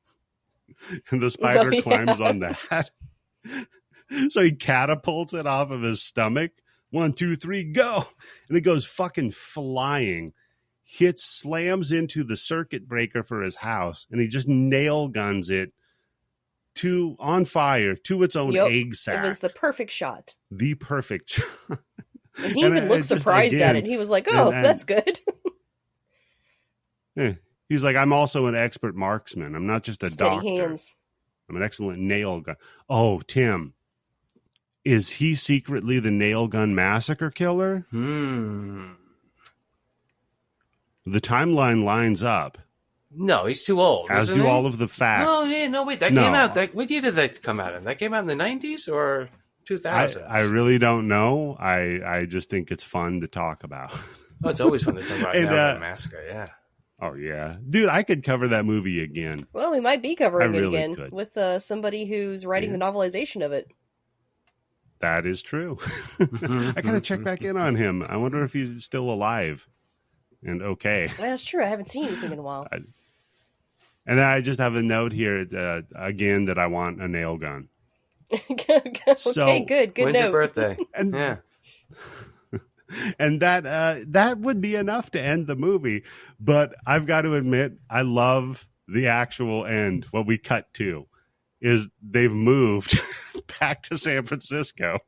and the spider climbs on that. So he catapults it off of his stomach. 1, 2, 3, go! And it goes fucking flying, slams into the circuit breaker for his house, and he just nail guns it on fire to its own egg sac. It was the perfect shot. The perfect shot. And he even looked surprised at it. He was like, "Oh, that's good." He's like, "I'm also an expert marksman. I'm not just a doctor. Hands. I'm an excellent nail gun." Oh, Tim. Is he secretly the nail gun massacre killer? The timeline lines up. No, he's too old. As do all of the facts. No, wait. That came out. What year did that come out in? That came out in the 90s or 2000s? I really don't know. I just think it's fun to talk about. Oh, it's always fun to talk about nail gun massacre. Yeah. Oh, yeah. Dude, I could cover that movie again. Well, we might be covering it again with somebody who's writing the novelization of it. That is true. I gotta check back in on him. I wonder if he's still alive and okay. Well, that's true. I haven't seen anything in a while. And then I just have a note here again that I want a nail gun. Okay, good when's note. Your birthday? And, yeah. And that would be enough to end the movie. But I've got to admit, I love the actual end. What we cut to is they've moved back to San Francisco.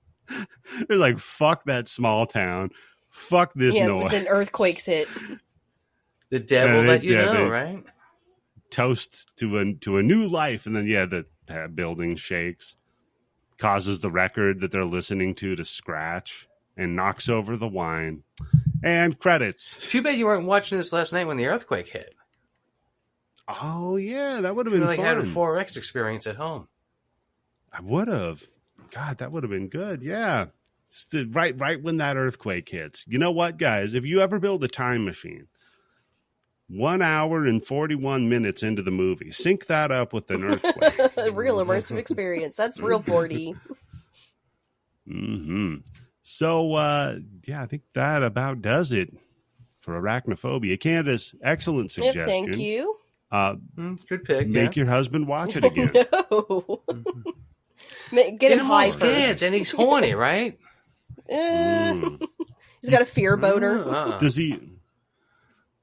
They're like, fuck that small town. Fuck this noise. But then earthquakes hit. The devil let you know, right? Toast to a new life. And then, the building shakes. Causes the record that they're listening to scratch and knocks over the wine. And credits. Too bad you weren't watching this last night when the earthquake hit. Oh, yeah, that would have been fun. Had a 4X experience at home. I would have. God, that would have been good. Yeah. Right when that earthquake hits. You know what, guys? If you ever build a time machine, 1 hour and 41 minutes into the movie, sync that up with an earthquake. Real immersive experience. That's real 4D. Mm-hmm. So, I think that about does it for Arachnophobia. Candice, excellent suggestion. Thank you. Good pick. Make your husband watch it again. No. Get him high first. And he's horny, right? He's got a fear boner. Does he?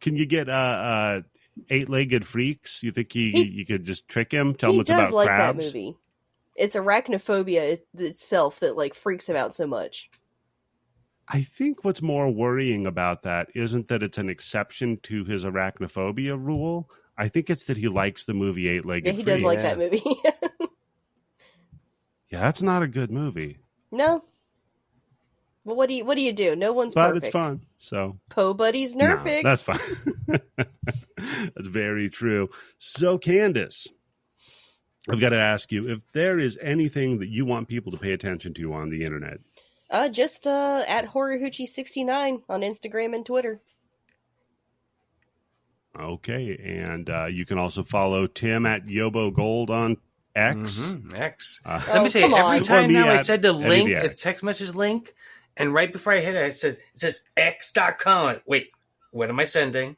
Can you get 8-legged freaks? You think you could just trick him? Tell him it's about like crabs? That movie. It's Arachnophobia itself that freaks him out so much. I think what's more worrying about that isn't that it's an exception to his arachnophobia rule. I think it's that he likes the movie 8-legged freaks. Yeah, he does like that movie. Yeah, that's not a good movie. No. Well, what do you do? No one's but perfect. It's fun. So Po Buddy's nerfing. No, that's fine. That's very true. So, Candice, I've got to ask you if there is anything that you want people to pay attention to on the internet. Just at HorrorHoochie69 on Instagram and Twitter. Okay, and you can also follow Tim at Yobo Gold on X. Mm-hmm. X. Let me say, every time now I said the link, a text message link, and right before I hit it, it says x.com. Wait, what am I sending?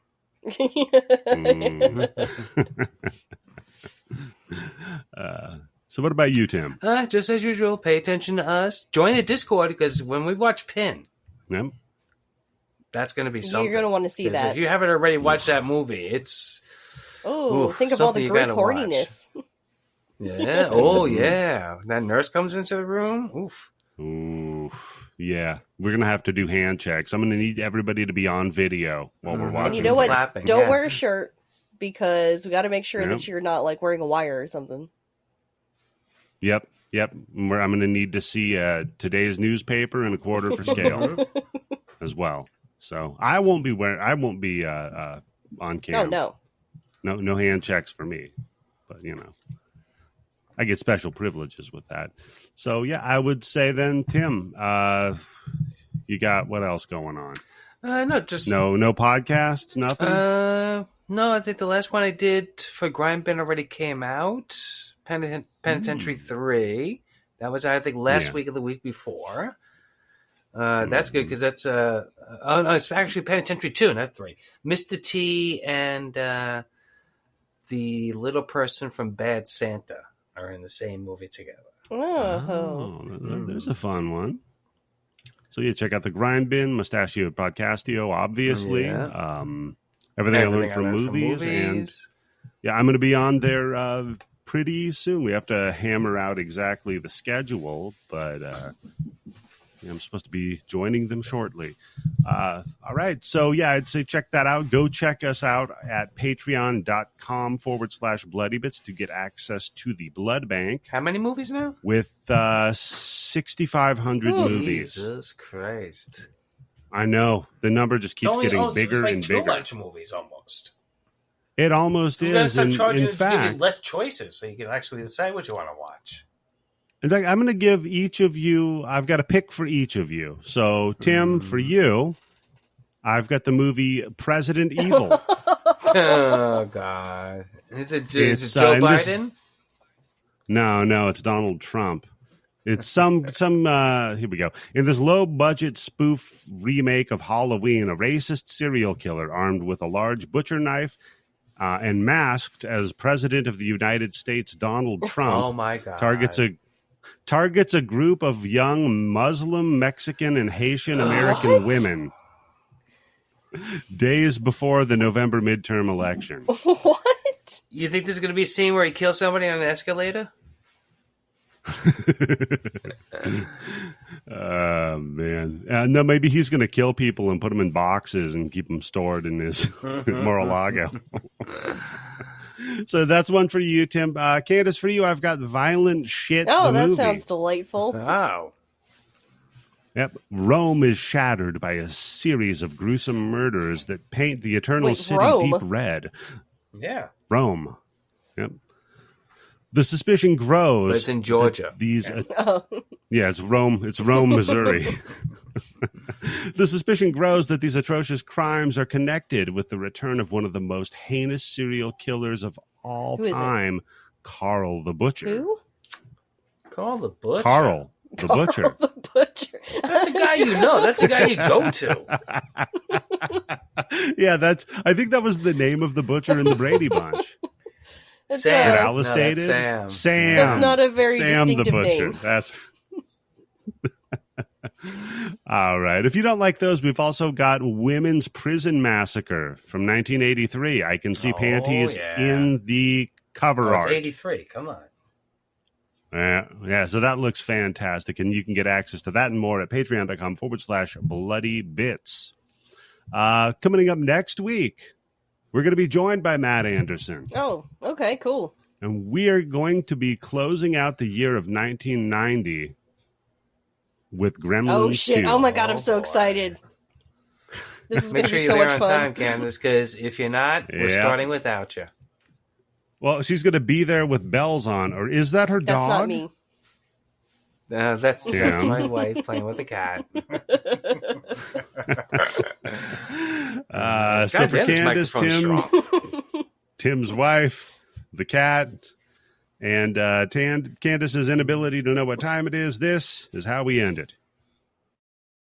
So what about you, Tim? Just as usual, pay attention to us. Join the Discord, because when we watch Pin, that's going to be something. You're going to want to see that. If you haven't already watched that movie, it's... think of all the great horniness. Yeah. Oh, yeah. That nurse comes into the room. Oof. Yeah. We're going to have to do hand checks. I'm going to need everybody to be on video while we're watching. And you know what? Clapping, Don't wear a shirt because we got to make sure that you're not like wearing a wire or something. Yep. I'm going to need to see today's newspaper and a quarter for scale as well. So I won't be on camera. No hand checks for me. But, I get special privileges with that. So, yeah, I would say then, Tim, you got what else going on? No, just... No podcasts, nothing? No, I think the last one I did for Grime Bin already came out. Penitentiary 3. That was, I think, last week or the week before. That's good because that's... no, it's actually Penitentiary 2, not 3. Mr. T and the little person from Bad Santa are in the same movie together. There's a fun one. So yeah, check out the Grime Bin, Mustachio Podcastio, obviously. Yeah. Everything I learned from movies. And yeah, I'm going to be on there pretty soon. We have to hammer out exactly the schedule, but I'm supposed to be joining them shortly. All right. So, yeah, I'd say check that out. Go check us out at patreon.com/bloodybits to get access to the blood bank. How many movies now? With 6,500 movies. Jesus Christ. I know. The number just keeps getting bigger and bigger. It's like too much movies almost. It almost is. In fact, to give you less choices so you can actually decide what you want to watch. In fact, I'm going to give each of you, I've got a pick for each of you. So, Tim, for you, I've got the movie President Evil. Oh, God. Is it Joe Biden? No, it's Donald Trump. It's some here we go. In this low-budget spoof remake of Halloween, a racist serial killer armed with a large butcher knife and masked as President of the United States, Donald Trump, oh my God, targets a group of young Muslim, Mexican, and Haitian American women days before the November midterm election. What? You think there's going to be a scene where he kills somebody on an escalator? Oh, man. No, maybe he's going to kill people and put them in boxes and keep them stored in his Mar-a-Lago. So that's one for you, Tim. Candice, for you, I've got Violent Shit. Oh, that sounds delightful. Wow. Yep. Rome is shattered by a series of gruesome murders that paint the eternal city deep red. Yeah. Rome. Yep. The suspicion grows. But it's in Georgia. It's Rome. It's Rome, Missouri. The suspicion grows that these atrocious crimes are connected with the return of one of the most heinous serial killers of all time, Carl the Butcher. Who? Carl the Butcher? Carl the Butcher. The Butcher. That's a guy you know. That's a guy you go to. Yeah, I think that was the name of the butcher in the Brady Bunch. Sam. Alice stated? Sam. That's not a very Sam distinctive the Butcher. name. That's all right. If you don't like those, we've also got Women's Prison Massacre from 1983. I can see panties in the cover art. It's 83. Come on. Yeah, so that looks fantastic, and you can get access to that and more at patreon.com/bloodybits. Coming up next week, we're going to be joined by Matt Anderson. Oh, okay, cool. And we are going to be closing out the year of 1990 with Gremlins 2. Oh, shit. Oh, my God, I'm so excited. This is going to be so much fun. Make sure you're there on time, Candice, because if you're not, we're starting without you. Well, she's going to be there with bells on, or is that her dog? That's not me. That's my wife playing with a cat. So for Candice, Tim's wife, the cat, and Candice's inability to know what time it is, this is how we end it.